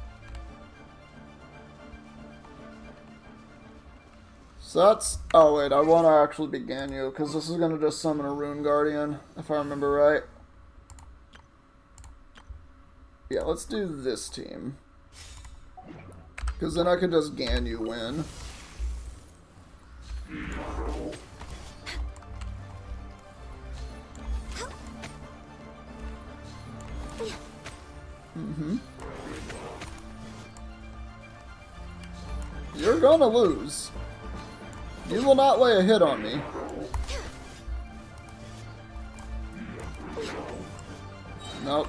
So that's... Oh wait, I want to actually be Ganyu, because this is going to just summon a Rune Guardian, if I remember right. Yeah, let's do this team. Because then I could just Ganyu win. You're gonna lose. You will not lay a hit on me. Nope.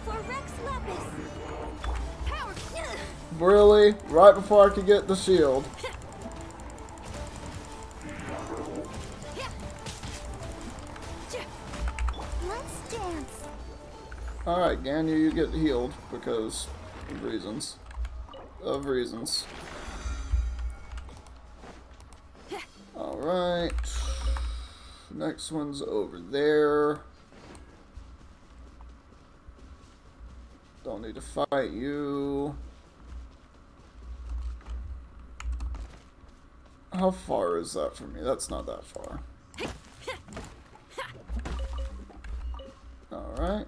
For Rex Lapis. Power. Really? Right before I could get the shield. Let's dance. Alright, Ganyu, you get healed because of reasons. Alright. Next one's over there. Don't need to fight you. How far is that from me? That's not that far. Alright.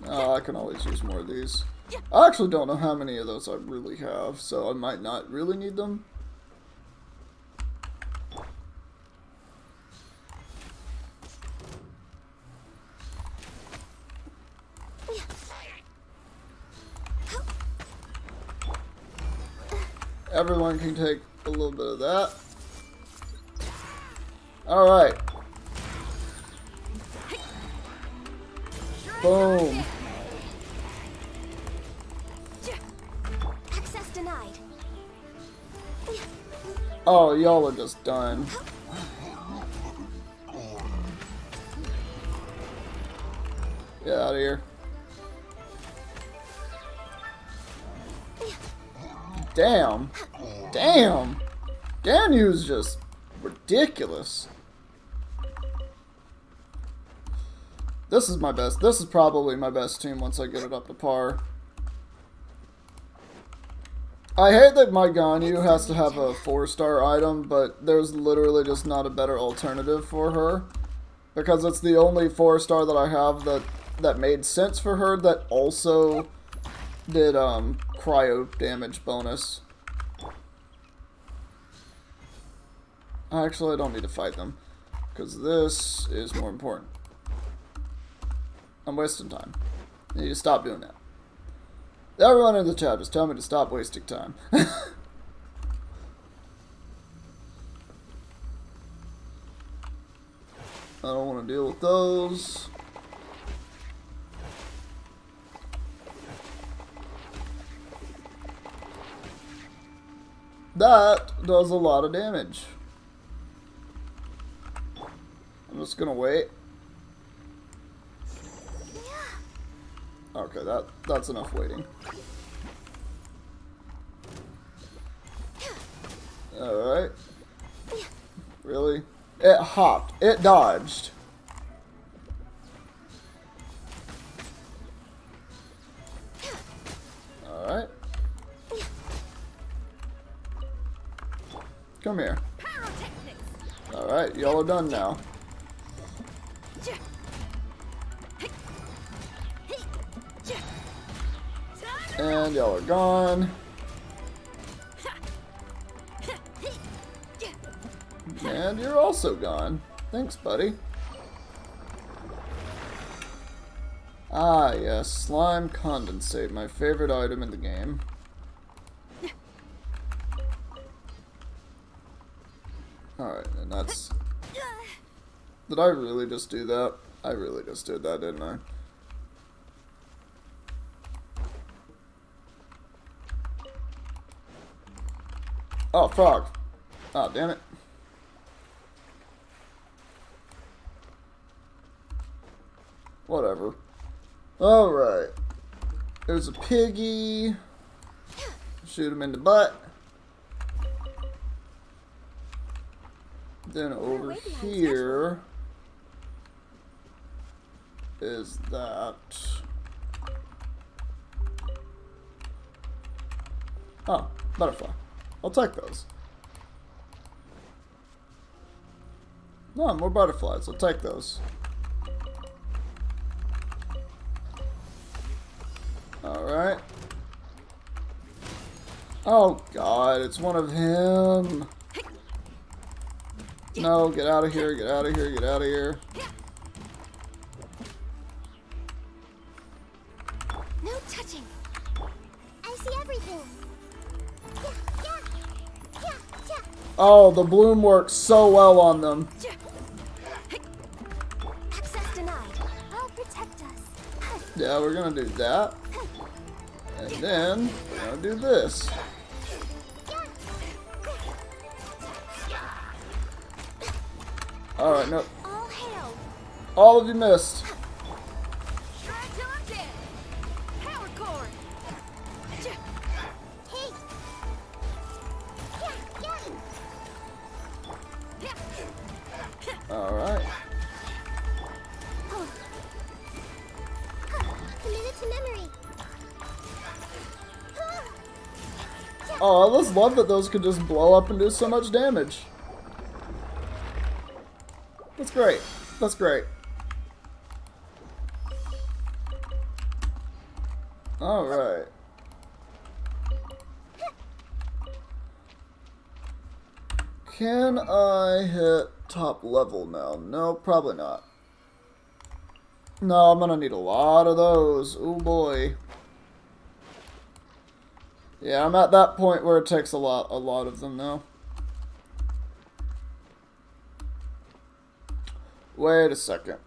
Oh, I can always use more of these. I actually don't know how many of those I really have, so I might not really need them. Everyone can take a little bit of that. Alright. Boom. Access denied. Oh, y'all are just done. Get out of here. Damn. Damn. Ganyu's just ridiculous. This is my best. This is probably my best team once I get it up to par. I hate that my Ganyu has to have a 4-star item, but there's literally just not a better alternative for her. Because it's the only 4-star that I have that made sense for her that also did cryo damage bonus. Actually, I don't need to fight them, because this is more important. I'm wasting time. I need to stop doing that. Everyone in the chat, just tell me to stop wasting time. I don't want to deal with those. That does a lot of damage. I'm just gonna wait. Okay, that's enough waiting. Alright. Really? It hopped. It dodged. Alright. Come here. Alright, y'all are done now. And y'all are gone. And you're also gone. Thanks, buddy. Ah, yes. Slime condensate. My favorite item in the game. Alright, and that's... Did I really just do that? I really just did that, didn't I? Oh, frog. Oh, damn it. Whatever. Alright. There's a piggy. Shoot him in the butt. Then over here is that. Oh, butterfly. I'll take those. No, more butterflies. I'll take those. Alright. Oh god, it's one of him. No, get out of here, get out of here, get out of here. No touching. I see everything. Yeah, yeah, yeah, yeah. Oh, the bloom works so well on them. Access denied. I'll protect us. Yeah, we're gonna do that. And then, we're gonna do this. Alright, no. All hail. All of you missed. Strike till I'm dead. Power cord. Hey. Alright. Committed to memory. Oh, I just love that those could just blow up and do so much damage. That's great. That's great. Alright. Can I hit top level now? No, probably not. No, I'm gonna need a lot of those. Oh boy. Yeah, I'm at that point where it takes a lot of them now. Wait a second.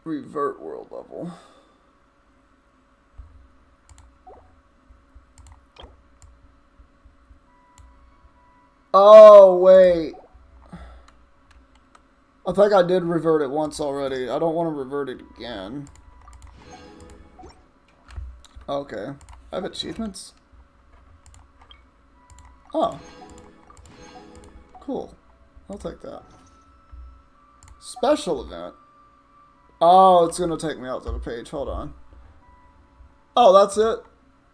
Revert world level. Oh, wait. I think I did revert it once already. I don't want to revert it again. Okay. I have achievements? Oh. Cool. I'll take that. Special event. Oh, it's going to take me out to the page. Hold on. Oh, that's it?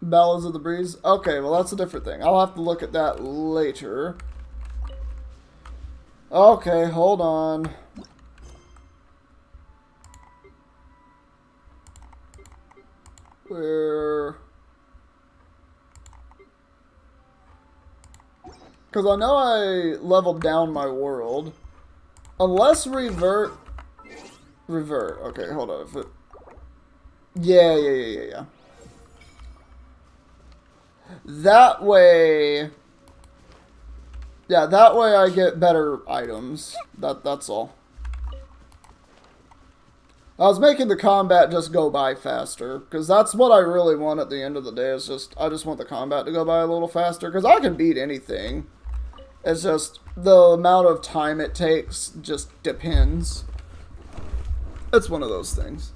Ballads of the Breeze? Okay, well that's a different thing. I'll have to look at that later. Okay, hold on. Where... Because I know I leveled down my world. Unless revert... Revert. Okay, hold on. If it... Yeah. That way... Yeah, that way I get better items. That's all. I was making the combat just go by faster, because that's what I really want at the end of the day, is just, I just want the combat to go by a little faster, because I can beat anything. It's just, the amount of time it takes just depends. It's one of those things.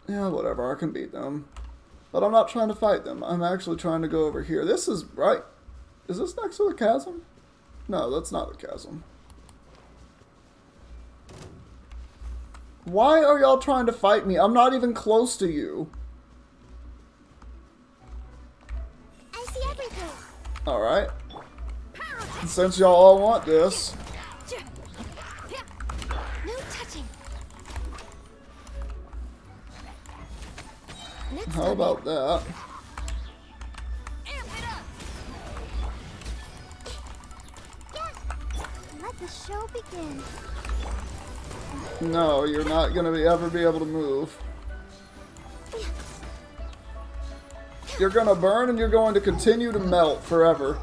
Yeah, whatever, I can beat them. But I'm not trying to fight them, I'm actually trying to go over here. This is right. Is this next to the chasm? No, that's not the chasm. Why are y'all trying to fight me? I'm not even close to you. I see everything. Alright. Since y'all all want this. No touching. Next How about that? Let the show begin. No, you're not gonna ever be able to move. You're gonna burn and you're going to continue to melt forever.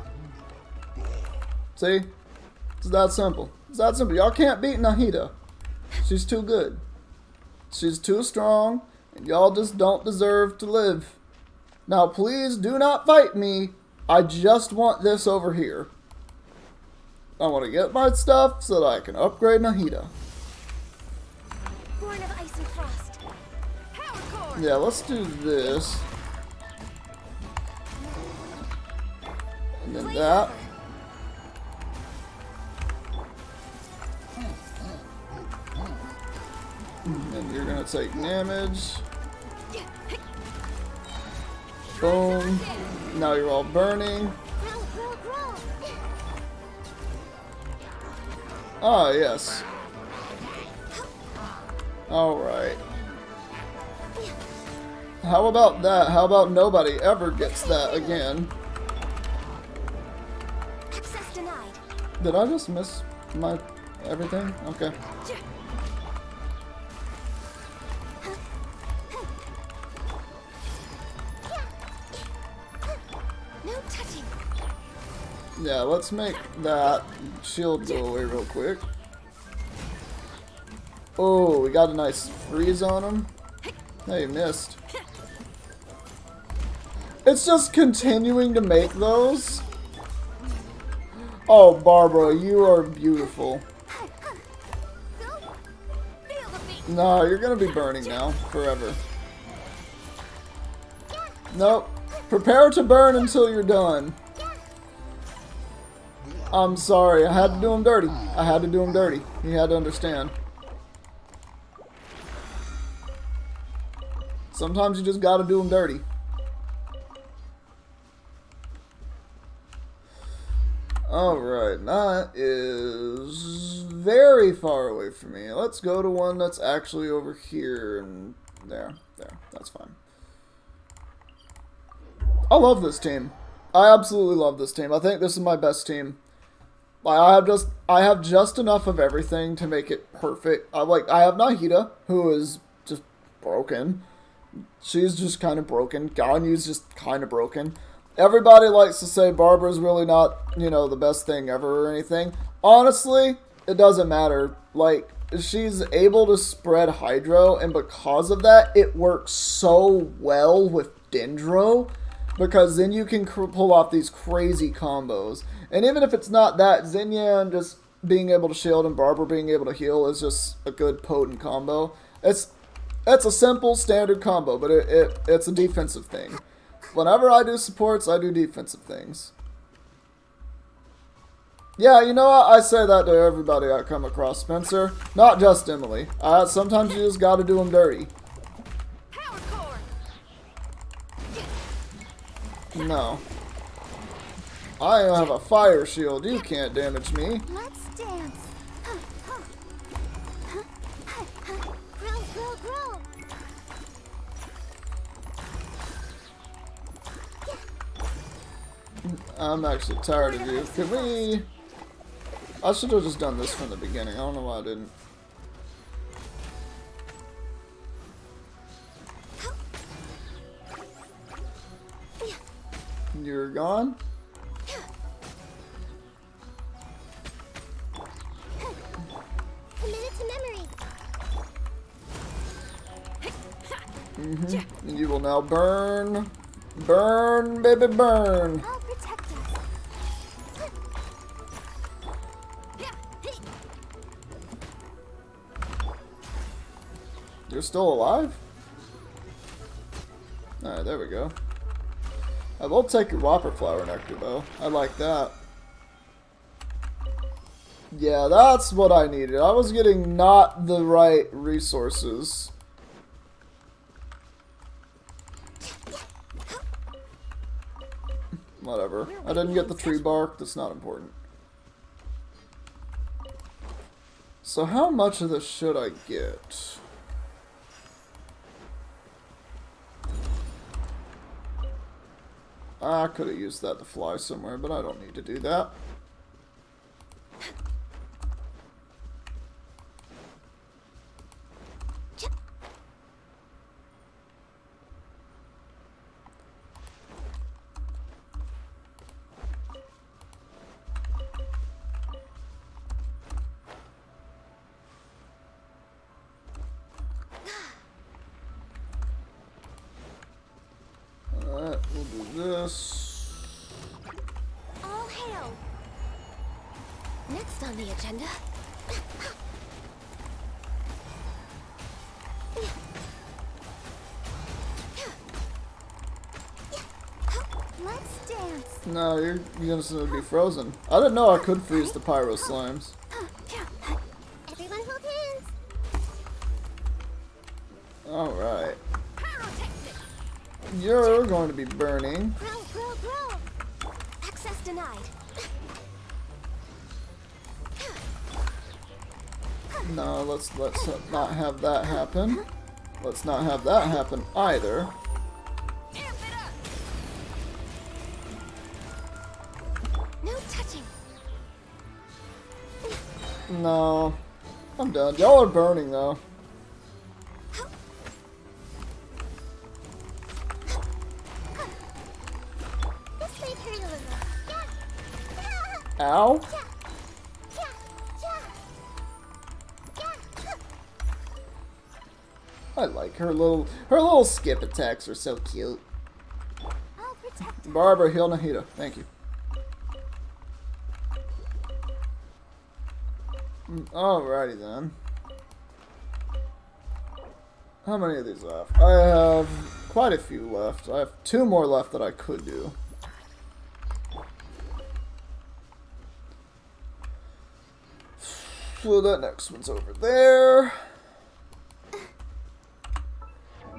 See? It's that simple. It's that simple. Y'all can't beat Nahida. She's too good. She's too strong, and y'all just don't deserve to live. Now please do not fight me. I just want this over here. I want to get my stuff so that I can upgrade Nahida. Born of ice and frost. Power cord. Yeah, let's do this. And then that. And you're gonna take damage. Boom. Now you're all burning. Growl. Ah, yes. Alright. How about that? How about nobody ever gets that again? Access denied. Did I just miss my everything? Okay. Yeah, let's make that shield go away real quick. Oh, we got a nice freeze on him. Hey, you missed. It's just continuing to make those. Oh, Barbara, you are beautiful. No, you're gonna be burning now, forever. Nope. Prepare to burn until you're done. I'm sorry, I had to do him dirty. I had to do him dirty. You had to understand. Sometimes you just gotta do him dirty. Alright, that is very far away from me. Let's go to one that's actually over here and there. That's fine. I love this team. I absolutely love this team. I think this is my best team. Like, I have just enough of everything to make it perfect. I have Nahida, who is just broken. She's just kind of broken. Ganyu's just kind of broken. Everybody likes to say Barbara's really not, you know, the best thing ever or anything. Honestly, it doesn't matter. Like, she's able to spread Hydro, and because of that, it works so well with Dendro, because then you can pull off these crazy combos. And even if it's not that, Xinyan just being able to shield and Barbara being able to heal is just a good potent combo. It's a simple standard combo, but it's a defensive thing. Whenever I do supports, I do defensive things. Yeah, you know what? I say that to everybody I come across, Spencer. Not just Emily. Sometimes you just gotta do them dirty. No. I have a fire shield. You can't damage me. Let's dance. Grow, grow. I'm actually tired of you. Could we... I should have just done this from the beginning. I don't know why I didn't. You're gone? Commit it to memory. And you will now burn. Burn, baby, burn. I'll protect us. You're still alive? Alright, there we go. I will take your Whopper Flower Nectar, though. I like that. Yeah, that's what I needed. I was getting not the right resources. Whatever. I didn't get the tree bark. That's not important. So how much of this should I get? I could have used that to fly somewhere, but I don't need to do that. Alright, we'll do this. All hail. Next on the agenda. Let's dance. No, you're gonna be frozen. I didn't know I could freeze the pyro slimes. Everyone hold hands. Alright. You're going to be burning. Grow. Access denied. No, let's not have that happen. Let's not have that happen either. No touching. No. I'm done. Y'all are burning though. This may hurt a little. Yeah. Ow. I like her little skip attacks are so cute. I'll protect her. Barbara, heal Nahida. Thank you. Alrighty then. How many of these left? I have quite a few left. I have 2 more left that I could do. So that next one's over there.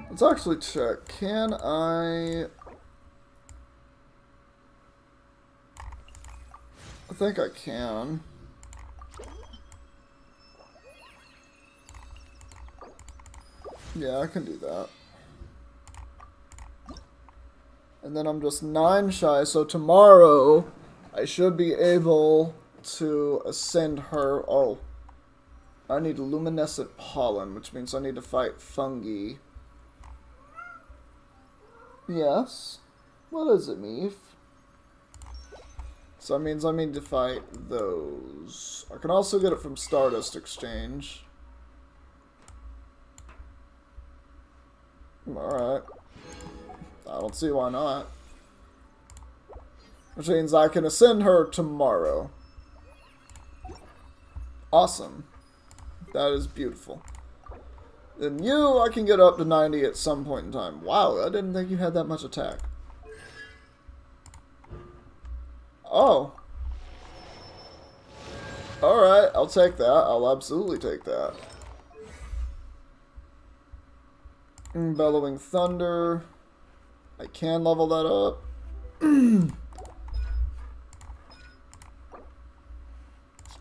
Let's actually check. Can I think I can. Yeah, I can do that. And then I'm just 9 shy, so tomorrow I should be able to ascend her. Oh, I need luminescent pollen, which means I need to fight fungi. Yes. What is it, Meef? So that means I need to fight those. I can also get it from Stardust Exchange. Alright. I don't see why not. Which means I can ascend her tomorrow. Awesome. That is beautiful. Then you, I can get up to 90 at some point in time. Wow, I didn't think you had that much attack. Oh. Alright, I'll take that. I'll absolutely take that. Bellowing Thunder. I can level that up.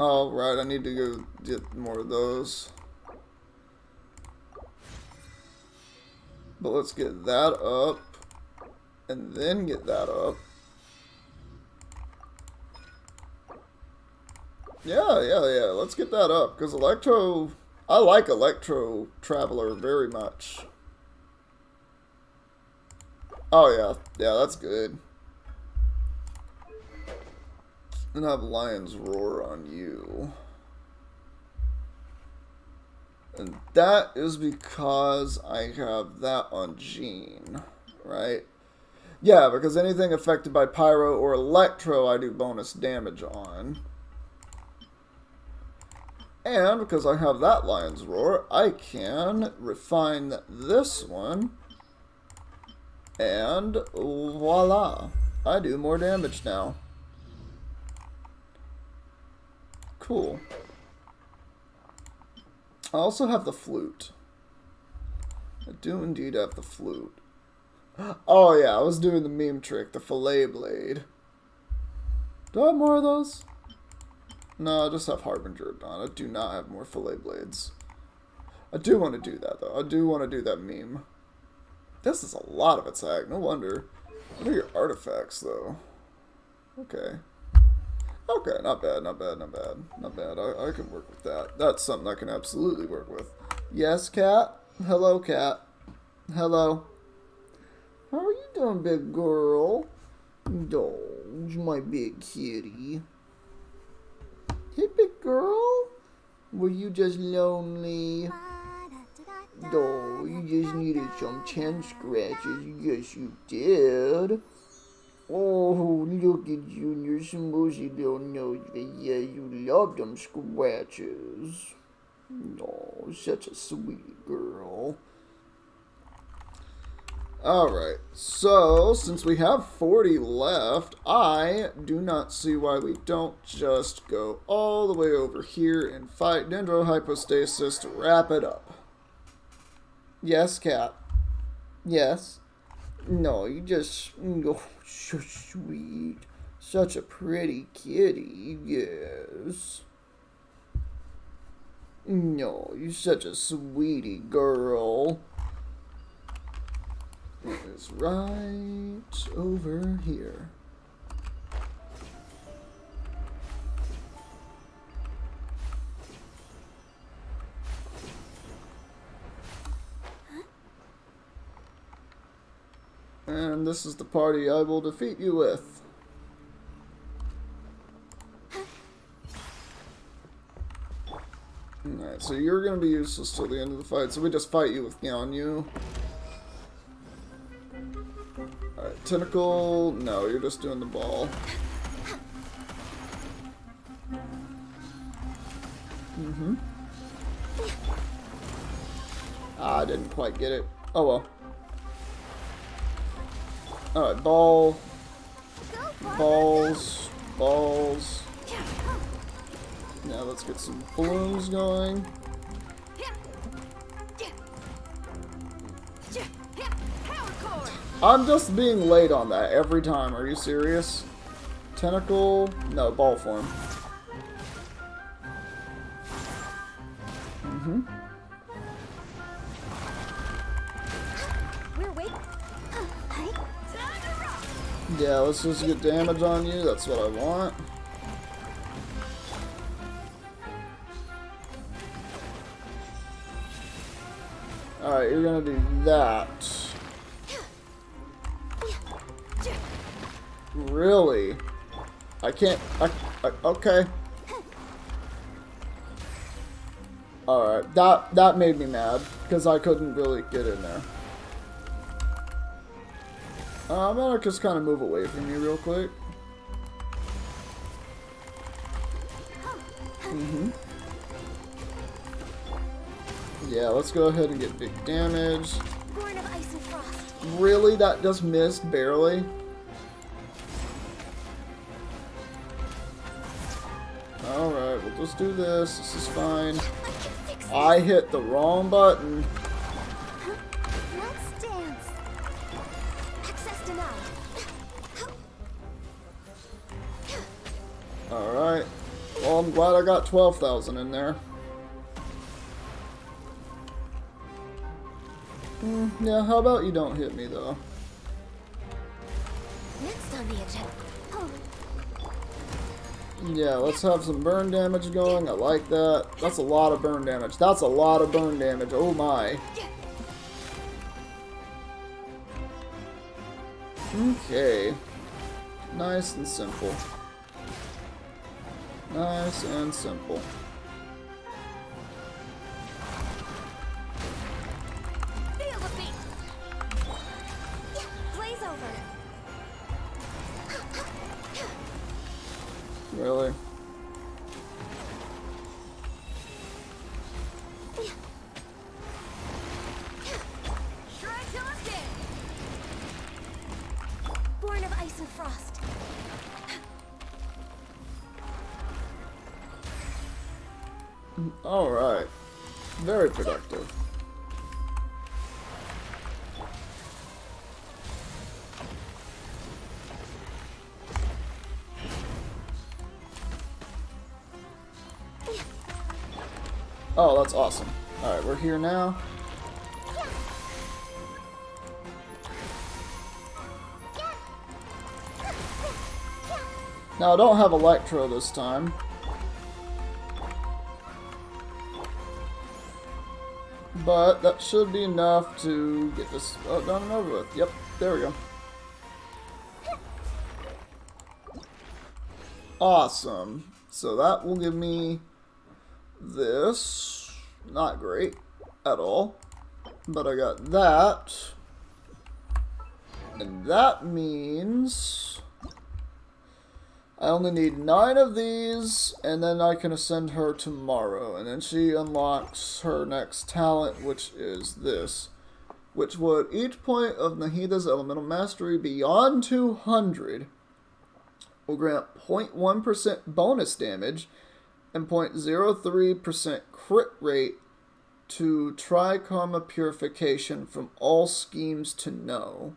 Oh, right, I need to go get more of those. But let's get that up. And then get that up. Yeah, let's get that up. Because Electro... I like Electro Traveler very much. Oh, yeah. Yeah, that's good. And have Lion's Roar on you. And that is because I have that on Jean, right? Yeah, because anything affected by Pyro or Electro, I do bonus damage on. And because I have that Lion's Roar, I can refine this one. And voila. I do more damage now. Cool. I also have the flute. I do indeed have the flute. Oh yeah, I was doing the meme trick, the fillet blade. Do I have more of those? No, I just have Harbinger done. I do not have more fillet blades. I do want to do that though. I do want to do that meme. This is a lot of attack, no wonder. What are your artifacts though? Okay. Okay, not bad, not bad, not bad. Not bad. I can work with that. That's something I can absolutely work with. Yes, cat? Hello, cat. Hello. How are you doing, big girl? Indulge my big kitty. Hey, big girl. Were you just lonely? Oh, you just needed some chin scratches. Yes, you did. Oh, look at you and your smoozy little nose. But yeah, you love them scratches. Oh, such a sweet girl. Alright, so since we have 40 left, I do not see why we don't just go all the way over here and fight Dendrohypostasis to wrap it up. Yes, cat. Yes. No, you just... Oh, so sweet. Such a pretty kitty. Yes. No, you're such a sweetie girl. It is right over here. And this is the party I will defeat you with. so you're gonna be useless till the end of the fight, so we just fight you with Gyeonyu. Alright, Tentacle, no, you're just doing the ball. Ah, I didn't quite get it. Oh well. Alright, ball. Balls. Balls. Now let's get some balloons going. I'm just being late on that every time. Are you serious? Tentacle? No, ball form. We're waiting. Yeah, let's just get damage on you. That's what I want. Alright, you're gonna do that. Really? I can't... okay. Alright, that made me mad, because I couldn't really get in there. I'm gonna just kind of move away from you real quick. Yeah, let's go ahead and get big damage. Born of ice and frost. Really? That just missed barely? Alright, we'll just do this. This is fine. I hit the wrong button. Let's dance. Access denied. Alright. Well, I'm glad I got 12,000 in there. Yeah, how about you don't hit me, though? Next on the agenda. Yeah, let's have some burn damage going. I like that. That's a lot of burn damage. That's a lot of burn damage. Oh my. Okay. Nice and simple. Nice and simple. Feel the beat. Blaze over. Really? Shred till it's dead. Born of ice and frost. Alright. Very productive. Oh, that's awesome. Alright, we're here now. Now, I don't have Electro this time. But that should be enough to get this done and over with. Yep, there we go. Awesome. So that will give me this. Not great at all. But I got that. And that means I only need 9 of these, and then I can ascend her tomorrow. And then she unlocks her next talent, which is this. Which would, each point of Nahida's elemental mastery beyond 200 will grant 0.1% bonus damage and 0.03% crit rate to Tri-Karma Purification from all schemes to know.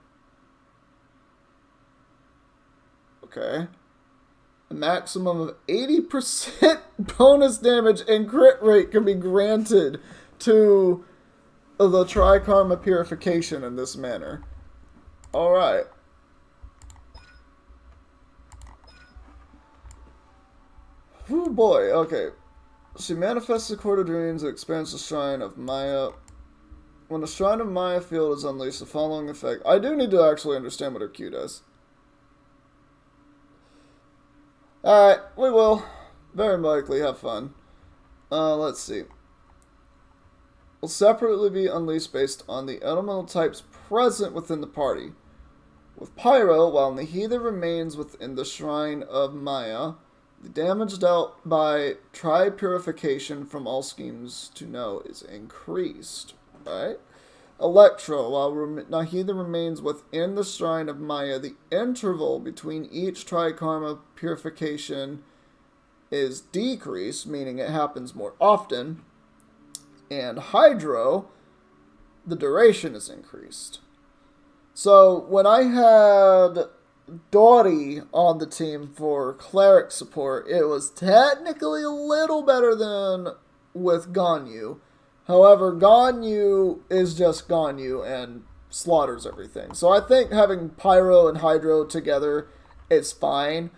Okay. A maximum of 80% bonus damage and crit rate can be granted to the Tri-Karma Purification in this manner. Alright. Oh boy, okay. She manifests the Court of Dreams and expands the Shrine of Maya. When the Shrine of Maya field is unleashed, the following effect... I do need to actually understand what her Q does. Alright, we will. Very likely have fun. Let's see. will separately be unleashed based on the elemental types present within the party. With Pyro, while Nahida remains within the Shrine of Maya, the damage dealt by tri-purification from all schemes to know is increased. Right? Electro, while Nahida remains within the Shrine of Maya, the interval between each tri-karma purification is decreased, meaning it happens more often. And Hydro, the duration is increased. So when I had Dori on the team for cleric support, it was technically a little better than with Ganyu. However, Ganyu is just Ganyu and slaughters everything. So I think having Pyro and Hydro together is fine.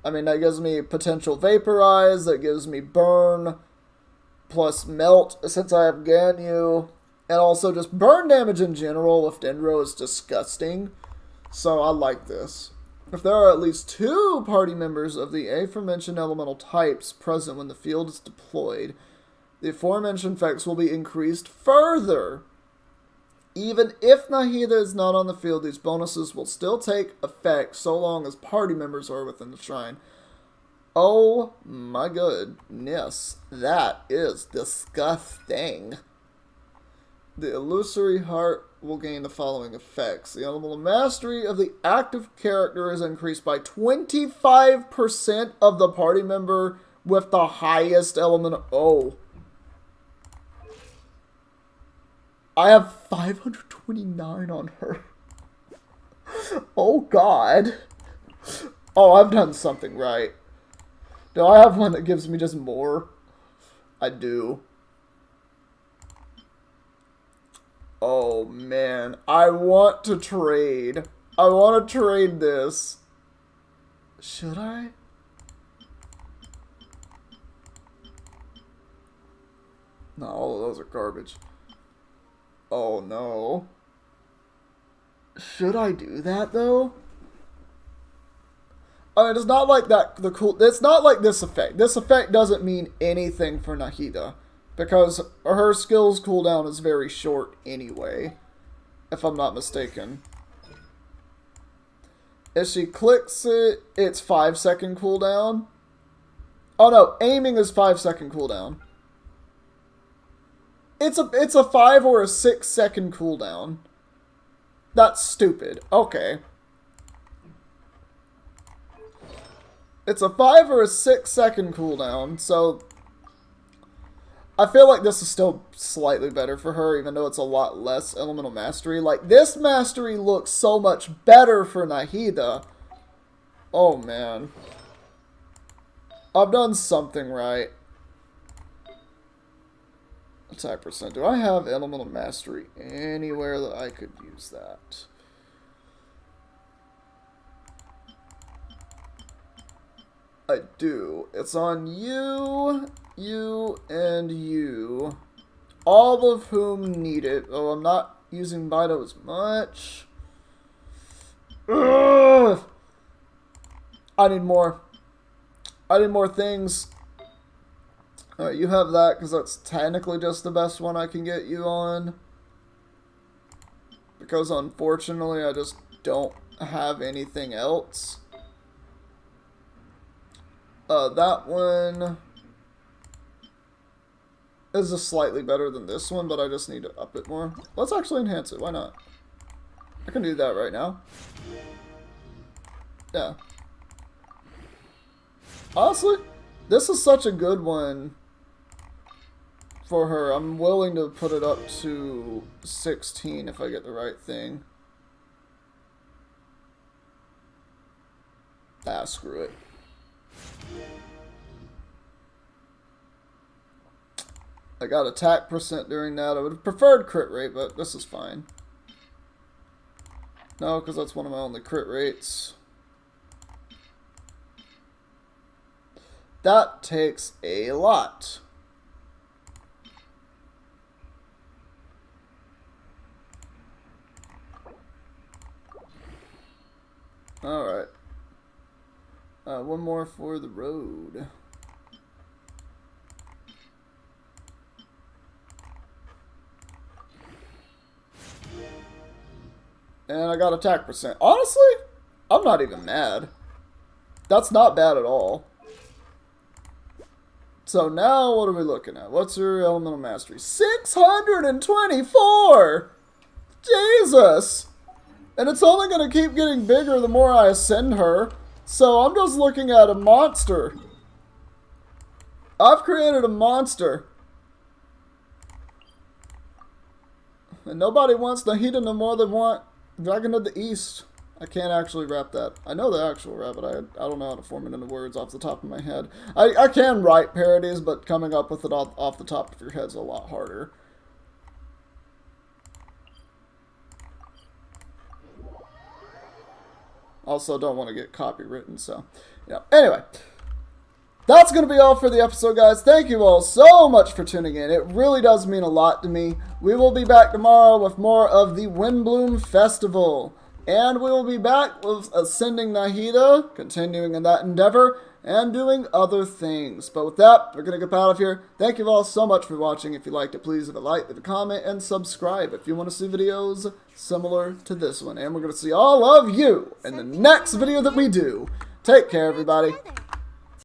I mean, that gives me potential Vaporize, that gives me Burn, plus Melt since I have Ganyu, and also just burn damage in general with Dendro is disgusting. So I like this. If there are at least 2 party members of the aforementioned elemental types present when the field is deployed, the aforementioned effects will be increased further. Even if Nahida is not on the field, these bonuses will still take effect so long as party members are within the shrine. Oh my goodness, that is disgusting. The illusory heart will gain the following effects. The elemental mastery of the active character is increased by 25% of the party member with the highest element. Oh. I have 529 on her. Oh god. Oh, I've done something right. Do I have one that gives me just more? I do. Oh man, I want to trade. I want to trade this. Should I? No, all of those are garbage. Oh no. Should I do that though? I mean, it's not like that. It's not like this effect. This effect doesn't mean anything for Nahida, because her skills cooldown is very short anyway, if I'm not mistaken. If she clicks it, it's 5-second cooldown. Oh no, aiming is 5-second cooldown. It's a 5 or a 6-second cooldown. That's stupid. Okay. It's a 5 or a 6-second cooldown, so I feel like this is still slightly better for her, even though it's a lot less elemental mastery. Like, this mastery looks so much better for Nahida. Oh, man. I've done something right. Attack percent. Do I have elemental mastery anywhere that I could use that? I do. It's on you, you, and you. All of whom need it. Oh, I'm not using Bido as much. Ugh! I need more. I need more things. Alright, you have that because that's technically just the best one I can get you on. Because unfortunately I just don't have anything else. That one is just slightly better than this one, but I just need to up it more. Let's actually enhance it. Why not? I can do that right now. Yeah. Honestly, this is such a good one for her. I'm willing to put it up to 16 if I get the right thing. Ah, screw it. I got attack percent during that. I would have preferred crit rate, but this is fine. No, because that's one of my only crit rates. That takes a lot. Alright. One more for the road. And I got attack percent. Honestly, I'm not even mad. That's not bad at all. So now, what are we looking at? What's her elemental mastery? 624! Jesus! And it's only going to keep getting bigger the more I ascend her. So I'm just looking at a monster. I've created a monster. And nobody wants Nahida no more than want Dragon of the East. I can't actually rap that. I know the actual rap, but I don't know how to form it into words off the top of my head. I can write parodies, but coming up with it off the top of your head's a lot harder. Also, don't want to get copywritten, so, yeah. Anyway, that's going to be all for the episode, guys. Thank you all so much for tuning in. It really does mean a lot to me. We will be back tomorrow with more of the Windblume Festival. And we will be back with Ascending Nahida, continuing in that endeavor, and doing other things. But with that, we're going to get out of here. Thank you all so much for watching. If you liked it, please leave a like, leave a comment, and subscribe if you want to see videos similar to this one. And we're going to see all of you in the next video that we do. Take care, everybody.